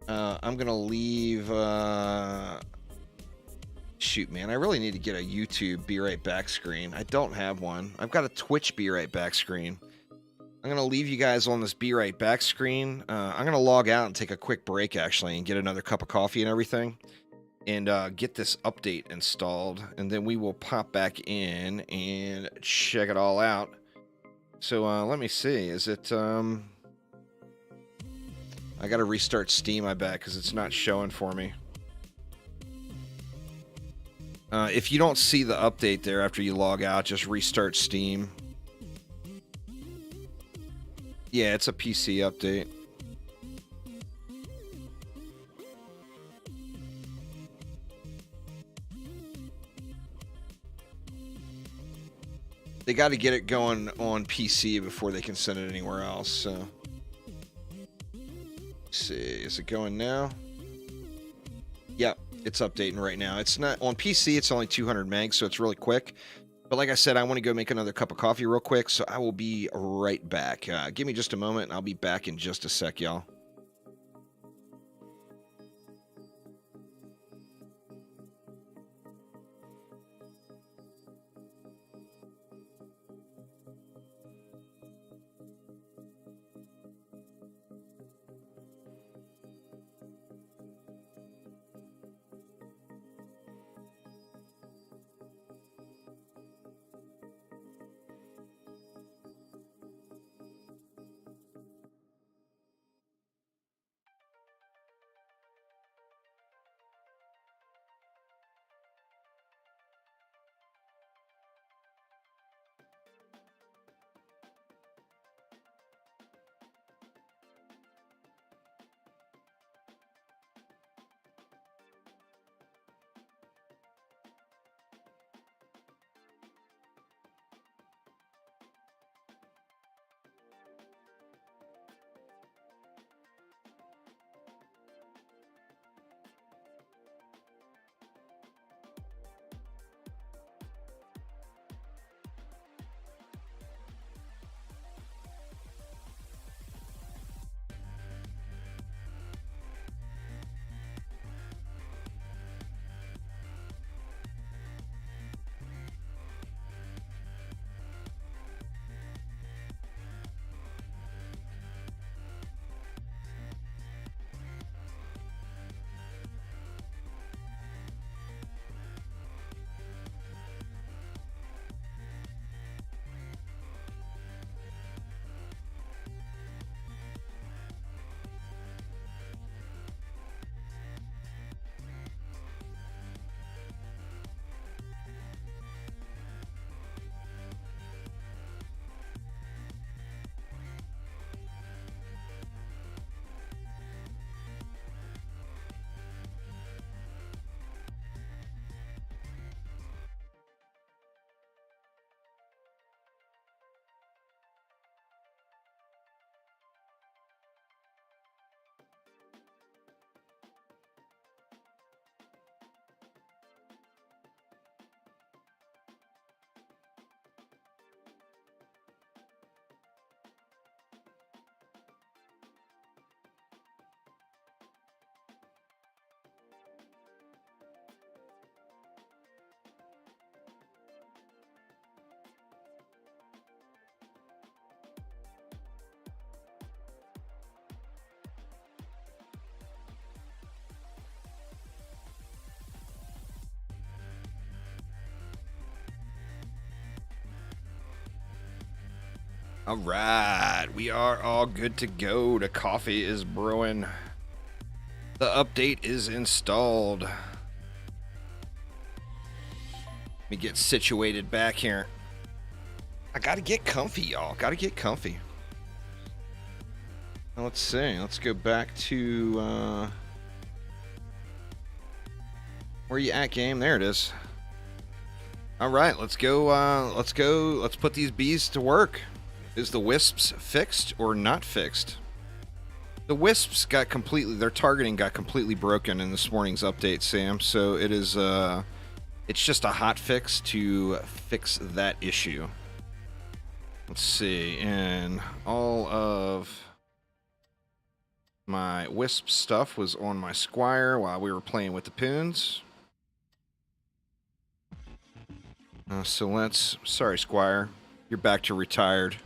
I'm gonna leave. Shoot, man, I really need to get a YouTube Be Right Back screen. I don't have one. I've got a Twitch Be Right Back screen. I'm going to leave you guys on this Be Right Back screen. I'm going to log out and take a quick break, actually, and get another cup of coffee and everything. And get this update installed. And then we will pop back in and check it all out. So, let me see. Is it, I got to restart Steam, I bet, because it's not showing for me. If you don't see the update there after you log out, just restart Steam. Yeah, it's a PC update. They got to get it going on PC before they can send it anywhere else, so. Let's see, is it going now? Yep. It's updating right now. It's not on PC. It's only 200 megs, so it's really quick. But like I said, I want to go make another cup of coffee real quick, so I will be right back. Give me just a moment, and I'll be back in just a sec, y'all. All right, we are all good to go. The coffee is brewing. The update is installed. Let me get situated back here. I gotta get comfy, y'all. Gotta get comfy. Now, let's see. Let's go back to where you at, game? There it is. All right, let's go. Let's put these bees to work. Is the Wisps fixed or not fixed? The Wisps got completely, their targeting got completely broken in this morning's update, Sam. So it is, it's just a hot fix to fix that issue. Let's see, and all of my Wisp stuff was on my Squire while we were playing with the Poons. So let's, sorry Squire, you're back to retired.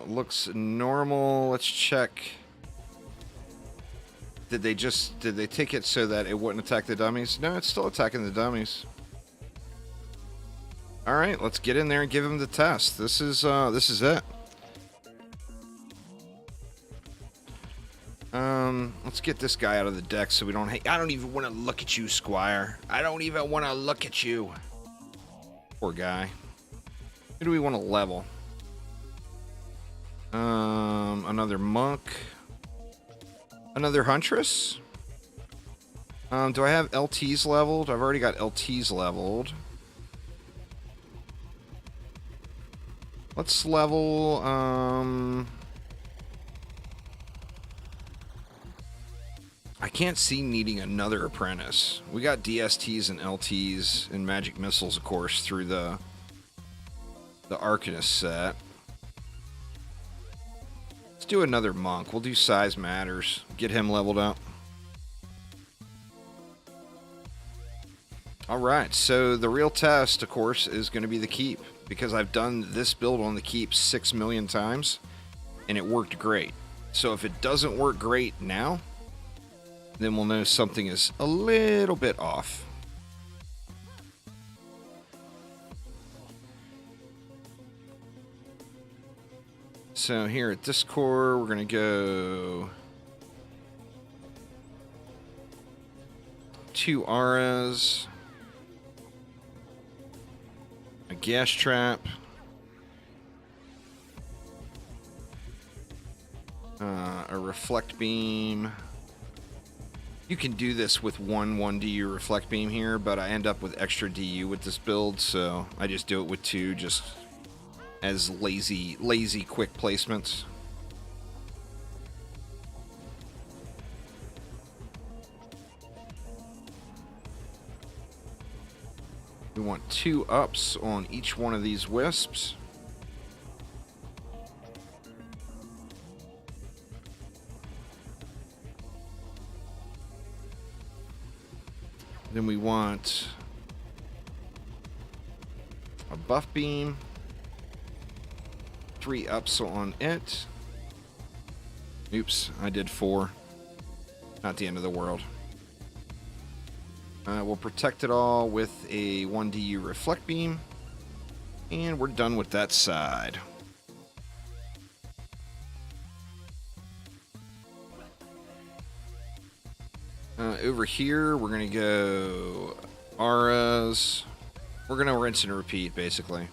Looks normal. Let's check. Did they take it so that it wouldn't attack the dummies? No, it's still attacking the dummies. All right, let's get in there and give him the test. This is it. Let's get this guy out of the deck so we don't hate. I don't even want to look at you, Squire. I don't even want to look at you. Poor guy. Who do we want to level? Another monk. Another huntress. Do I have LTs leveled? I've already got LTs leveled. Let's level, I can't see needing another apprentice. We got DSTs and LTs and magic missiles, of course, through the Arcanist set. Let's do another monk. We'll do size matters. Get him leveled up. Alright, so the real test, of course, is going to be the keep. Because I've done this build on the keep 6 million times, and it worked great. So if it doesn't work great now, then we'll know something is a little bit off. So here at this core, we're going to go 2 auras, a gas trap, a reflect beam. You can do this with one DU reflect beam here, but I end up with extra DU with this build, so I just do it with 2, just as lazy quick placements. We want 2 ups on each one of these wisps. Then we want a buff beam, 3 ups on it. Oops, I did 4. Not the end of the world. We'll protect it all with a 1DU reflect beam, and we're done with that side. Over here, we're going to go auras. We're going to rinse and repeat, basically.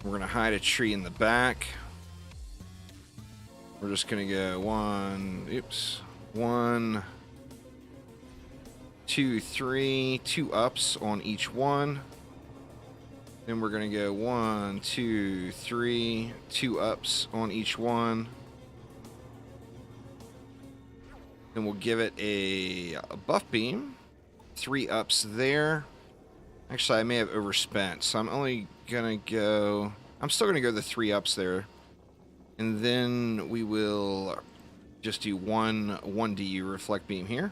We're going to hide a tree in the back. We're just going to go 1, 2, 3, 2 ups on each one. Then we're going to go 1, 2, 3, 2 ups on each one. Then we'll give it a buff beam. 3 ups there. Actually, I may have overspent, so I'm only going to go... I'm still going to go the 3 ups there. And then we will just do 1 DU reflect beam here.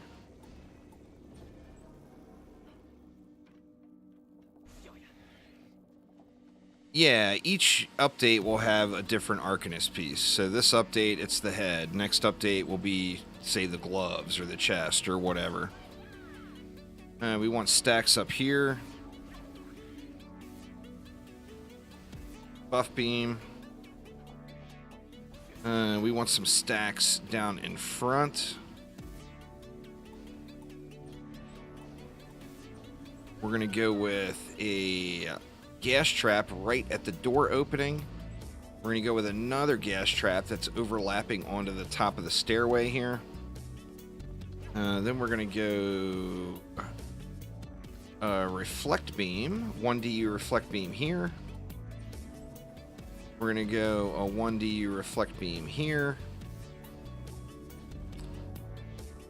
Yeah, each update will have a different Arcanist piece. So this update, it's the head. Next update will be, say, the gloves or the chest or whatever. We want stacks up here. Buff beam. We want some stacks down in front. We're going to go with a gas trap right at the door opening. We're going to go with another gas trap that's overlapping onto the top of the stairway here. Then we're going to go reflect beam, 1DU reflect beam here. We're going to go a 1DU reflect beam here.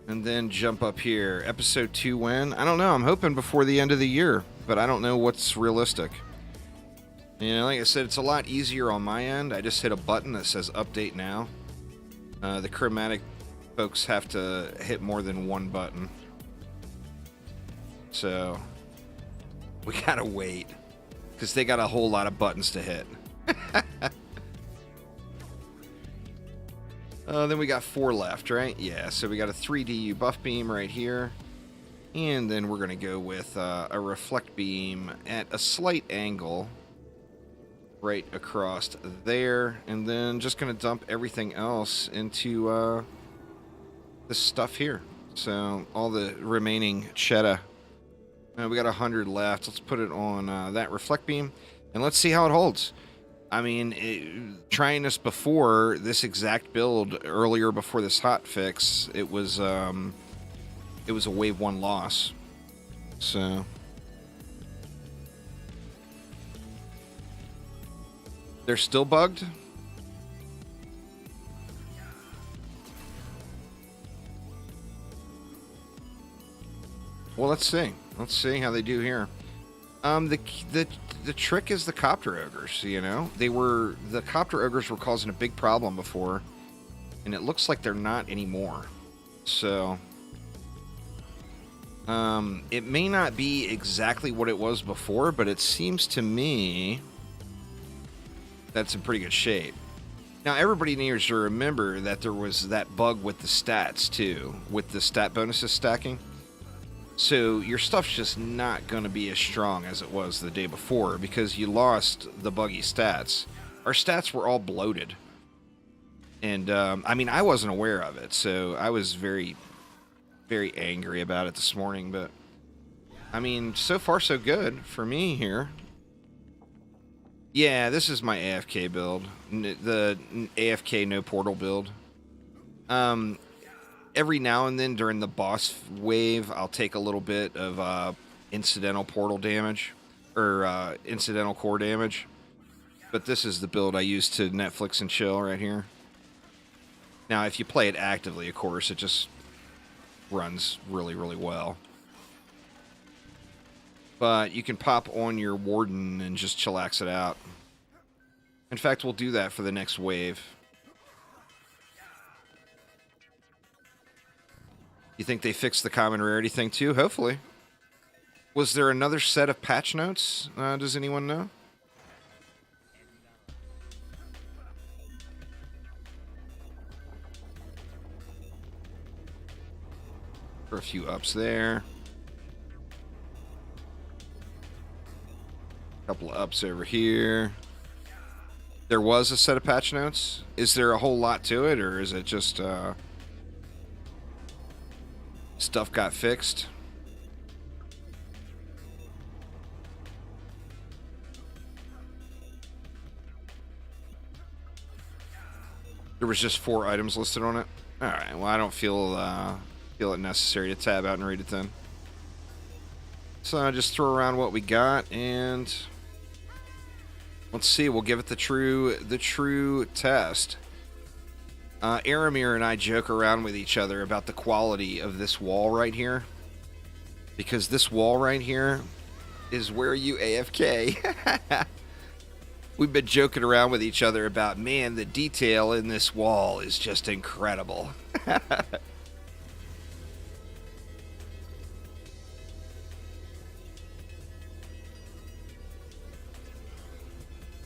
And then jump up here. Episode 2 when? I don't know. I'm hoping before the end of the year, but I don't know what's realistic. You know, like I said, it's a lot easier on my end. I just hit a button that says update now. The chromatic folks have to hit more than one button. So, we gotta wait. Because they got a whole lot of buttons to hit. Then we got 4 left, right? Yeah, so we got a 3DU buff beam right here. And then we're going to go with a reflect beam at a slight angle right across there. And then just going to dump everything else into this stuff here. So all the remaining cheddar. We got 100 left. Let's put it on that reflect beam. And let's see how it holds. I mean, trying this before, this exact build earlier before this hot fix, it was a wave 1 loss. So they're still bugged. Well, let's see. Let's see how they do here. The trick is the copter ogres, you know? The copter ogres were causing a big problem before, and it looks like they're not anymore. So, it may not be exactly what it was before, but it seems to me that's in pretty good shape. Now, everybody needs to remember that there was that bug with the stats, too, with the stat bonuses stacking. So your stuff's just not going to be as strong as it was the day before because you lost the buggy stats. Our stats were all bloated. And, I mean, I wasn't aware of it, so I was very, very angry about it this morning. But, I mean, so far so good for me here. Yeah, this is my AFK build. The AFK no portal build. Every now and then during the boss wave, I'll take a little bit of incidental portal damage, or incidental core damage. But this is the build I use to Netflix and chill right here. Now, if you play it actively, of course, it just runs really, really well. But you can pop on your Warden and just chillax it out. In fact, we'll do that for the next wave. You think they fixed the common rarity thing too? Hopefully. Was there another set of patch notes? Does anyone know? For a few ups there. A couple of ups over here. There was a set of patch notes. Is there a whole lot to it, or is it just stuff got fixed? There was just 4 items listed on it. All right. Well, I don't feel it necessary to tab out and read it then. So I just throw around what we got and let's see. We'll give it the true test. Aramir and I joke around with each other about the quality of this wall right here. Because this wall right here is where you AFK. We've been joking around with each other about, man, the detail in this wall is just incredible.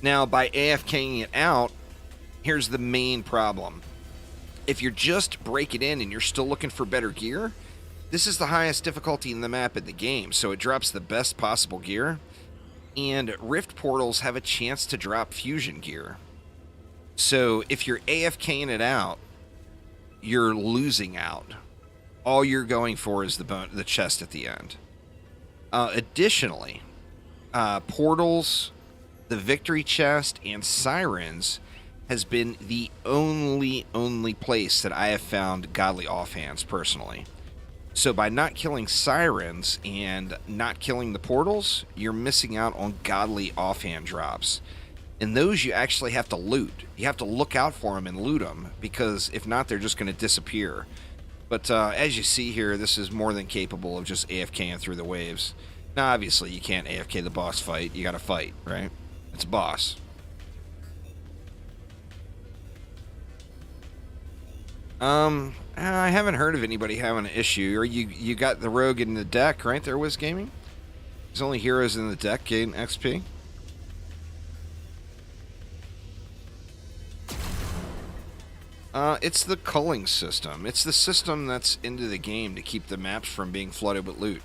Now, by AFKing it out, here's the main problem. If you're just breaking in and you're still looking for better gear, this is the highest difficulty in the map in the game, so it drops the best possible gear. And rift portals have a chance to drop fusion gear. So if you're AFKing it out, you're losing out. All you're going for is the chest at the end. Additionally, portals, the victory chest, and sirens has been the only place that I have found godly offhands personally. So by not killing sirens and not killing the portals, you're missing out on godly offhand drops. And those you actually have to loot. You have to look out for them and loot them, because if not, they're just going to disappear. But as you see here, this is more than capable of just AFKing through the waves. Now, obviously, you can't AFK the boss fight. You got to fight, right? It's a boss. I haven't heard of anybody having an issue. Or you got the rogue in the deck, right there, Wisp Gaming? There's only heroes in the deck gain XP. It's the culling system. It's the system that's into the game to keep the maps from being flooded with loot.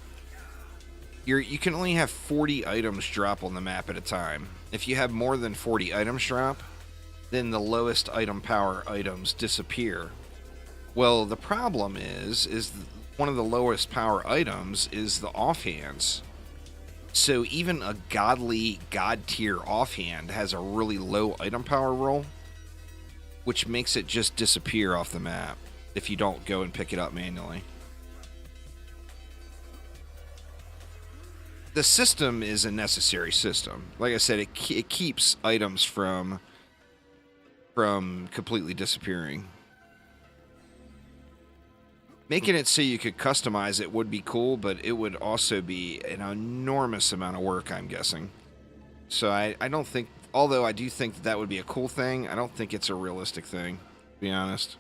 You can only have 40 items drop on the map at a time. If you have more than 40 items drop, then the lowest item power items disappear. Well, the problem is one of the lowest power items is the offhands. So even a godly god tier offhand has a really low item power roll, which makes it just disappear off the map if you don't go and pick it up manually. The system is a necessary system. Like I said, it keeps items from completely disappearing. Making it so you could customize it would be cool, but it would also be an enormous amount of work, I'm guessing. So I don't think, although I do think that would be a cool thing, I don't think it's a realistic thing, to be honest.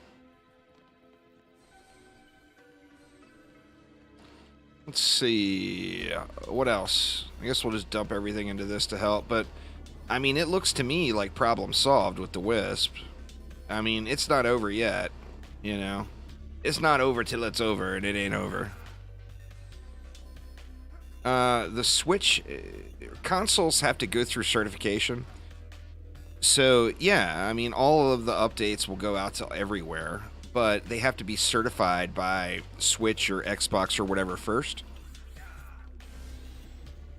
Let's see, what else? I guess we'll just dump everything into this to help, but I mean, it looks to me like problem solved with the Wisp. I mean, it's not over yet, you know? It's not over till it's over, and it ain't over. The Switch consoles have to go through certification. So, yeah, I mean, all of the updates will go out to everywhere, but they have to be certified by Switch or Xbox or whatever first.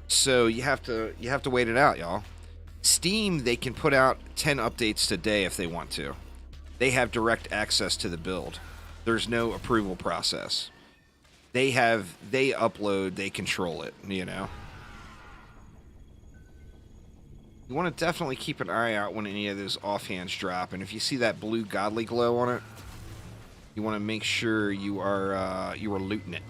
So you have to wait it out, y'all. Steam, they can put out 10 updates today if they want to. They have direct access to the build. There's no approval process. They upload, they control it, you know. You want to definitely keep an eye out when any of those offhands drop, and if you see that blue godly glow on it, you want to make sure you are looting it.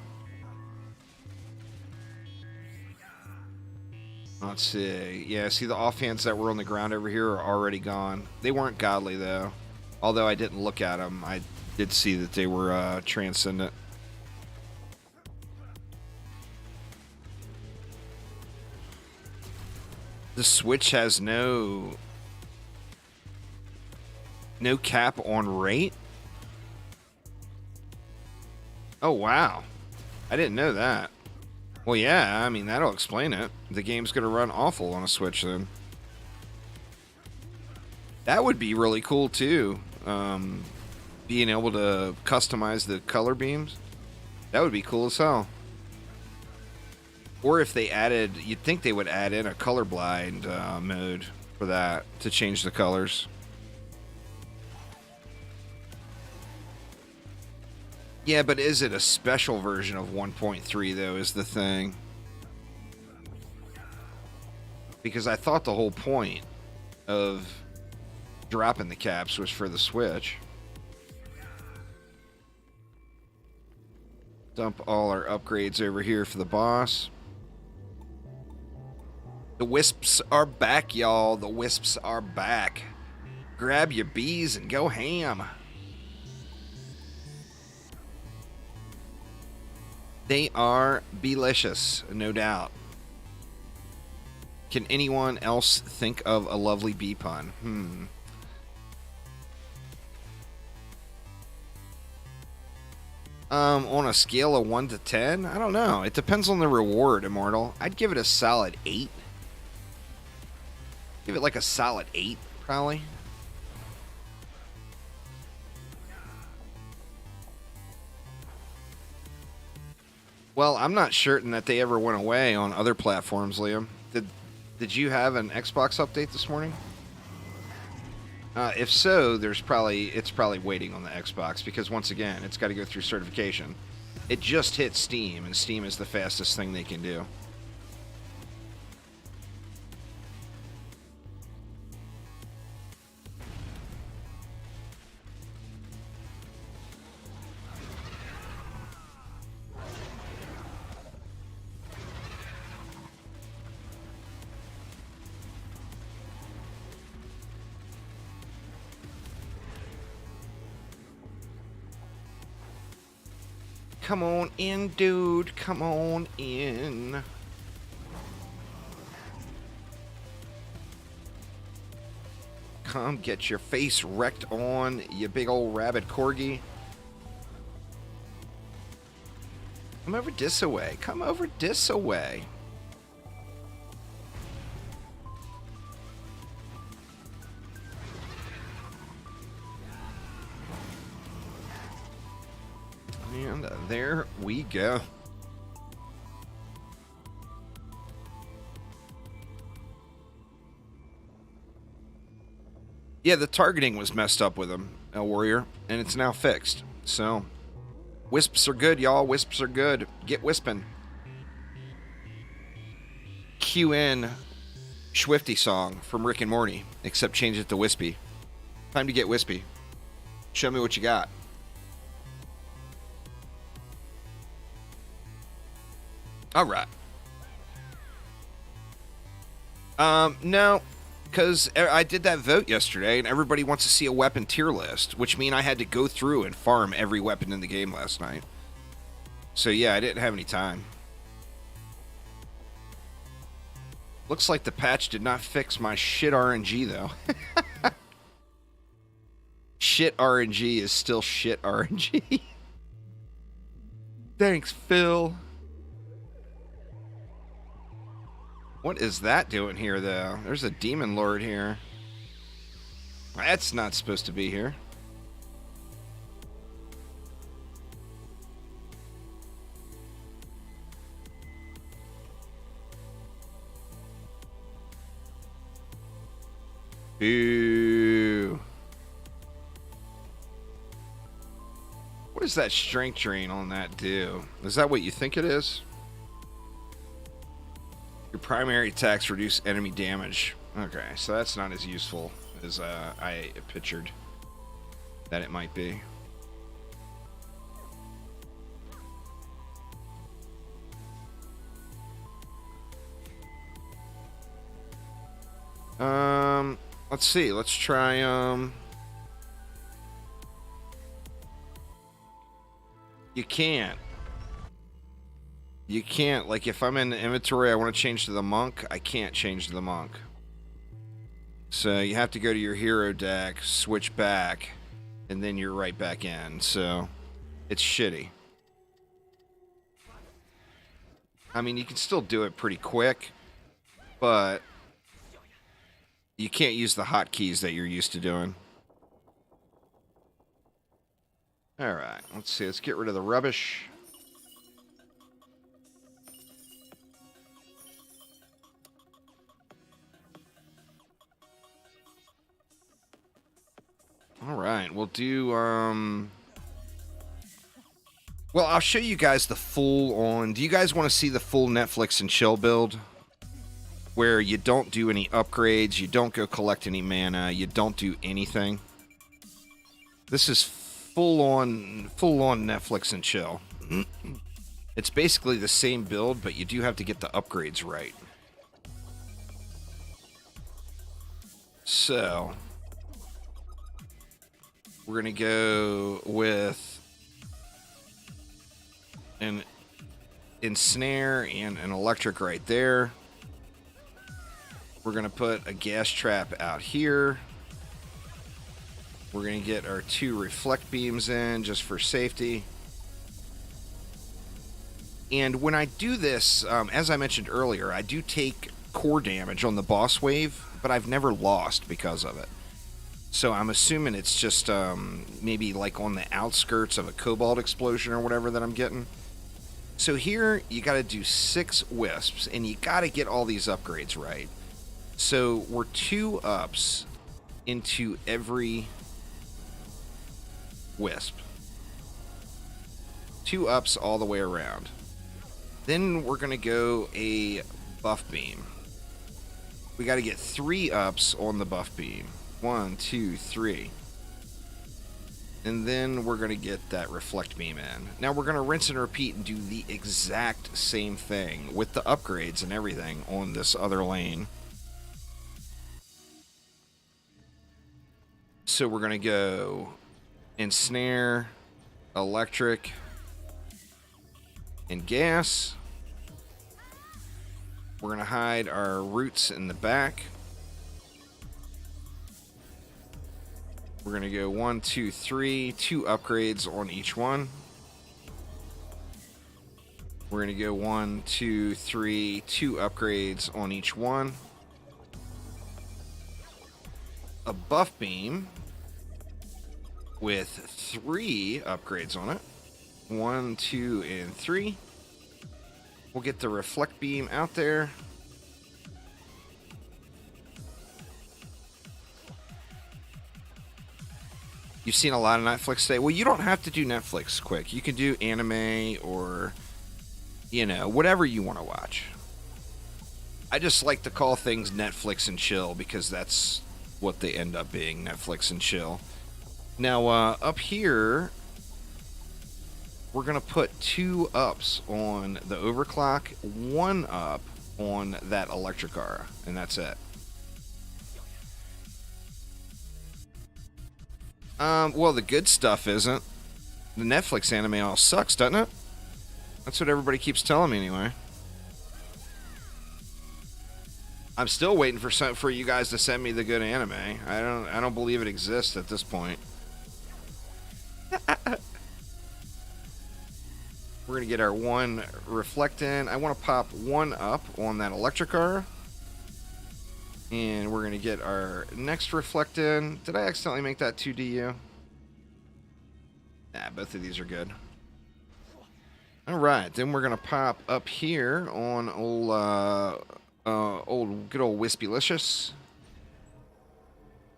Let's see. Yeah, see the offhands that were on the ground over here are already gone. They weren't godly though. Although I didn't look at them, I did see that they were transcendent. The Switch has no cap on rate? Oh, wow. I didn't know that. Well, yeah, I mean, that'll explain it. The game's going to run awful on a Switch then. That would be really cool, too. Being able to customize the color beams. That would be cool as hell. Or if they added, you'd think they would add in a colorblind mode for that to change the colors. Yeah, but is it a special version of 1.3 though is the thing. Because I thought the whole point of dropping the caps was for the Switch. Dump all our upgrades over here for the boss. The Wisps are back, y'all. The Wisps are back. Grab your bees and go ham. They are delicious, no doubt. Can anyone else think of a lovely bee pun? On a scale of 1 to 10? I don't know. It depends on the reward, Immortal. I'd give it a solid 8. Give it like a solid 8, probably. Well, I'm not certain that they ever went away on other platforms, Liam. Did you have an Xbox update this morning? If so, it's probably waiting on the Xbox because once again, it's got to go through certification. It just hit Steam, and Steam is the fastest thing they can do. Come on in, dude. Come on in. Come get your face wrecked on, you big old rabid corgi. Come over this away. Come over this away. And there we go. Yeah, the targeting was messed up with him, El Warrior, and it's now fixed. So, wisps are good, y'all. Wisps are good. Get wisping. QN Swifty song from Rick and Morty, except change it to wispy. Time to get wispy. Show me what you got. All right. No, because I did that vote yesterday, and everybody wants to see a weapon tier list, which means I had to go through and farm every weapon in the game last night. So yeah, I didn't have any time. Looks like the patch did not fix my shit RNG, though. Shit RNG is still shit RNG. Thanks, Phil. What is that doing here, though? There's a demon lord here. That's not supposed to be here. Boo. What does that strength drain on that do? Is that what you think it is? Your primary attacks reduce enemy damage. Okay, so that's not as useful as I pictured that it might be. Let's see. Let's try, You can't. You can't. Like, if I'm in the inventory, I want to change to the monk. I can't change to the monk. So you have to go to your hero deck, switch back, and then you're right back in. So it's shitty. I mean, you can still do it pretty quick, but you can't use the hotkeys that you're used to doing. Alright, let's see. Let's get rid of the rubbish. Alright, we'll do, well, I'll show you guys the full on... Do you guys want to see the full Netflix and chill build? Where you don't do any upgrades, you don't go collect any mana, you don't do anything. This is full on Netflix and chill. It's basically the same build, but you do have to get the upgrades right. So, we're going to go with an ensnare and an electric right there. We're going to put a gas trap out here. We're going to get our 2 reflect beams in just for safety. And when I do this, as I mentioned earlier, I do take core damage on the boss wave, but I've never lost because of it. So I'm assuming it's just maybe like on the outskirts of a cobalt explosion or whatever that I'm getting. So here you got to do 6 wisps, and you got to get all these upgrades right. So we're 2 ups into every wisp. 2 ups all the way around. Then we're going to go a buff beam. We got to get 3 ups on the buff beam. 1, 2, 3. And then we're going to get that reflect beam in. Now we're going to rinse and repeat and do the exact same thing with the upgrades and everything on this other lane. So we're going to go ensnare, electric, and gas. We're going to hide our roots in the back. We're going to go 1, 2, 3, 2 upgrades on each one. We're going to go 1, 2, 3, 2 upgrades on each one. A buff beam with 3 upgrades on it. 1, 2, and 3. We'll get the reflect beam out there. You've seen a lot of Netflix today. Well, you don't have to do Netflix quick. You can do anime or, you know, whatever you want to watch. I just like to call things Netflix and chill because that's what they end up being, Netflix and chill. Now, up here, we're going to put 2 ups on the overclock, 1 up on that electric aura, and that's it. Well, the good stuff isn't. The Netflix anime all sucks, doesn't it? That's what everybody keeps telling me anyway. I'm still waiting for you guys to send me the good anime. I don't believe it exists at this point. We're gonna get our 1 reflect in. I want to pop 1 up on that electric aura. And we're going to get our next reflect in. Did I accidentally make that 2 DU? Nah, both of these are good. Alright, then we're going to pop up here on good old Wispylicious.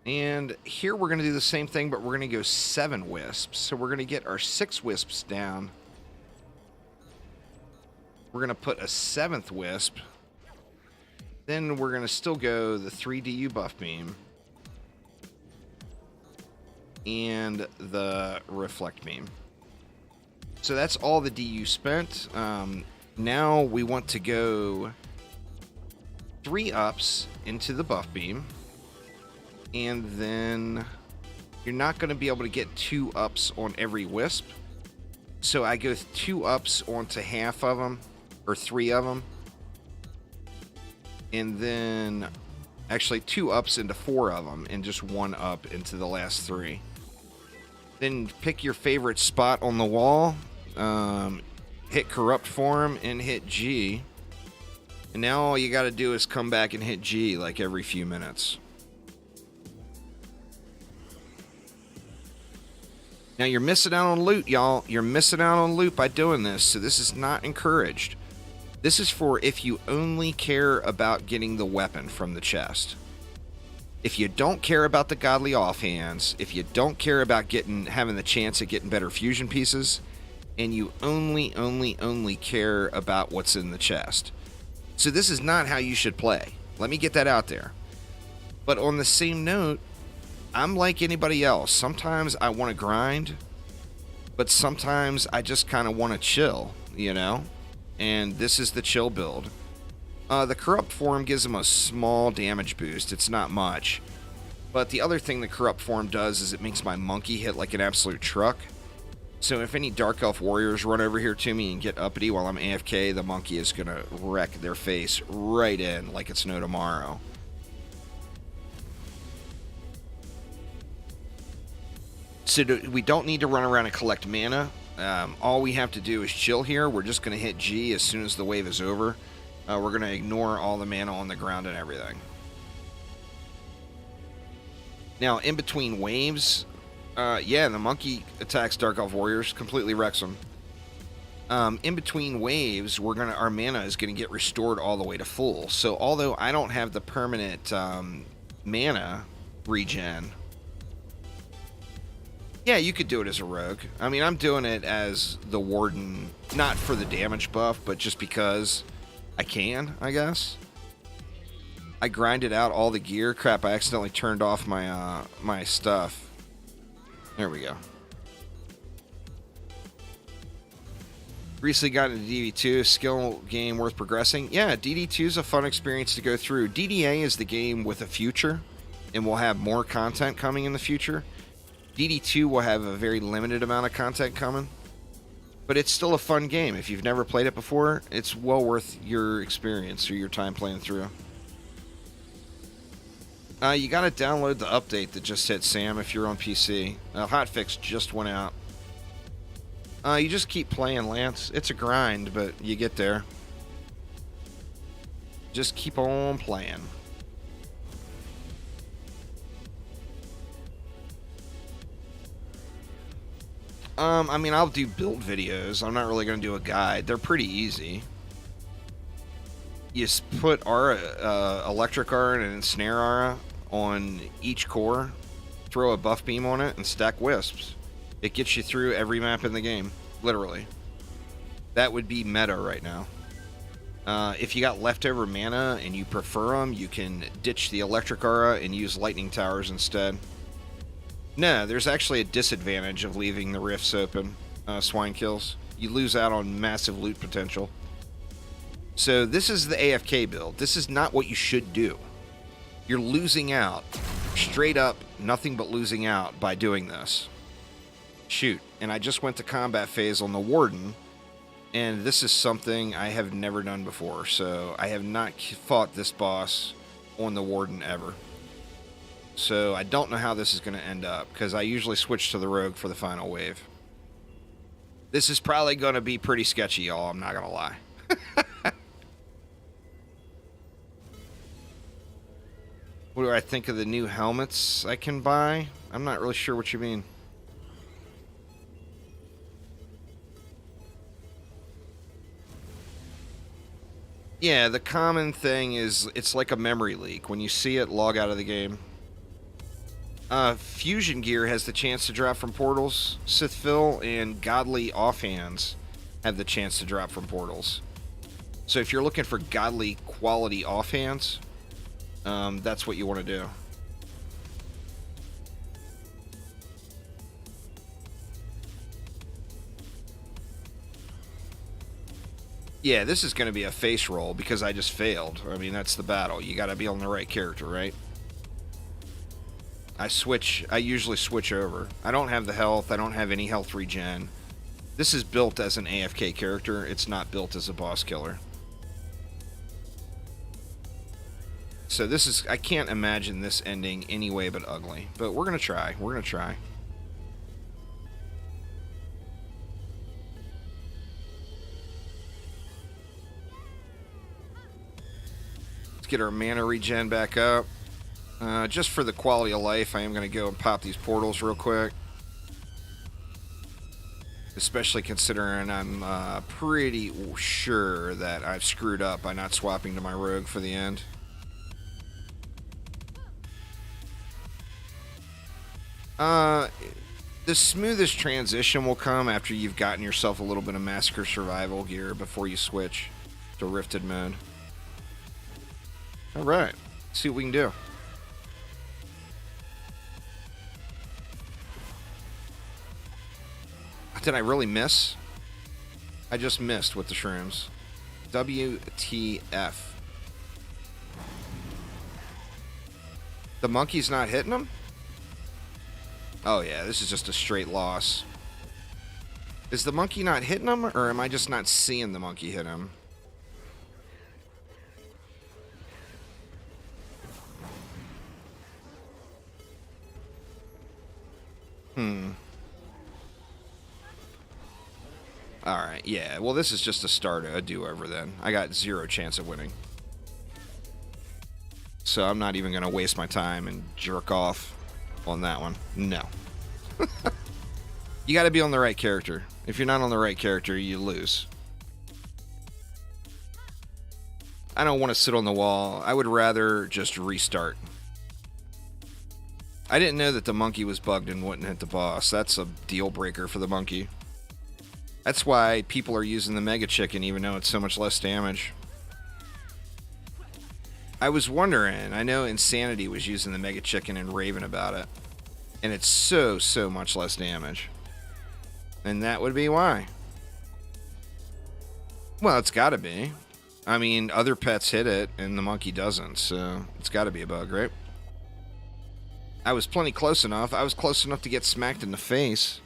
And here we're going to do the same thing, but we're going to go 7 wisps. So we're going to get our 6 wisps down. We're going to put a 7th wisp. Then we're going to still go the 3 DU buff beam and the reflect beam. So that's all the DU spent. Now we want to go 3 ups into the buff beam. And then you're not going to be able to get 2 ups on every wisp. So I go 2 ups onto half of them, or 3 of them. And then actually 2 ups into 4 of them and just 1 up into the last 3. Then pick your favorite spot on the wall, hit corrupt form and hit G. And now all you got to do is come back and hit G like every few minutes. Now you're missing out on loot, y'all. You're missing out on loot by doing this, so this is not encouraged. This is for if you only care about getting the weapon from the chest. If you don't care about the godly offhands, if you don't care about having the chance at getting better fusion pieces, and you only care about what's in the chest. So this is not how you should play. Let me get that out there. But on the same note, I'm like anybody else. Sometimes I want to grind, but sometimes I just kind of want to chill, you know? And this is the chill build. The corrupt form gives them a small damage boost. It's not much. But the other thing the corrupt form does is it makes my monkey hit like an absolute truck. So if any Dark Elf warriors run over here to me and get uppity while I'm AFK, the monkey is going to wreck their face right in like it's no tomorrow. So we don't need to run around and collect mana. All we have to do is chill here. We're just going to hit G as soon as the wave is over. We're going to ignore all the mana on the ground and everything. Now, in between waves, yeah, the monkey attacks Dark Elf Warriors, completely wrecks them. In between waves, our mana is going to get restored all the way to full. So, although I don't have the permanent mana regen, yeah, you could do it as a rogue. I mean, I'm doing it as the Warden, not for the damage buff, but just because I can, I guess. I grinded out all the gear. Crap, I accidentally turned off my my stuff. There we go. Recently got into DD2, skill game worth progressing. Yeah, DD2 is a fun experience to go through. DDA is the game with a future, and we'll have more content coming in the future. DD2 will have a very limited amount of content coming, but it's still a fun game. If you've never played it before, it's well worth your experience or your time playing through. You gotta download the update that just hit, Sam, if you're on PC. Hotfix just went out. You just keep playing, Lance. It's a grind, but you get there. Just keep on playing. I mean, I'll do build videos. I'm not really going to do a guide. They're pretty easy. You put electric aura and ensnare aura on each core, throw a buff beam on it, and stack wisps. It gets you through every map in the game, literally. That would be meta right now. If you got leftover mana and you prefer them, you can ditch the electric aura and use lightning towers instead. No, there's actually a disadvantage of leaving the rifts open, swine kills. You lose out on massive loot potential. So this is the AFK build. This is not what you should do. You're losing out. Straight up, nothing but losing out by doing this. Shoot, and I just went to combat phase on the Warden, and this is something I have never done before, so I have not fought this boss on the Warden ever. So I don't know how this is going to end up, because I usually switch to the Rogue for the final wave. This is probably going to be pretty sketchy, y'all, I'm not going to lie. What do I think of the new helmets I can buy? I'm not really sure what you mean. Yeah, the common thing is it's like a memory leak. When you see it, log out of the game. Fusion gear has the chance to drop from portals. Sithville and Godly Offhands have the chance to drop from portals. So if you're looking for godly quality offhands, that's what you want to do. Yeah, this is going to be a face roll because I just failed. I mean, that's the battle. You got to be on the right character, right? I usually switch over. I don't have the health. I don't have any health regen. This is built as an AFK character. It's not built as a boss killer. So this is, I can't imagine this ending any way but ugly. But we're going to try. We're going to try. Let's get our mana regen back up. Just for the quality of life, I am going to go and pop these portals real quick. Especially considering I'm pretty sure that I've screwed up by not swapping to my rogue for the end. The smoothest transition will come after you've gotten yourself a little bit of Massacre Survival gear before you switch to Rifted mode. Alright, let's see what we can do. Did I really miss? I just missed with the shrooms. WTF. The monkey's not hitting him? Oh yeah, this is just a straight loss. Is the monkey not hitting him, or am I just not seeing the monkey hit him? Alright, yeah. Well, this is just a start, a do-over then. I got 0 chance of winning. So I'm not even going to waste my time and jerk off on that one. No. You got to be on the right character. If you're not on the right character, you lose. I don't want to sit on the wall. I would rather just restart. I didn't know that the monkey was bugged and wouldn't hit the boss. That's a deal breaker for the monkey. That's why people are using the Mega Chicken even though it's so much less damage. I was wondering, I know Insanity was using the Mega Chicken and raving about it. And it's so much less damage. And that would be why. Well, it's gotta be. I mean, other pets hit it, and the monkey doesn't, so it's gotta be a bug, right? I was plenty close enough. I was close enough to get smacked in the face.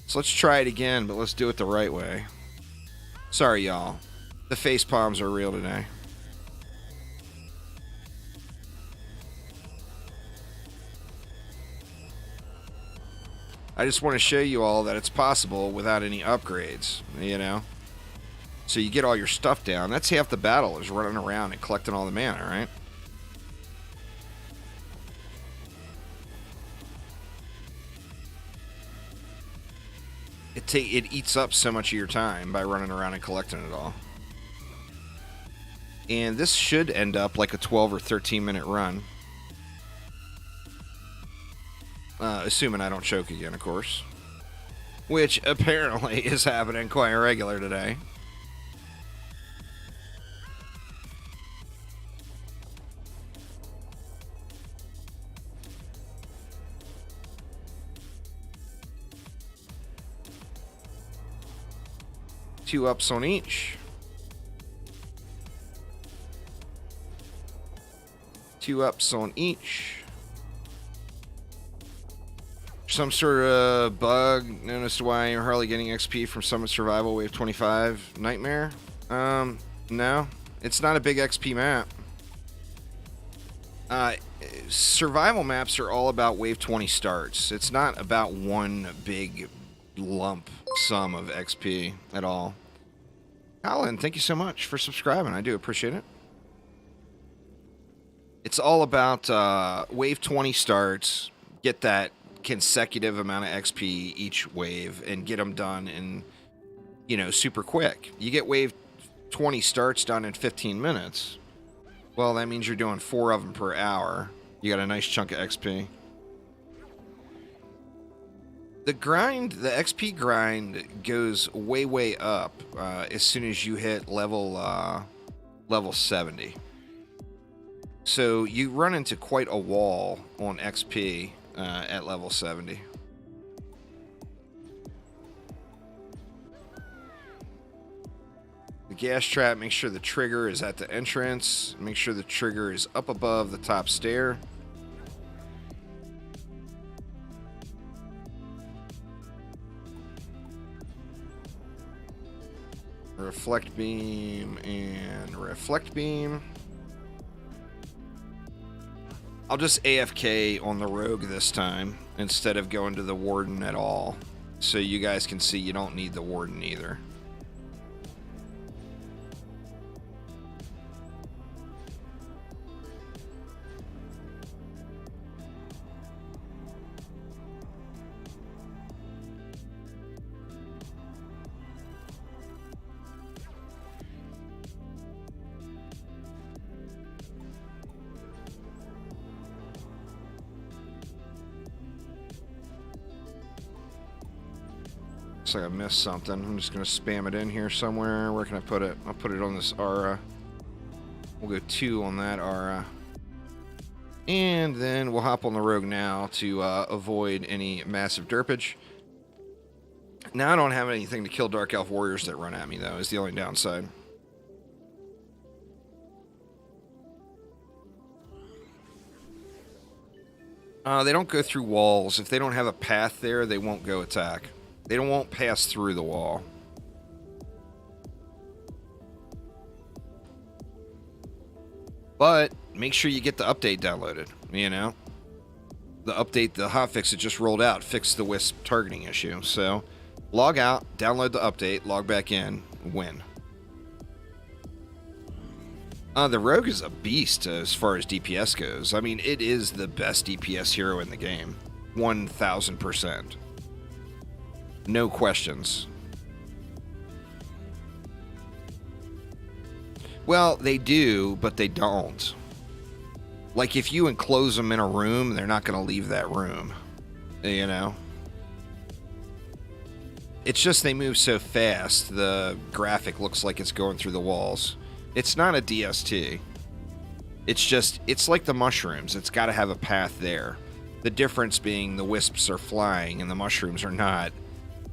So let's try it again, but let's do it the right way. Sorry, y'all. The face palms are real today. I just want to show you all that it's possible without any upgrades, you know? So you get all your stuff down. That's half the battle, is running around and collecting all the mana, right? It eats up so much of your time by running around and collecting it all. And this should end up like a 12 or 13 minute run. Assuming I don't choke again, of course. Which apparently is happening quite regular today. Two ups on each. Two ups on each. Some sort of bug known as to why you're hardly getting XP from Summit Survival Wave 25 Nightmare? No. It's not a big XP map. Survival maps are all about Wave 20 starts. It's not about one big lump sum of XP at all. Colin, thank you so much for subscribing. I do appreciate it. It's all about Wave 20 starts. Get that consecutive amount of XP each wave and get them done in, you know, super quick. You get Wave 20 starts done in 15 minutes. Well, that means you're doing 4 of them per hour. You got a nice chunk of XP. The grind, the XP grind goes way up as soon as you hit level 70. So you run into quite a wall on XP at level 70. The gas trap, make sure the trigger is at the entrance. Make sure the trigger is up above the top stair. Reflect beam and reflect beam. I'll just AFK on the rogue this time instead of going to the warden at all. So you guys can see you don't need the warden either. Looks like I missed something. I'm just going to spam it in here somewhere. Where can I put it? I'll put it on this aura. We'll go 2 on that aura. And then we'll hop on the rogue now to avoid any massive derpage. Now I don't have anything to kill Dark Elf warriors that run at me, though, is the only downside. They don't go through walls. If they don't have a path there, they won't go attack. They won't pass through the wall. But make sure you get the update downloaded, you know? The update, the hotfix that just rolled out, fixed the Wisp targeting issue. So log out, download the update, log back in, win. The Rogue is a beast as far as DPS goes. I mean, it is the best DPS hero in the game. 1000%. No questions. Well, they do, but they don't. Like, if you enclose them in a room, they're not going to leave that room. You know? It's just they move so fast, the graphic looks like it's going through the walls. It's not a DST. It's just, it's like the mushrooms. It's got to have a path there. The difference being the wisps are flying and the mushrooms are not.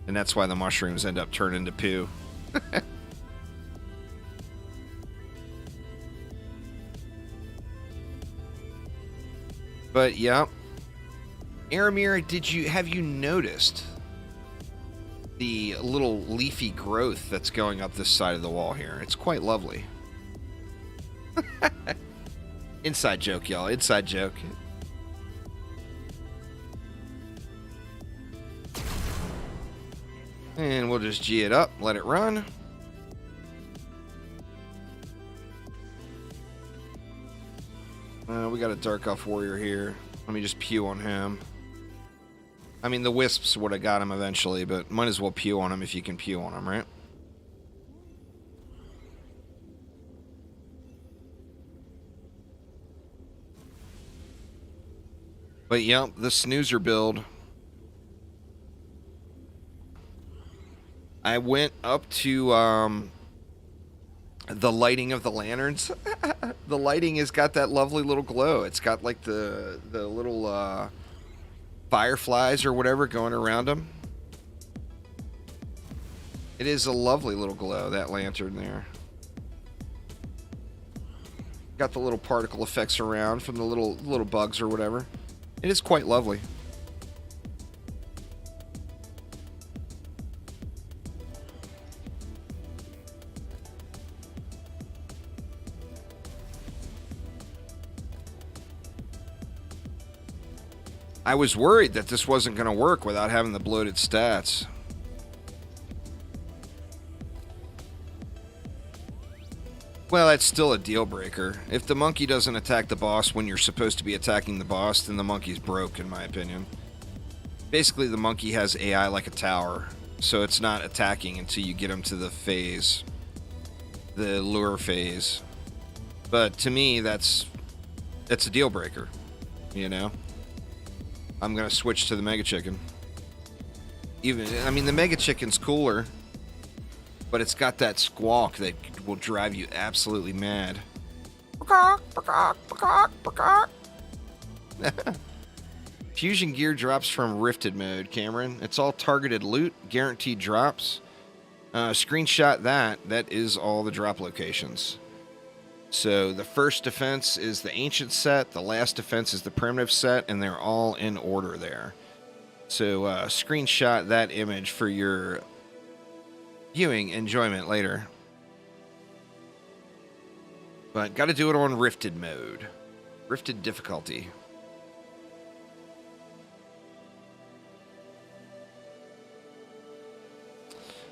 And that's why the mushrooms end up turning to poo. But yeah. Aramir, have you noticed the little leafy growth that's going up this side of the wall here? It's quite lovely. Inside joke, y'all. Inside joke. And we'll just G it up, let it run. We got a Dark Elf Warrior here. Let me just pew on him. I mean, the Wisps would have got him eventually, but might as well pew on him if you can pew on him, right? But yeah, the snoozer build. I went up to the lighting of the lanterns. The lighting has got that lovely little glow. It's got like the little fireflies or whatever going around them. It is a lovely little glow, that lantern there. Got the little particle effects around from the little bugs or whatever. It is quite lovely. I was worried that this wasn't going to work without having the bloated stats. Well, that's still a deal breaker. If the monkey doesn't attack the boss when you're supposed to be attacking the boss, then the monkey's broke, in my opinion. Basically, the monkey has AI like a tower, so it's not attacking until you get him to the phase. The lure phase. But to me, that's a deal breaker, you know? I'm going to switch to the Mega Chicken. I mean, the Mega Chicken's cooler, but it's got that squawk that will drive you absolutely mad. Fusion gear drops from Rifted mode, Cameron. It's all targeted loot, guaranteed drops. Screenshot that. That is all the drop locations. So the first defense is the ancient set, the last defense is the primitive set, and they're all in order there. So screenshot that image for your viewing enjoyment later. But got to do it on Rifted mode. Rifted difficulty.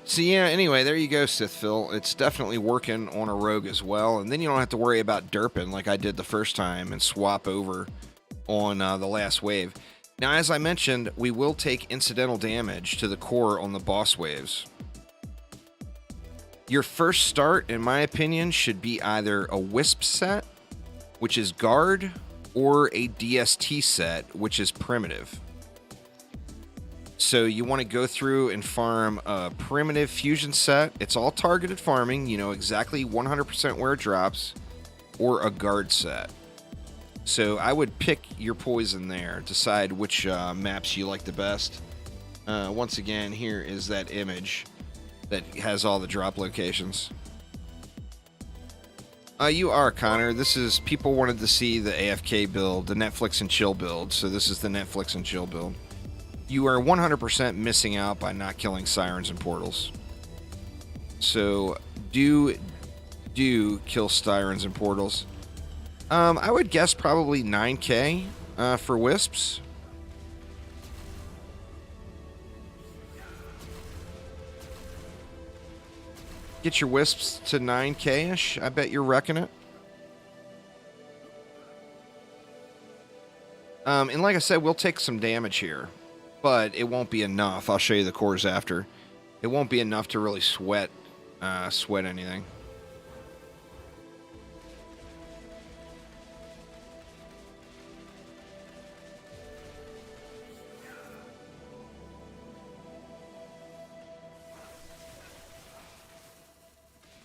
So yeah, anyway, there you go, Sithville. It's definitely working on a rogue as well, and then you don't have to worry about derping like I did the first time and swap over on the last wave. Now, as I mentioned, we will take incidental damage to the core on the boss waves. Your first start, in my opinion, should be either a Wisp set, which is guard, or a DST set, which is primitive. So you want to go through and farm a primitive fusion set. It's all targeted farming. You know exactly 100% where it drops. Or a guard set. So I would pick your poison there. Decide which maps you like the best. Once again, here is that image that has all the drop locations. You are, Connor. This is, people wanted to see the AFK build, the Netflix and chill build. So this is the Netflix and chill build. You are 100% missing out by not killing sirens and portals. So do kill sirens and portals. I would guess probably 9k for wisps. Get your wisps to 9k-ish. I bet you're wrecking it. And like I said, we'll take some damage here, but it won't be enough. I'll show you the cores after. It won't be enough to really sweat anything.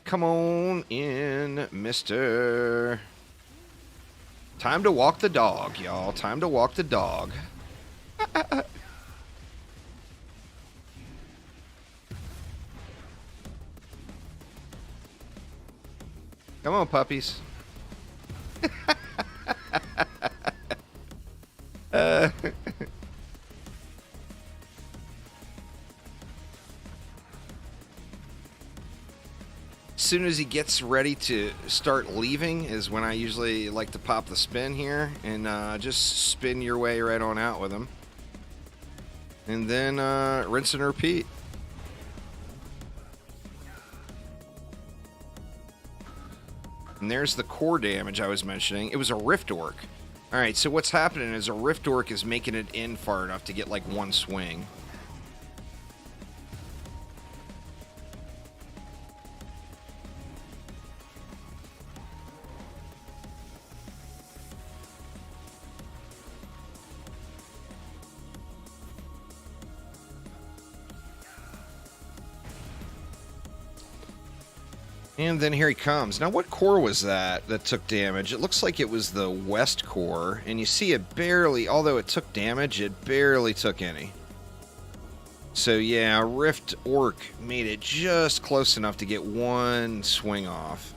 Come on in, mister. Time to walk the dog, y'all. Time to walk the dog. Come on, puppies. As soon as he gets ready to start leaving is when I usually like to pop the spin here and just spin your way right on out with him. And then rinse and repeat. And there's the core damage I was mentioning. It was a Rift Orc. Alright, so what's happening is a Rift Orc is making it in far enough to get like one swing. And then here he comes. Now, what core was that took damage? It looks like it was the west core, and you see it barely, although it took damage, it barely took any. So yeah, Rift Orc made it just close enough to get one swing off.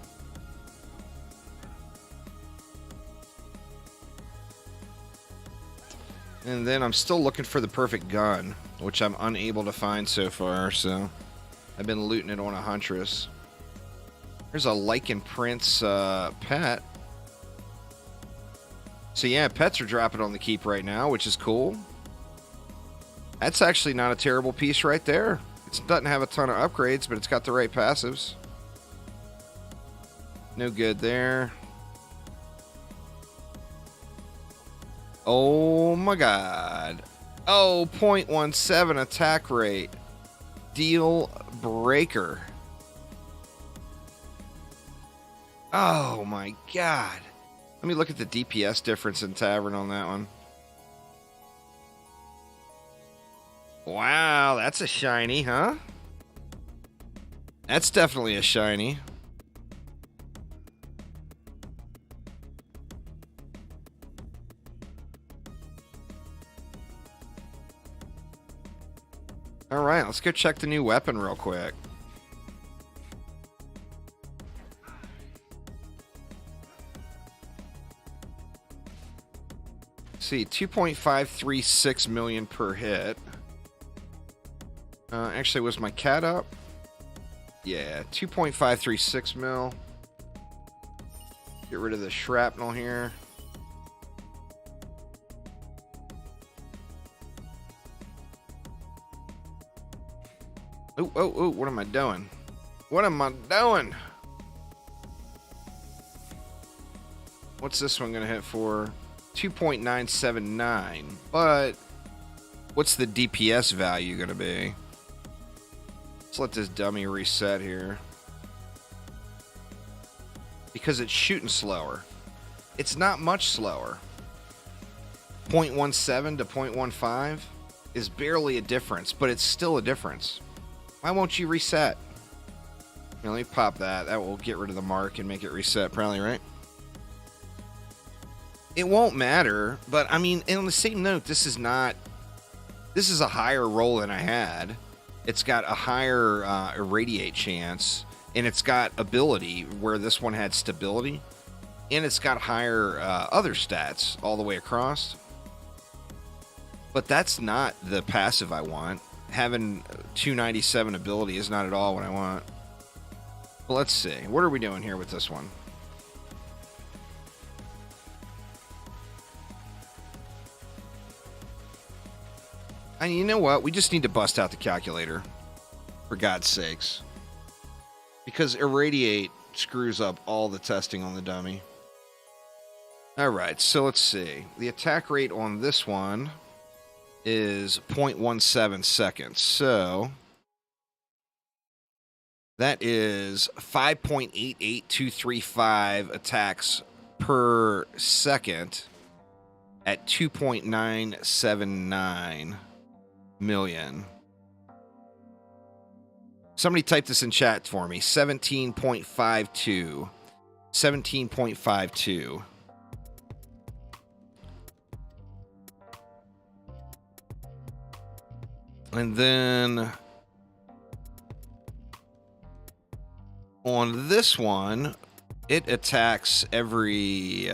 And then I'm still looking for the perfect gun, which I'm unable to find so far, so I've been looting it on a Huntress. There's a Lycan Prince pet. So yeah, pets are dropping on the keep right now, which is cool. That's actually not a terrible piece right there. It doesn't have a ton of upgrades, but it's got the right passives. No good there. Oh my god. Oh, 0.17 attack rate. Deal breaker. Oh my god. Let me look at the DPS difference in Tavern on that one. Wow, that's a shiny, huh? That's definitely a shiny. Alright, let's go check the new weapon real quick. See, 2.536 million per hit. Actually, was my cat up? Yeah, 2.536 mil. Get rid of the shrapnel here. Oh, what am I doing? What am I doing? What's this one gonna hit for? 2.979, but what's the DPS value gonna be? Let's let this dummy reset here. Because it's shooting slower. It's not much slower. 0.17 to 0.15 is barely a difference, but it's still a difference. Why won't you reset? Here, let me pop that. That will get rid of the mark and make it reset, probably, right? It won't matter, but I mean, on the same note, this is a higher roll than I had. It's got a higher irradiate chance, and it's got ability where this one had stability, and it's got higher other stats all the way across. But that's not the passive I want. Having 297 ability is not at all what I want. Well, let's see. What are we doing here with this one? And you know what? We just need to bust out the calculator. For God's sakes. Because irradiate screws up all the testing on the dummy. Alright, so let's see. The attack rate on this one is 0.17 seconds. So that is 5.88235 attacks per second at 2.979 million. Somebody type this in chat for me. 17.52. 17.52. And then on this one, it attacks every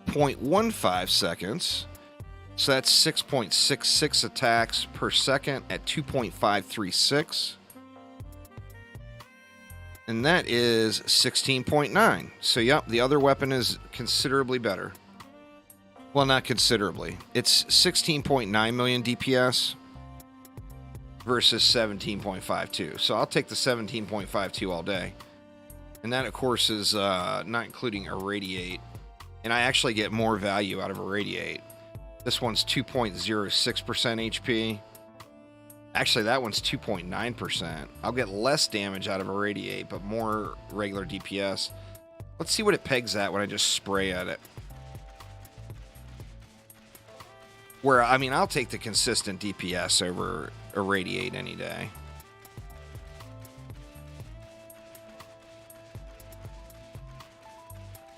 0.15 seconds. So that's 6.66 attacks per second at 2.536. And that is 16.9. So, yep, the other weapon is considerably better. Well, not considerably. It's 16.9 million DPS versus 17.52. So I'll take the 17.52 all day. And that, of course, is not including Irradiate. And I actually get more value out of Irradiate. This one's 2.06% HP. Actually, that one's 2.9%. I'll get less damage out of Irradiate, but more regular DPS. Let's see what it pegs at when I just spray at it. Where, I mean, I'll take the consistent DPS over Irradiate any day.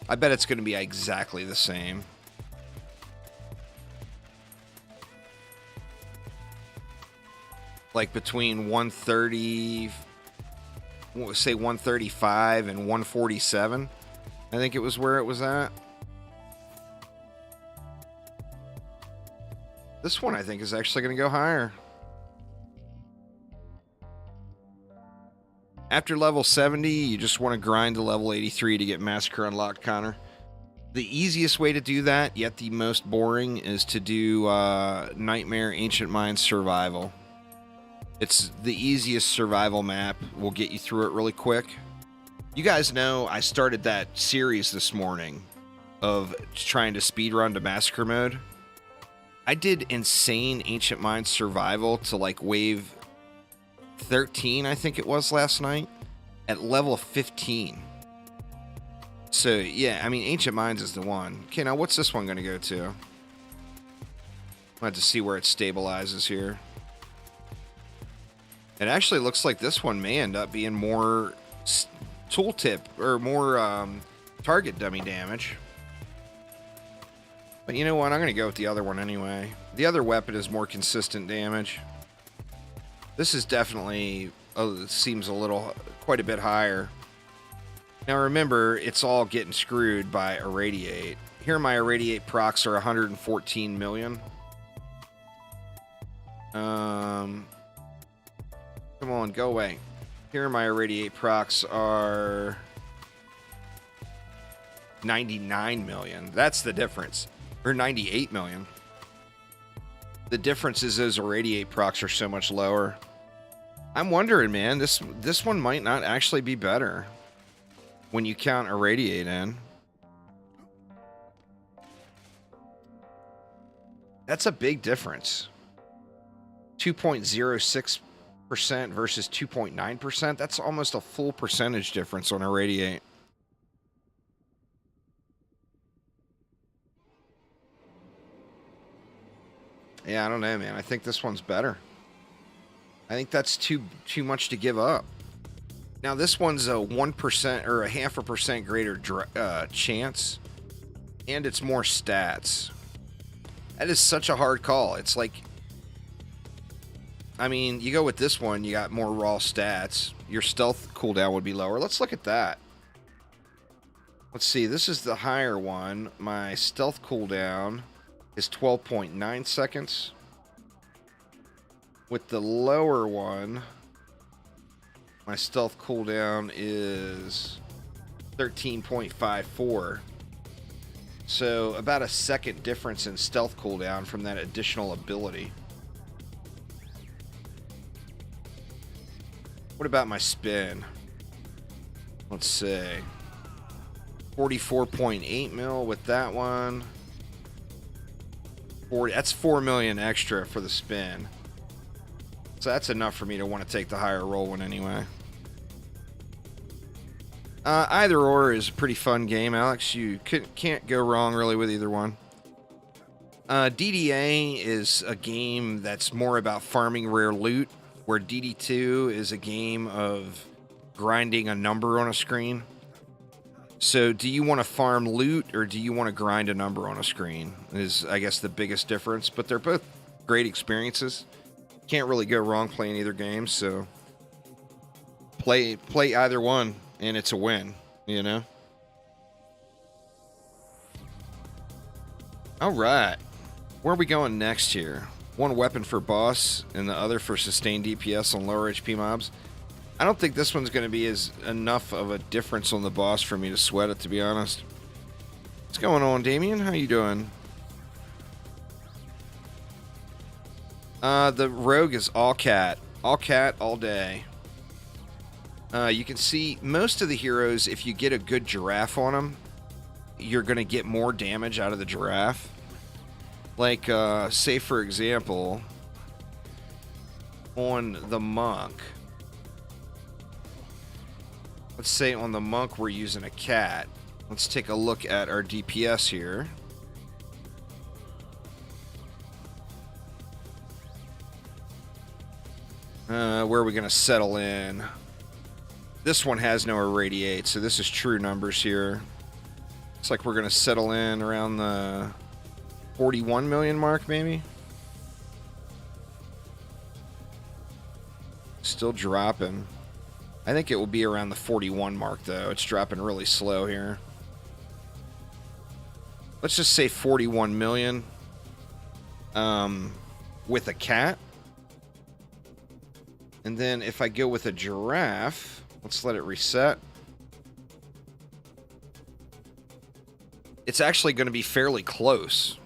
I bet it's going to be exactly the same. Like between 130, say 135 and 147. I think it was where it was at. This one I think is actually going to go higher. After level 70, you just want to grind to level 83 to get Massacre Unlocked, Connor. The easiest way to do that, yet the most boring, is to do Nightmare Ancient Mines Survival. It's the easiest survival map. We'll get you through it really quick. You guys know I started that series this morning of trying to speedrun to Massacre mode. I did insane Ancient Mines Survival to like wave 13, I think it was last night, at level 15. So, yeah, I mean, Ancient Mines is the one. Okay, now what's this one going to go to? I'll have to see where it stabilizes here. It actually looks like this one may end up being more tooltip or more target dummy damage. But you know what? I'm going to go with the other one anyway. The other weapon is more consistent damage. This is definitely, it seems quite a bit higher. Now remember, it's all getting screwed by Irradiate. Here my Irradiate procs are 114 million. Come on, go away. Here my Irradiate procs are 99 million. That's the difference. Or 98 million. The difference is those Irradiate procs are so much lower. I'm wondering, man, this one might not actually be better when you count Irradiate in. That's a big difference. 2.06% versus 2.9%. That's almost a full percentage difference on Irradiate. Yeah, I don't know, man. I think this one's better. I think that's too much to give up. Now, this one's a 1% or a 0.5% greater chance, and it's more stats. That is such a hard call. It's like, I mean, you go with this one, you got more raw stats. Your stealth cooldown would be lower. Let's look at that. Let's see. This is the higher one. My stealth cooldown is 12.9 seconds. With the lower one, my stealth cooldown is 13.54. So about a second difference in stealth cooldown from that additional ability. What about my spin? Let's see. 44.8 mil with that one. 40. That's 4 million extra for the spin. So that's enough for me to want to take the higher roll one anyway. Either or is a pretty fun game, Alex. You can't go wrong really with either one. DDA is a game that's more about farming rare loot, where DD2 is a game of grinding a number on a screen. So do you want to farm loot or do you want to grind a number on a screen is, I guess, the biggest difference. But they're both great experiences. Can't really go wrong playing either game, so play either one and it's a win, you know? All right. Where are we going next here? One weapon for boss and the other for sustained DPS on lower HP mobs. I don't think this one's going to be enough of a difference on the boss for me to sweat it, to be honest. What's going on, Damien? How you doing? The rogue is all cat. All cat all day. You can see most of the heroes, if you get a good giraffe on them, you're going to get more damage out of the giraffe. Like, say for example, on the monk. Let's say on the monk we're using a cat. Let's take a look at our DPS here. Where are we going to settle in? This one has no irradiate, so this is true numbers here. Looks like we're going to settle in around the 41 million mark, maybe. Still dropping. I think it will be around the 41 mark, though. It's dropping really slow here. Let's just say 41 million with a cat. And then if I go with a giraffe, let's let it reset. It's actually going to be fairly close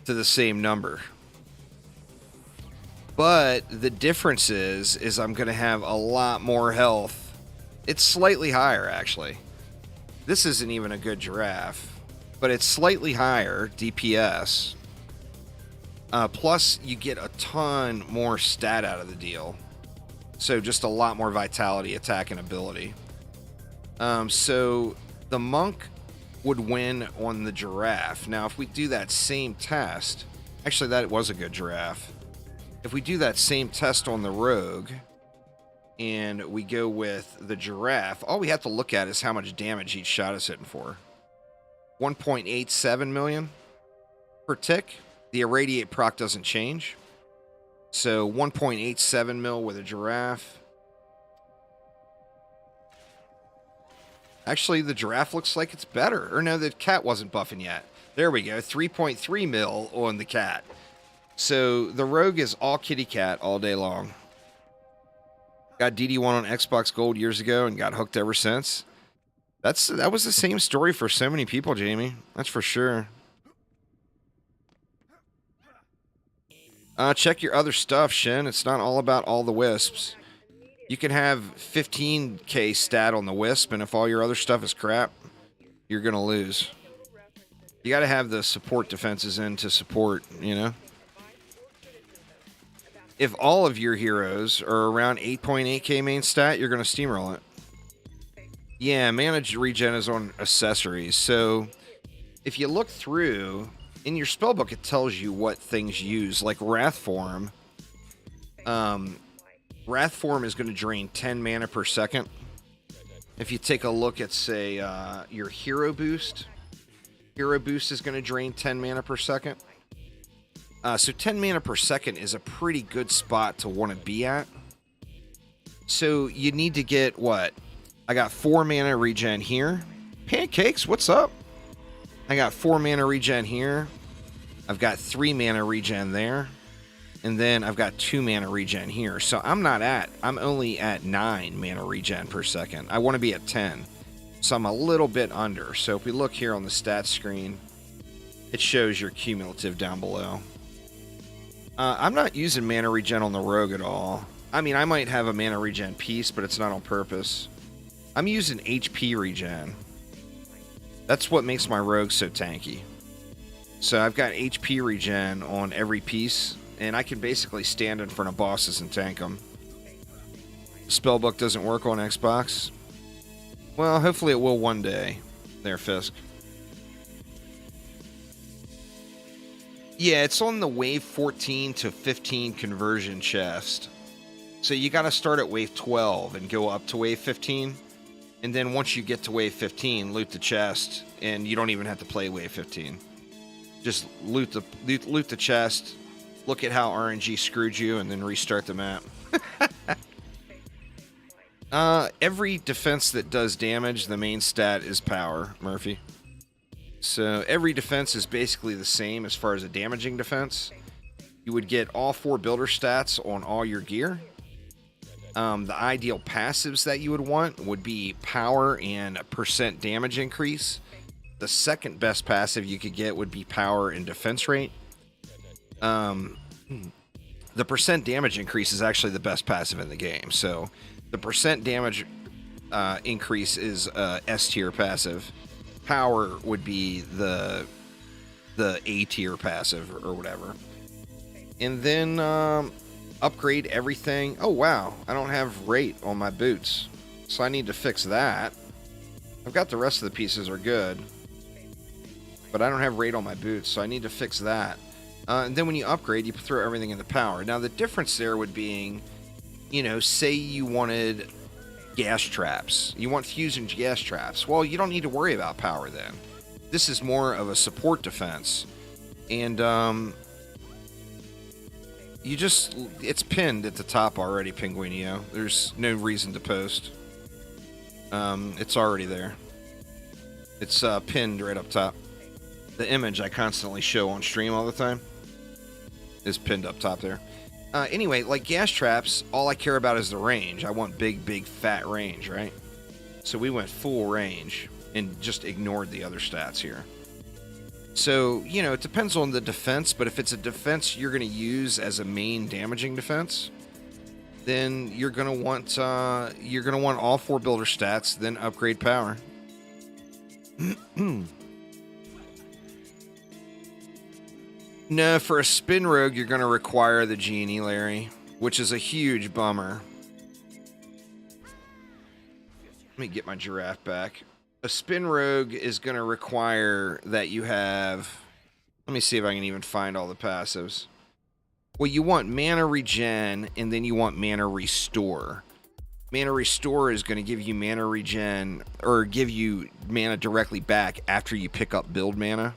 to the same number. But the difference is I'm going to have a lot more health. It's slightly higher, actually. This isn't even a good giraffe, but it's slightly higher DPS. Plus, you get a ton more stat out of the deal. So just a lot more vitality, attack, and ability. So the monk would win on the giraffe. Now, if we do that same test... Actually, that was a good giraffe. If we do that same test on the rogue, and we go with the giraffe, all we have to look at is how much damage each shot is hitting for. 1.87 million per tick. The irradiate proc doesn't change. So 1.87 mil with a giraffe. Actually, the giraffe looks like it's better. Or no, the cat wasn't buffing yet. There we go. 3.3 mil on the cat. So the rogue is all kitty cat all day long. Got DD1 on Xbox Gold years ago and got hooked ever since. That was the same story for so many people, Jamie. That's for sure. Check your other stuff, Shin. It's not all about all the wisps. You can have 15k stat on the wisp, and if all your other stuff is crap, you're going to lose. You got to have the support defenses in to support, you know? If all of your heroes are around 8.8k main stat, you're going to steamroll it. Yeah, managed regen is on accessories. So if you look through, in your spellbook, it tells you what things use. Like Wrath Form. Wrath Form is going to drain 10 mana per second. If you take a look at, say, your Hero Boost is going to drain 10 mana per second. So 10 mana per second is a pretty good spot to want to be at. So you need to get what? I got 4 mana regen here. Pancakes, what's up? I got 4 mana regen here. I've got 3 mana regen there. And then I've got 2 mana regen here. So I'm only at 9 mana regen per second. I want to be at 10. So I'm a little bit under. So if we look here on the stats screen, it shows your cumulative down below. I'm not using mana regen on the rogue at all. I mean, I might have a mana regen piece, but it's not on purpose. I'm using HP regen. That's what makes my rogue so tanky. So I've got HP regen on every piece, and I can basically stand in front of bosses and tank them. Spellbook doesn't work on Xbox. Well, hopefully it will one day. There, Fisk. Yeah, it's on the wave 14 to 15 conversion chest. So you got to start at wave 12 and go up to wave 15. And then once you get to wave 15, loot the chest, and you don't even have to play wave 15. Just loot the chest, look at how RNG screwed you, and then restart the map. Every defense that does damage, the main stat is power, Murphy. So every defense is basically the same as far as a damaging defense. You would get all 4 builder stats on all your gear. The ideal passives that you would want would be power and % damage increase. The second best passive you could get would be power and defense rate. The % damage increase is actually the best passive in the game. So the % damage increase is S tier passive. Power would be the A tier passive or whatever. And then upgrade everything. Oh wow, I don't have rate on my boots, so I need to fix that. I've got the rest of the pieces are good, but I don't have rate on my boots, so I need to fix that. And then when you upgrade, you throw everything into power. Now the difference there would be, you know, say you wanted gas traps. You want fusion gas traps. Well, you don't need to worry about power then. This is more of a support defense. And you just, it's pinned at the top already, Pinguinio. There's no reason to post. It's already there. It's pinned right up top. The image I constantly show on stream all the time is pinned up top there. Anyway, like gas traps, all I care about is the range. I want big, fat range, right? So we went full range and just ignored the other stats here. So, you know, it depends on the defense, but if it's a defense you're going to use as a main damaging defense, then you're going to want all 4 builder stats, then upgrade power. No, for a spin rogue, you're going to require the genie, Larry, which is a huge bummer. Let me get my giraffe back. A spin rogue is going to require that you have... Let me see if I can even find all the passives. Well, you want mana regen, and then you want mana restore. Mana restore is going to give you mana regen, or give you mana directly back after you pick up build mana.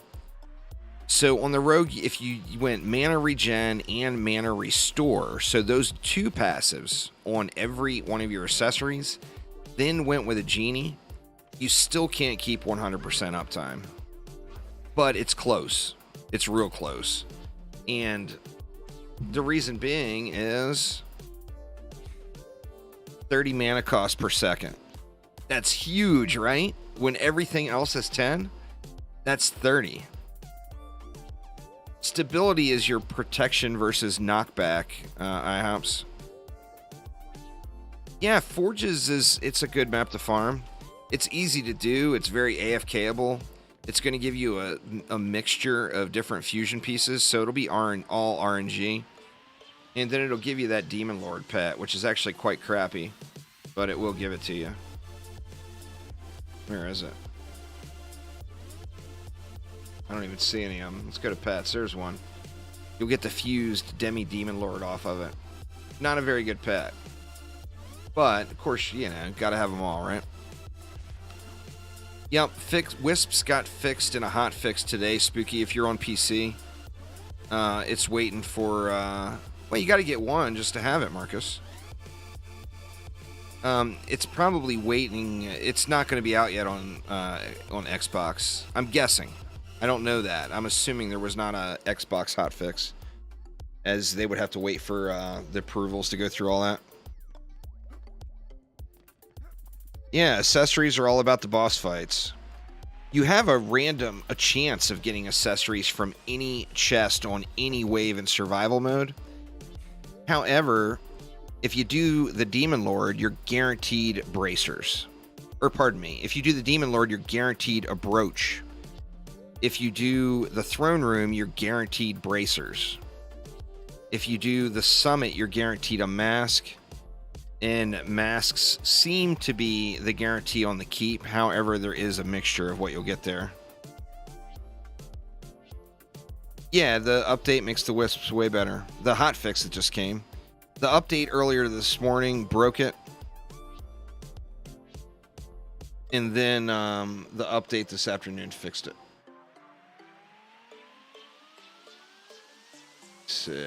So on the rogue, if you went mana regen and mana restore, so those 2 passives on every one of your accessories, then went with a genie, you still can't keep 100% uptime. But it's close. It's real close. And the reason being is 30 mana cost per second. That's huge, right? When everything else is 10, that's 30. Stability is your protection versus knockback, IHOPS. Yeah, Forges it's a good map to farm. It's easy to do. It's very AFKable. It's going to give you a mixture of different fusion pieces, so it'll be all RNG. And then it'll give you that Demon Lord pet, which is actually quite crappy, but it will give it to you. Where is it? I don't even see any of them. Let's go to pets. There's one. You'll get the fused Demi-Demon Lord off of it. Not a very good pet. But, of course, you know, gotta have them all, right? Yep, Wisps got fixed in a hot fix today, Spooky, if you're on PC. It's waiting for... well, you gotta get one just to have it, Marcus. It's probably waiting... It's not going to be out yet on Xbox. I'm guessing. I don't know that. I'm assuming there was not a Xbox hotfix, as they would have to wait for the approvals to go through all that. Yeah, accessories are all about the boss fights. You have a chance of getting accessories from any chest on any wave in survival mode. However, if you do the Demon Lord, you're guaranteed bracers. Or pardon me, if you do the Demon Lord, you're guaranteed a brooch. If you do the Throne Room, you're guaranteed bracers. If you do the Summit, you're guaranteed a mask. And masks seem to be the guarantee on the keep. However, there is a mixture of what you'll get there. Yeah, the update makes the Wisps way better. The hotfix that just came. The update earlier this morning broke it. And then the update this afternoon fixed it. Let's see.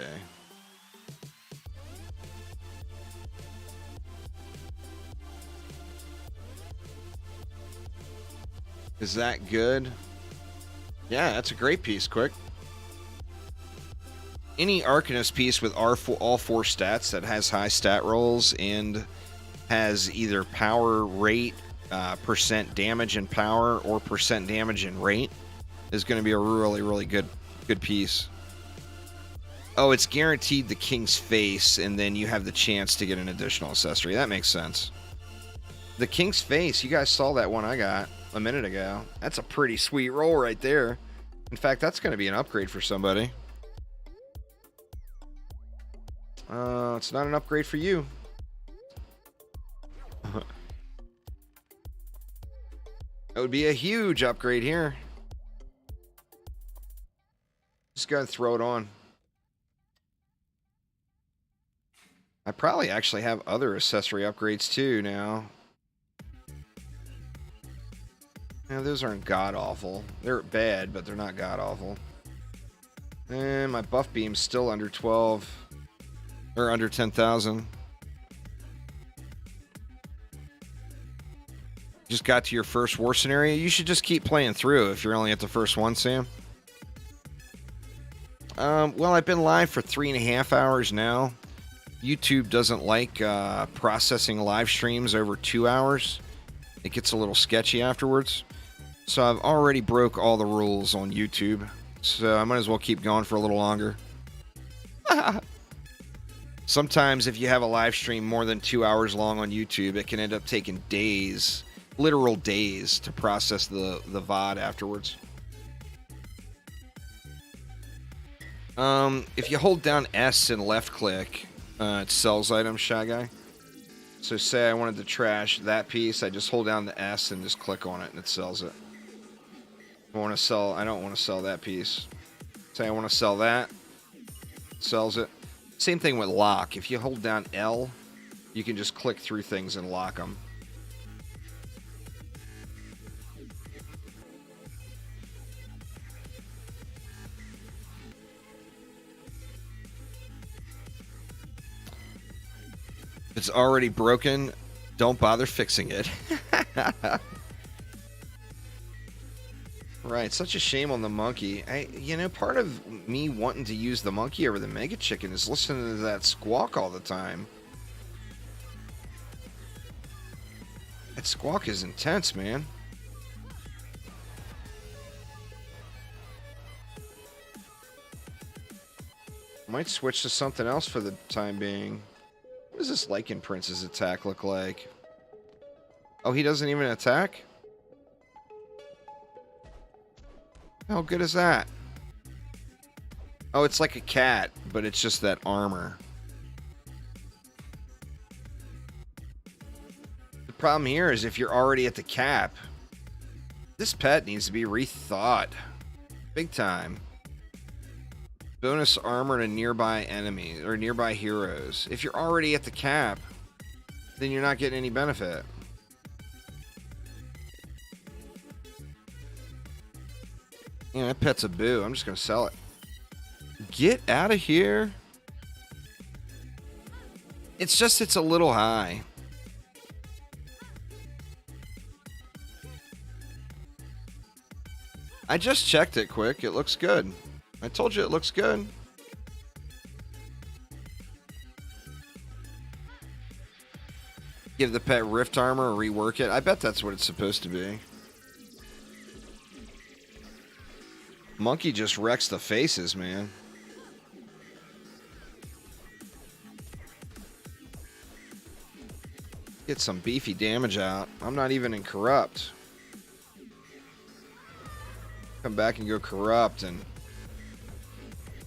Is that good? Yeah, that's a great piece, Quick. Any Arcanist piece with all four stats that has high stat rolls and has either power, rate, percent damage and power, or percent damage and rate is going to be a really, really good piece. Oh, it's guaranteed the King's Face, and then you have the chance to get an additional accessory. That makes sense. The King's Face, you guys saw that one I got a minute ago. That's a pretty sweet roll right there. In fact, that's going to be an upgrade for somebody. It's not an upgrade for you. That would be a huge upgrade here. Just gotta throw it on. I probably actually have other accessory upgrades too now. Now, those aren't god-awful. They're bad, but they're not god-awful. And my buff beam's still under 12. Or under 10,000. Just got to your first war scenario. You should just keep playing through if you're only at the first one, Sam. Well, I've been live for 3.5 hours now. YouTube doesn't like processing live streams over 2 hours. It gets a little sketchy afterwards. So I've already broke all the rules on YouTube. So I might as well keep going for a little longer. Sometimes if you have a live stream more than 2 hours long on YouTube, it can end up taking days, literal days, to process the VOD afterwards. If you hold down S and left click, it sells items, Shy Guy. So say I wanted to trash that piece, I just hold down the S and just click on it and it sells it. I don't want to sell that piece. Say I want to sell that, it sells it. Same thing with lock. If you hold down L, you can just click through things and lock them. If it's already broken, don't bother fixing it. Right, such a shame on the monkey. Part of me wanting to use the monkey over the Mega Chicken is listening to that squawk all the time. That squawk is intense, man. Might switch to something else for the time being. What does this Lycan Prince's attack look like? Oh, he doesn't even attack? How good is that? Oh, it's like a cat, but it's just that armor. The problem here is if you're already at the cap, this pet needs to be rethought. Big time. Bonus armor to nearby enemies or nearby heroes. If you're already at the cap, then you're not getting any benefit. Yeah, that pet's a boo. I'm just going to sell it. Get out of here. It's a little high. I just checked it quick. It looks good. I told you it looks good. Give the pet rift armor or rework it. I bet that's what it's supposed to be. Monkey just wrecks the faces, man. Get some beefy damage out. I'm not even in corrupt. Come back and go corrupt and...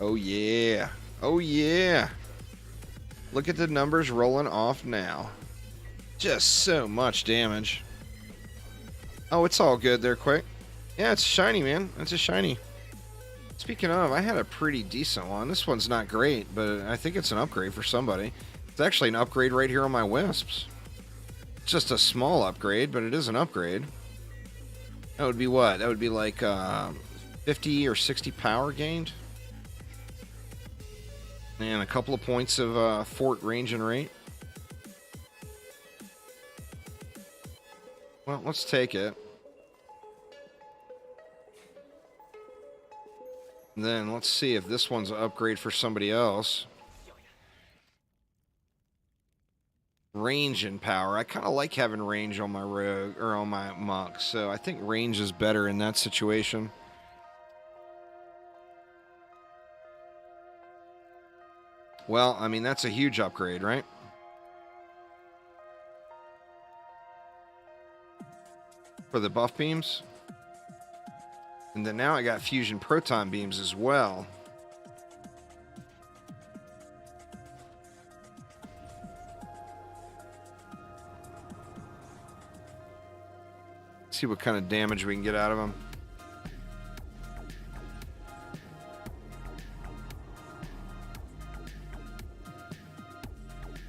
Oh yeah. Oh yeah. Look at the numbers rolling off now. Just so much damage. Oh, it's all good there, quick. Yeah, it's shiny, man. It's a shiny. Speaking of, I had a pretty decent one. This one's not great, but I think it's an upgrade for somebody. It's actually an upgrade right here on my Wisps. It's just a small upgrade, but it is an upgrade. That would be what? That would be like 50 or 60 power gained. And a couple of points of fort range and rate. Well, let's take it. And then let's see if this one's an upgrade for somebody else. Range and power. I kind of like having range on my rogue or on my monk, so I think range is better in that situation. Well, I mean, that's a huge upgrade, right? For the buff beams. And then now I got fusion proton beams as well. See what kind of damage we can get out of them.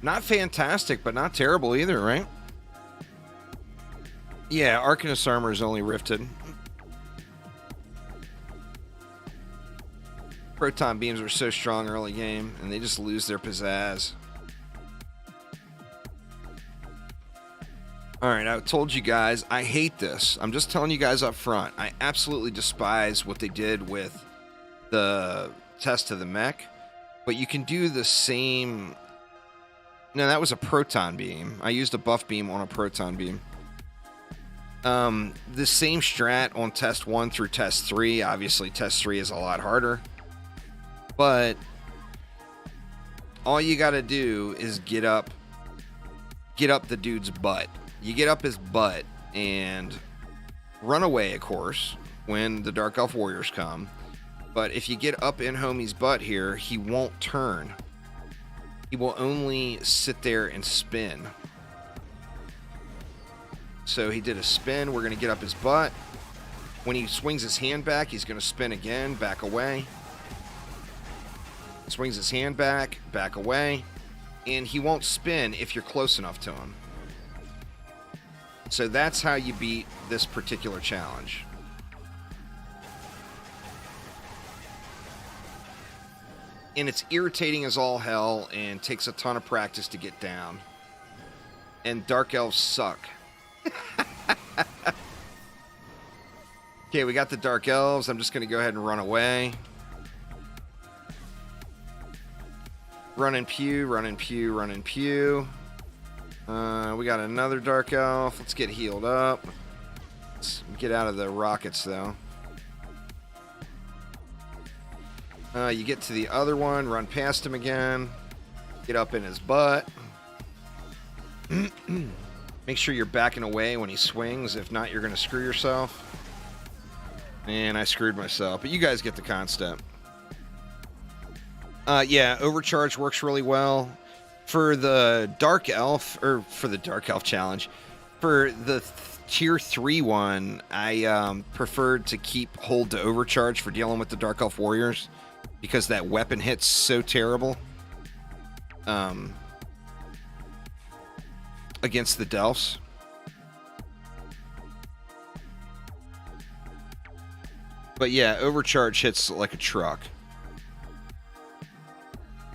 Not fantastic, but not terrible either, right? Yeah, Arcanist armor is only rifted. Proton beams are so strong early game, and they just lose their pizzazz. Alright, I told you guys, I hate this. I'm just telling you guys up front. I absolutely despise what they did with the test of the mech. But you can do the same... No, that was a proton beam. I used a buff beam on a proton beam. The same strat on test 1 through test 3. Obviously, test 3 is a lot harder. But all you got to do is get up the dude's butt. You get up his butt and run away, of course, when the Dark Elf Warriors come. But if you get up in homie's butt here, he won't turn. He will only sit there and spin. So he did a spin. We're going to get up his butt. When he swings his hand back, he's going to spin again, back away. Swings his hand back, back away. And he won't spin if you're close enough to him. So that's how you beat this particular challenge. And it's irritating as all hell and takes a ton of practice to get down. And Dark Elves suck. Okay, we got the Dark Elves. I'm just going to go ahead and run away. Run and pew, run and pew, run and pew. We got another Dark Elf. Let's get healed up. Let's get out of the rockets, though. You get to the other one, run past him again. Get up in his butt. Make sure you're backing away when he swings. If not, you're going to screw yourself. And I screwed myself. But you guys get the concept. Yeah, Overcharge works really well. For the Dark Elf, or for the Dark Elf challenge, for the Tier 3 one, I preferred to keep hold to Overcharge for dealing with the Dark Elf Warriors, because that weapon hits so terrible against the Delphs. But yeah, Overcharge hits like a truck.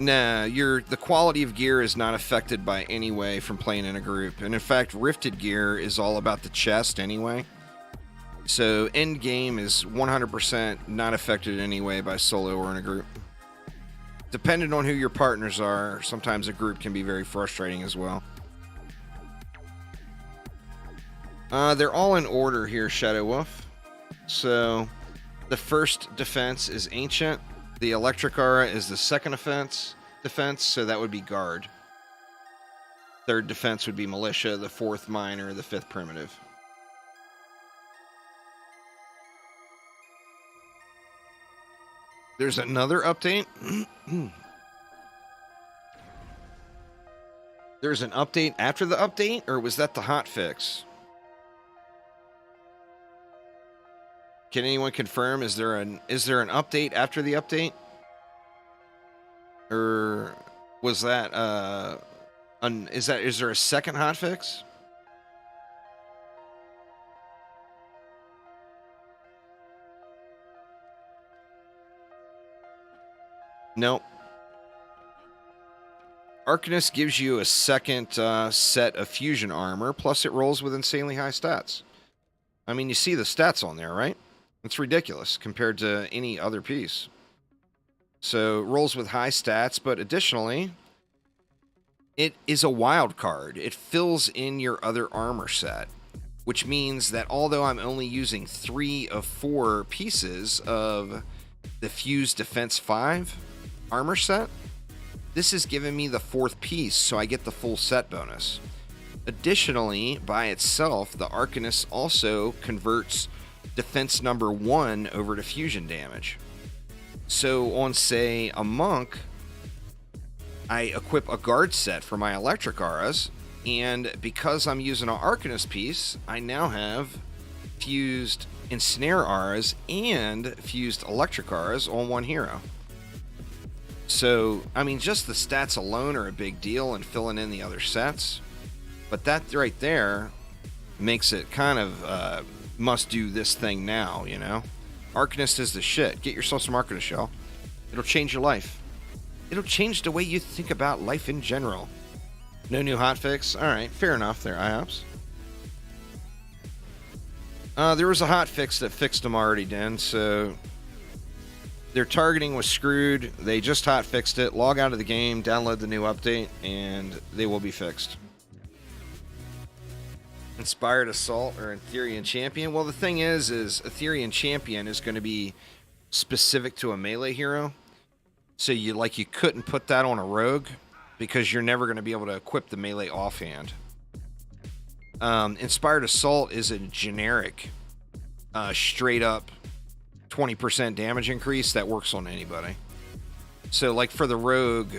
Nah, the quality of gear is not affected by any way from playing in a group. And in fact, rifted gear is all about the chest anyway. So end game is 100% not affected in any way by solo or in a group. Depending on who your partners are, sometimes a group can be very frustrating as well. They're all in order here, Shadow Wolf. So the first defense is Ancient. The Electric Aura is the second defense, so that would be Guard. Third defense would be militia, the fourth minor, the fifth primitive. There's another update. There's an update after the update, or was that the hot fix? Can anyone confirm? Is there an update after the update? Or was that is there a second hotfix? Nope. Arcanist gives you a second set of fusion armor, plus it rolls with insanely high stats. I mean, you see the stats on there, right? It's ridiculous compared to any other piece. So, rolls with high stats, but additionally, it is a wild card. It fills in your other armor set, which means that although I'm only using 3 of 4 pieces of the Fused Defense 5 armor set, this is giving me the 4th piece, so I get the full set bonus. Additionally, by itself, the Arcanist also converts defense number 1 over to fusion damage. So on, say, a monk, I equip a guard set for my electric auras, and because I'm using an Arcanist piece, I now have fused ensnare auras and fused electric auras on one hero. So, I mean, just the stats alone are a big deal in filling in the other sets, but that right there makes it kind of must do this thing now, you know? Arcanist is the shit. Get yourself some Arcanist shell. It'll change your life. It'll change the way you think about life in general. No new hotfix? Alright, fair enough there, IOPS. There was a hotfix that fixed them already, Den, so their targeting was screwed. They just hotfixed it. Log out of the game, download the new update, and they will be fixed. Inspired Assault or Ethereum Champion. Well, the thing is Ethereum Champion is going to be specific to a melee hero. So you couldn't put that on a rogue because you're never going to be able to equip the melee offhand. Inspired Assault is a generic, straight up 20% damage increase that works on anybody. So like for the rogue,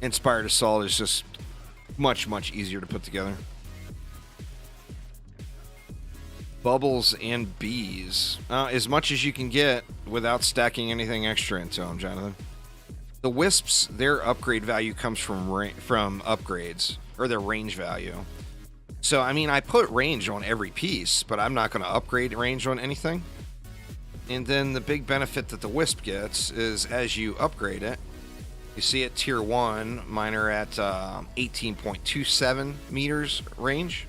Inspired Assault is just much, much easier to put together. Bubbles and bees. As much as you can get without stacking anything extra into them, Jonathan. The Wisps, their upgrade value comes from upgrades, or their range value. So, I mean, I put range on every piece, but I'm not going to upgrade range on anything. And then the big benefit that the Wisp gets is as you upgrade it, you see at tier 1, mine are at 18.27 meters range.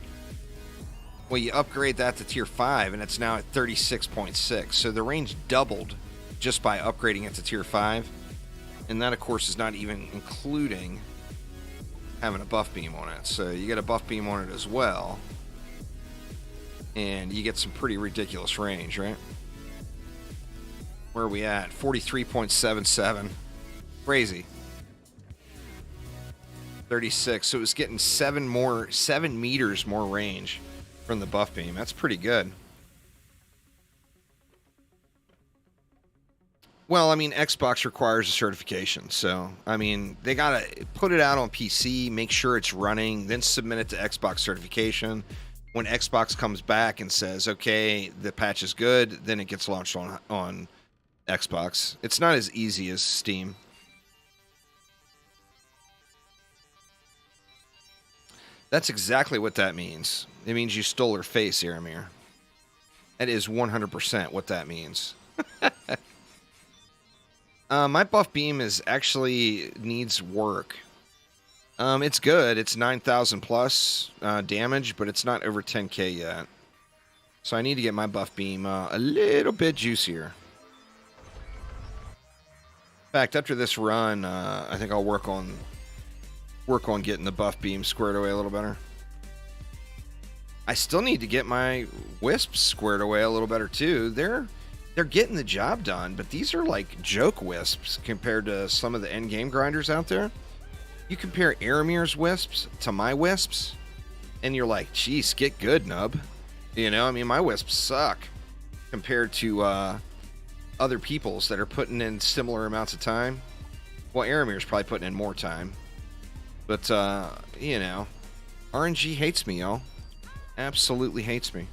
Well, you upgrade that to tier 5, and it's now at 36.6. So the range doubled just by upgrading it to tier 5. And that, of course, is not even including having a buff beam on it. So you get a buff beam on it as well. And you get some pretty ridiculous range, right? Where are we at? 43.77. Crazy. 36. So it was getting 7 meters more range from the buff beam. That's pretty good. Well, I mean, Xbox requires a certification. So, I mean, they got to put it out on PC, make sure it's running, then submit it to Xbox certification. When Xbox comes back and says, okay, the patch is good, then it gets launched on Xbox. It's not as easy as Steam. That's exactly what that means. It means you stole her face, Aramir. That is 100% what that means. My buff beam actually needs work. It's good. It's 9,000 plus damage, but it's not over 10k yet. So I need to get my buff beam a little bit juicier. In fact, after this run, I think I'll work on getting the buff beam squared away a little better. I still need to get my Wisps squared away a little better too. They're getting the job done, but these are like joke Wisps compared to some of the end game grinders out there. You compare Aramir's wisps to my wisps, and you're like, geez, get good, nub. You know, I mean, my wisps suck compared to other people's that are putting in similar amounts of time. Well, Aramir's probably putting in more time. But, you know, RNG hates me, y'all. Absolutely hates me.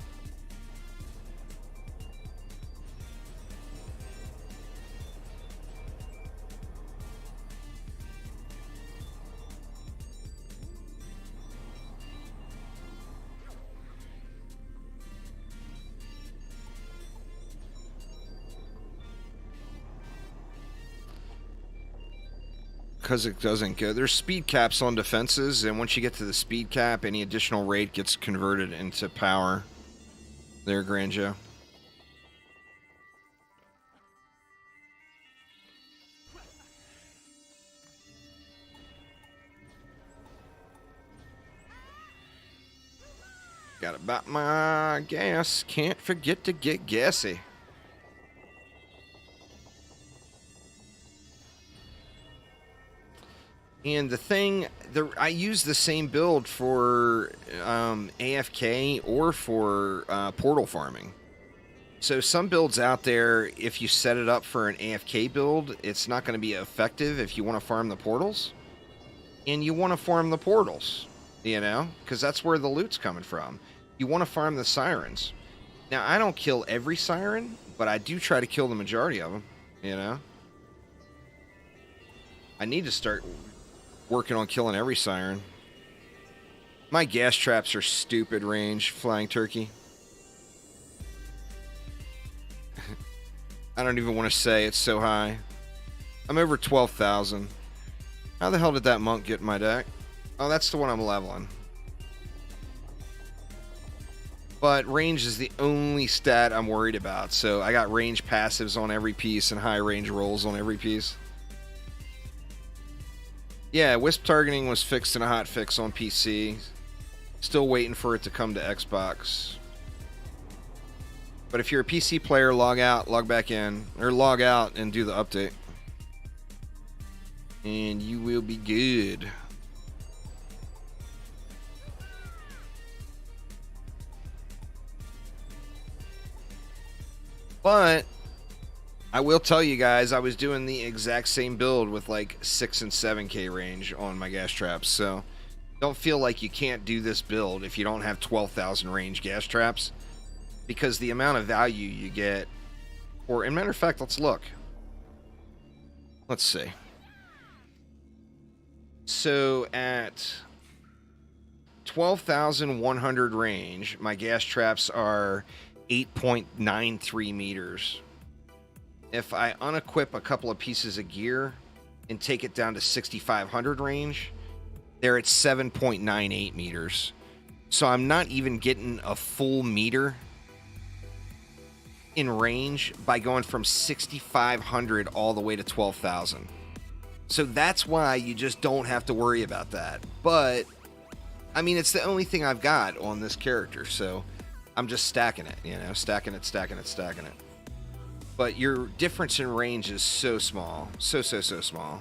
Because it doesn't go. There's speed caps on defenses, and once you get to the speed cap, any additional rate gets converted into power. There, Granjo. Got about my gas. Can't forget to get gassy. And the thing, I use the same build for AFK or for portal farming. So some builds out there, if you set it up for an AFK build, it's not going to be effective if you want to farm the portals. And you want to farm the portals, you know, because that's where the loot's coming from. You want to farm the sirens. Now, I don't kill every siren, but I do try to kill the majority of them, you know. I need to start working on killing every siren. My gas traps are stupid range, flying turkey. I don't even want to say it's so high. I'm over 12,000. How the hell did that monk get in my deck? Oh, that's the one I'm leveling. But range is the only stat I'm worried about. So I got range passives on every piece and high range rolls on every piece. Yeah, Wisp targeting was fixed in a hotfix on PC. Still waiting for it to come to Xbox. But if you're a PC player, log out, log back in, or log out and do the update. And you will be good. But I will tell you guys, I was doing the exact same build with like 6 and 7k range on my gas traps, so don't feel like you can't do this build if you don't have 12,000 range gas traps, because the amount of value you get, or, as a matter of fact, let's look. Let's see. So at 12,100 range, my gas traps are 8.93 meters. If I unequip a couple of pieces of gear and take it down to 6,500 range, they're at 7.98 meters. So I'm not even getting a full meter in range by going from 6,500 all the way to 12,000. So that's why you just don't have to worry about that. But, I mean, it's the only thing I've got on this character, so I'm just stacking it, you know, stacking it, stacking it, stacking it. But your difference in range is so small. So small.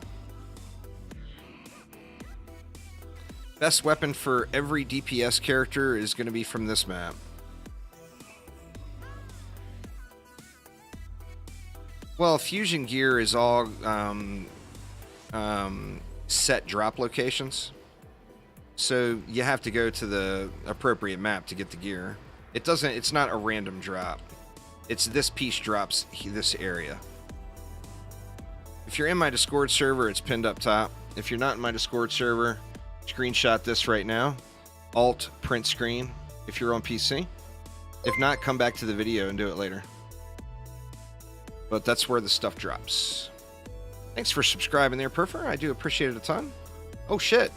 Best weapon for every DPS character is going to be from this map. Well, fusion gear is all set drop locations. So you have to go to the appropriate map to get the gear. It's not a random drop. It's this piece drops this area. If you're in my Discord server, it's pinned up top. If you're not in my Discord server, screenshot this right now. Alt print screen if you're on PC. If not, come back to the video and do it later. But that's where the stuff drops. Thanks for subscribing there, Perfer. I do appreciate it a ton. Oh shit.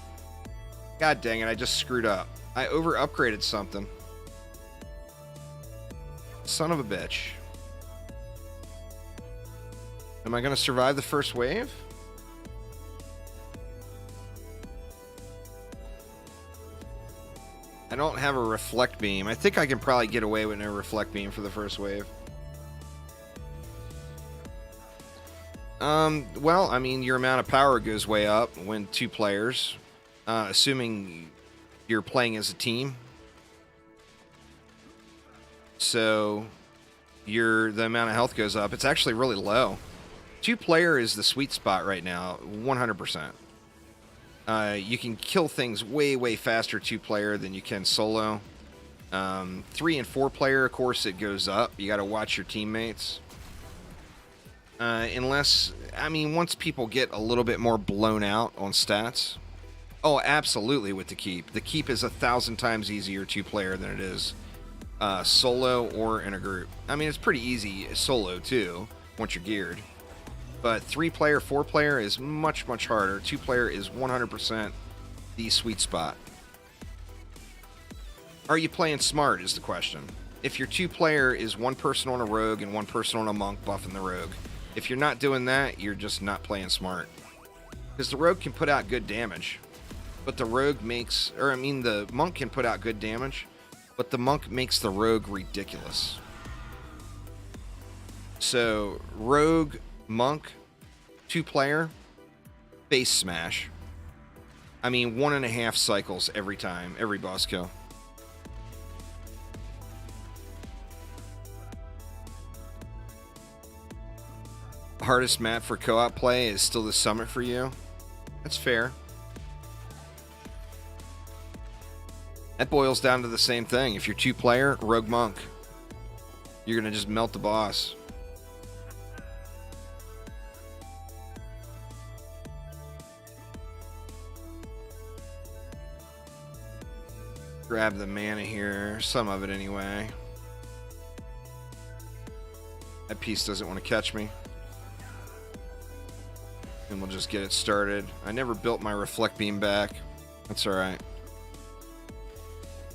God dang it, I just screwed up. I over upgraded something. Son of a bitch. Am I going to survive the first wave? I don't have a reflect beam. I think I can probably get away with no reflect beam for the first wave. Well, I mean, your amount of power goes way up when 2 players, assuming you're playing as a team. So the amount of health goes up. It's actually really low. 2-player is the sweet spot right now, 100%. You can kill things way, way faster 2-player than you can solo. 3 and 4-player, of course, it goes up. You got to watch your teammates. Unless, I mean, once people get a little bit more blown out on stats. Oh, absolutely with the keep. The keep is 1,000 times easier 2-player than it is solo or in a group. I mean, it's pretty easy solo too, once you're geared. But 3-player, 4-player is much, much harder. 2-player is 100% the sweet spot. Are you playing smart is the question. If your 2-player is 1 person on a rogue and 1 person on a monk buffing the rogue. If you're not doing that, you're just not playing smart. Because the rogue can put out good damage. But the rogue makes... Or, I mean, the monk can put out good damage. But the monk makes the rogue ridiculous. So, rogue, monk, 2-player, face smash. I mean, 1.5 cycles every time, every boss kill. Hardest map for co-op play is still the summit for you. That's fair. That boils down to the same thing. If you're 2-player, rogue monk, you're gonna just melt the boss. Grab the mana here, some of it anyway. That piece doesn't want to catch me. And we'll just get it started. I never built my reflect beam back. That's alright.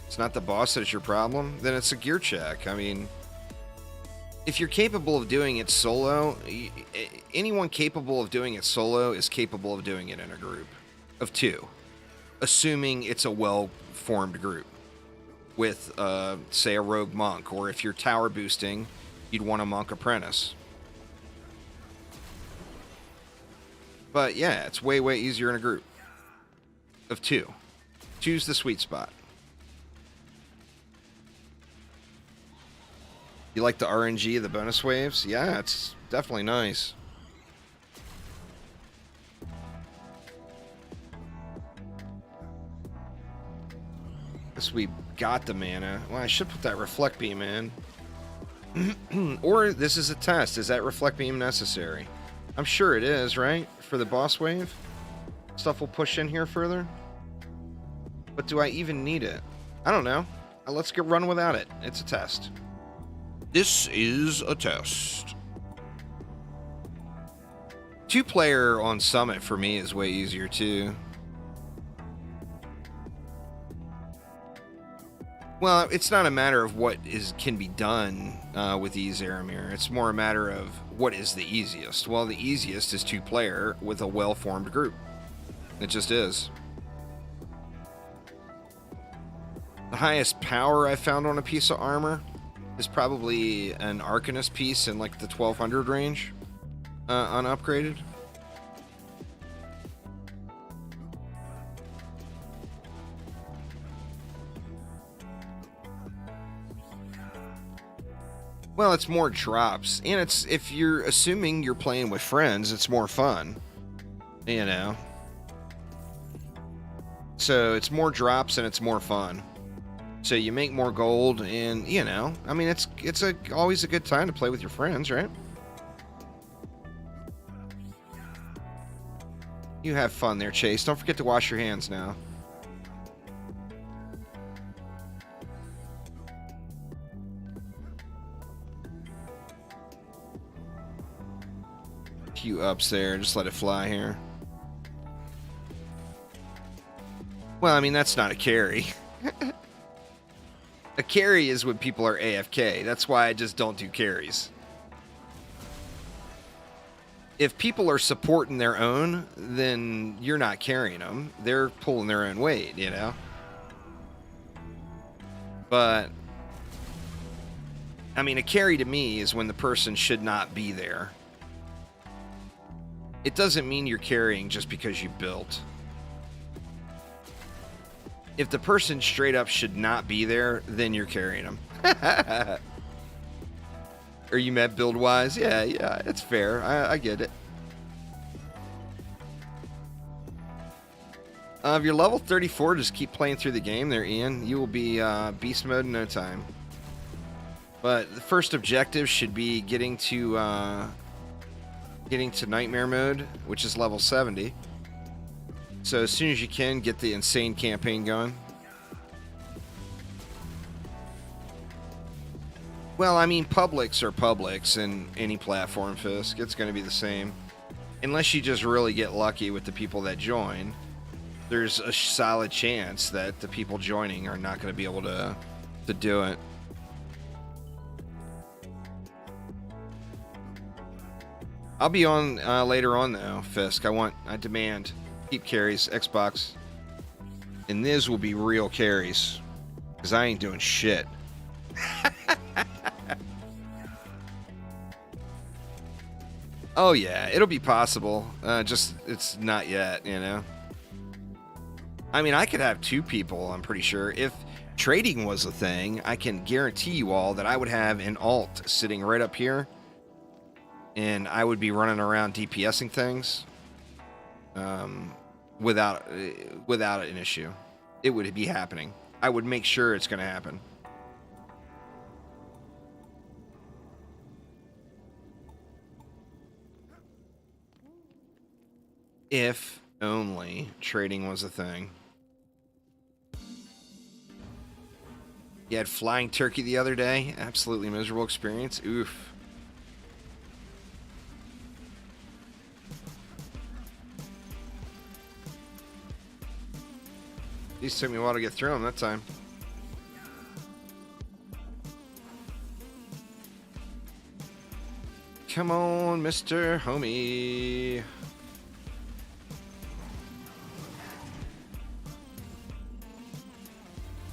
It's not the boss that's your problem, then it's a gear check. I mean, if you're capable of doing it solo, anyone capable of doing it solo is capable of doing it in a group of 2. Assuming it's a well-formed group with, say, a rogue monk, or if you're tower boosting, you'd want a monk apprentice. But yeah, it's way, way easier in a group of 2. 2's the sweet spot. You like the RNG of the bonus waves? Yeah, it's definitely nice. Guess we got the mana. Well, I should put that reflect beam in. Or this is a test. Is that reflect beam necessary? I'm sure it is, right? For the boss wave? Stuff will push in here further? But do I even need it? I don't know. Let's get run without it. It's a test. This is a test. 2-player on Summit for me is way easier too. Well, it's not a matter of what can be done with these Aramir. It's more a matter of what is the easiest. Well, the easiest is 2-player with a well-formed group. It just is. The highest power I found on a piece of armor is probably an Arcanist piece in like the 1200 range, unupgraded. Well, it's more drops, and it's, if you're assuming you're playing with friends, it's more fun, you know. So it's more drops and it's more fun. So you make more gold, and you know, I mean, it's always a good time to play with your friends, right? You have fun there, Chase. Don't forget to wash your hands now. Few ups there, just let it fly here. Well, I mean, that's not a carry. A carry is when people are AFK. That's why I just don't do carries. If people are supporting their own, then you're not carrying them. They're pulling their own weight, you know? But, I mean, a carry to me is when the person should not be there. It doesn't mean you're carrying just because you built. If the person straight up should not be there, then you're carrying them. Or you meant build-wise? Yeah, it's fair. I get it. If you're level 34, just keep playing through the game there, Ian. You will be beast mode in no time. But the first objective should be getting to nightmare mode, which is level 70. So as soon as you can, get the insane campaign going. Well, I mean, publics are publics in any platform, Fisk. It's going to be the same. Unless you just really get lucky with the people that join, there's a solid chance that the people joining are not going to be able to do it. I'll be on later on, though, Fisk. I demand keep carries, Xbox. And these will be real carries. Because I ain't doing shit. Oh, yeah, it'll be possible. Just, it's not yet, you know? I mean, I could have 2 people, I'm pretty sure. If trading was a thing, I can guarantee you all that I would have an alt sitting right up here. And I would be running around DPSing things without an issue. It would be happening. I would make sure it's going to happen. If only trading was a thing. You had flying turkey the other day. Absolutely miserable experience. Oof. These took me a while to get through them that time. Come on, Mr. Homie.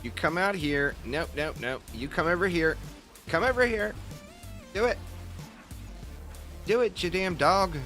You come out here. Nope. You come over here. Come over here. Do it. Do it, you damn dog.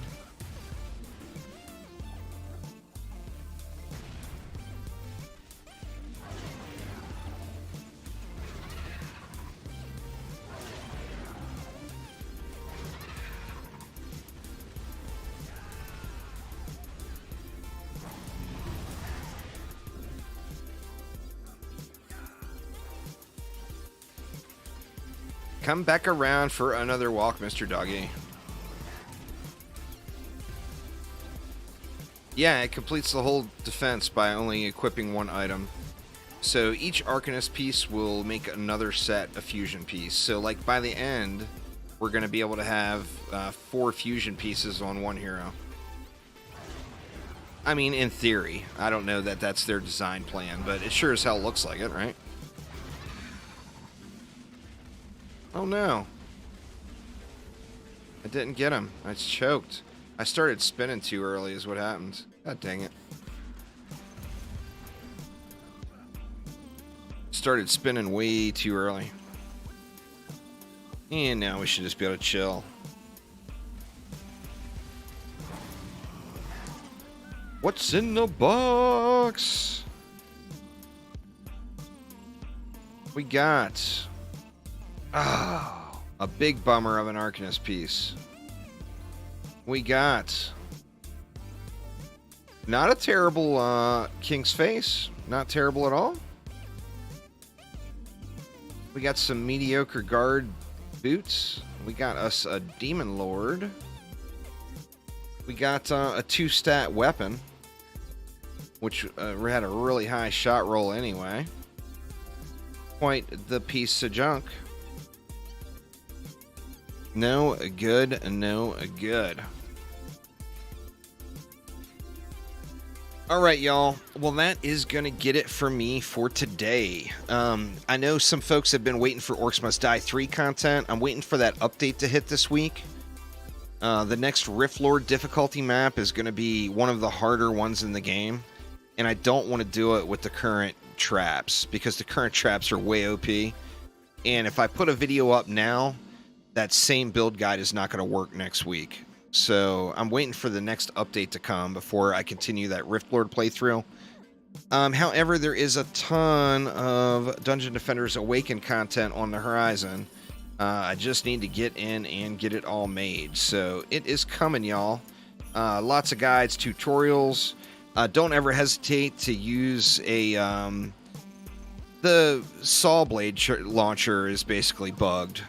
Come back around for another walk, Mr. Doggy. Yeah, it completes the whole defense by only equipping 1 item. So each Arcanist piece will make another set of fusion piece. So like by the end, we're going to be able to have 4 fusion pieces on 1 hero. I mean, in theory. I don't know that that's their design plan, but it sure as hell looks like it, right? Oh no. I didn't get him. I choked. I started spinning too early is what happened. God dang it. Started spinning way too early. And now we should just be able to chill. What's in the box? We got... Oh, a big bummer of an Arcanist piece. We got not a terrible King's Face. Not terrible at all. We got some mediocre guard boots. We got us a Demon Lord. We got a 2-stat weapon, which had a really high shot roll anyway. Quite the piece of junk. No good, no good. Alright, y'all. Well, that is going to get it for me for today. I know some folks have been waiting for Orcs Must Die 3 content. I'm waiting for that update to hit this week. The next Rift Lord difficulty map is going to be one of the harder ones in the game. And I don't want to do it with the current traps, because the current traps are way OP. And if I put a video up now, that same build guide is not going to work next week. So I'm waiting for the next update to come before I continue that Rift Lord playthrough. However, there is a ton of Dungeon Defenders Awakened content on the horizon. I just need to get in and get it all made. So it is coming, y'all. Lots of guides, tutorials. Don't ever hesitate to use a... the saw blade launcher is basically bugged.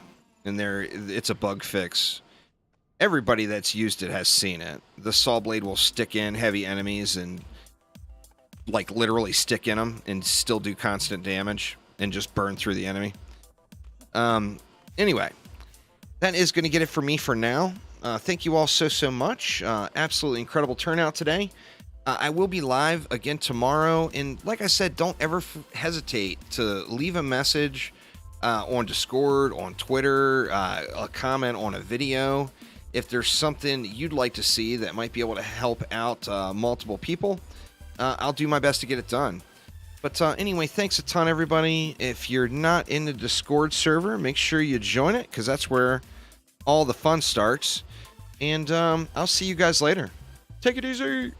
And it's a bug fix. Everybody that's used it has seen it. The saw blade will stick in heavy enemies and like literally stick in them and still do constant damage and just burn through the enemy. Anyway, that is going to get it for me for now. Thank you all so much. Absolutely incredible turnout today. I will be live again tomorrow. And like I said, don't ever hesitate to leave a message on Discord, on Twitter, a comment on a video. If there's something you'd like to see that might be able to help out multiple people, I'll do my best to get it done. But anyway, thanks a ton, everybody. If you're not in the Discord server, make sure you join it, because that's where all the fun starts. And I'll see you guys later. Take it easy.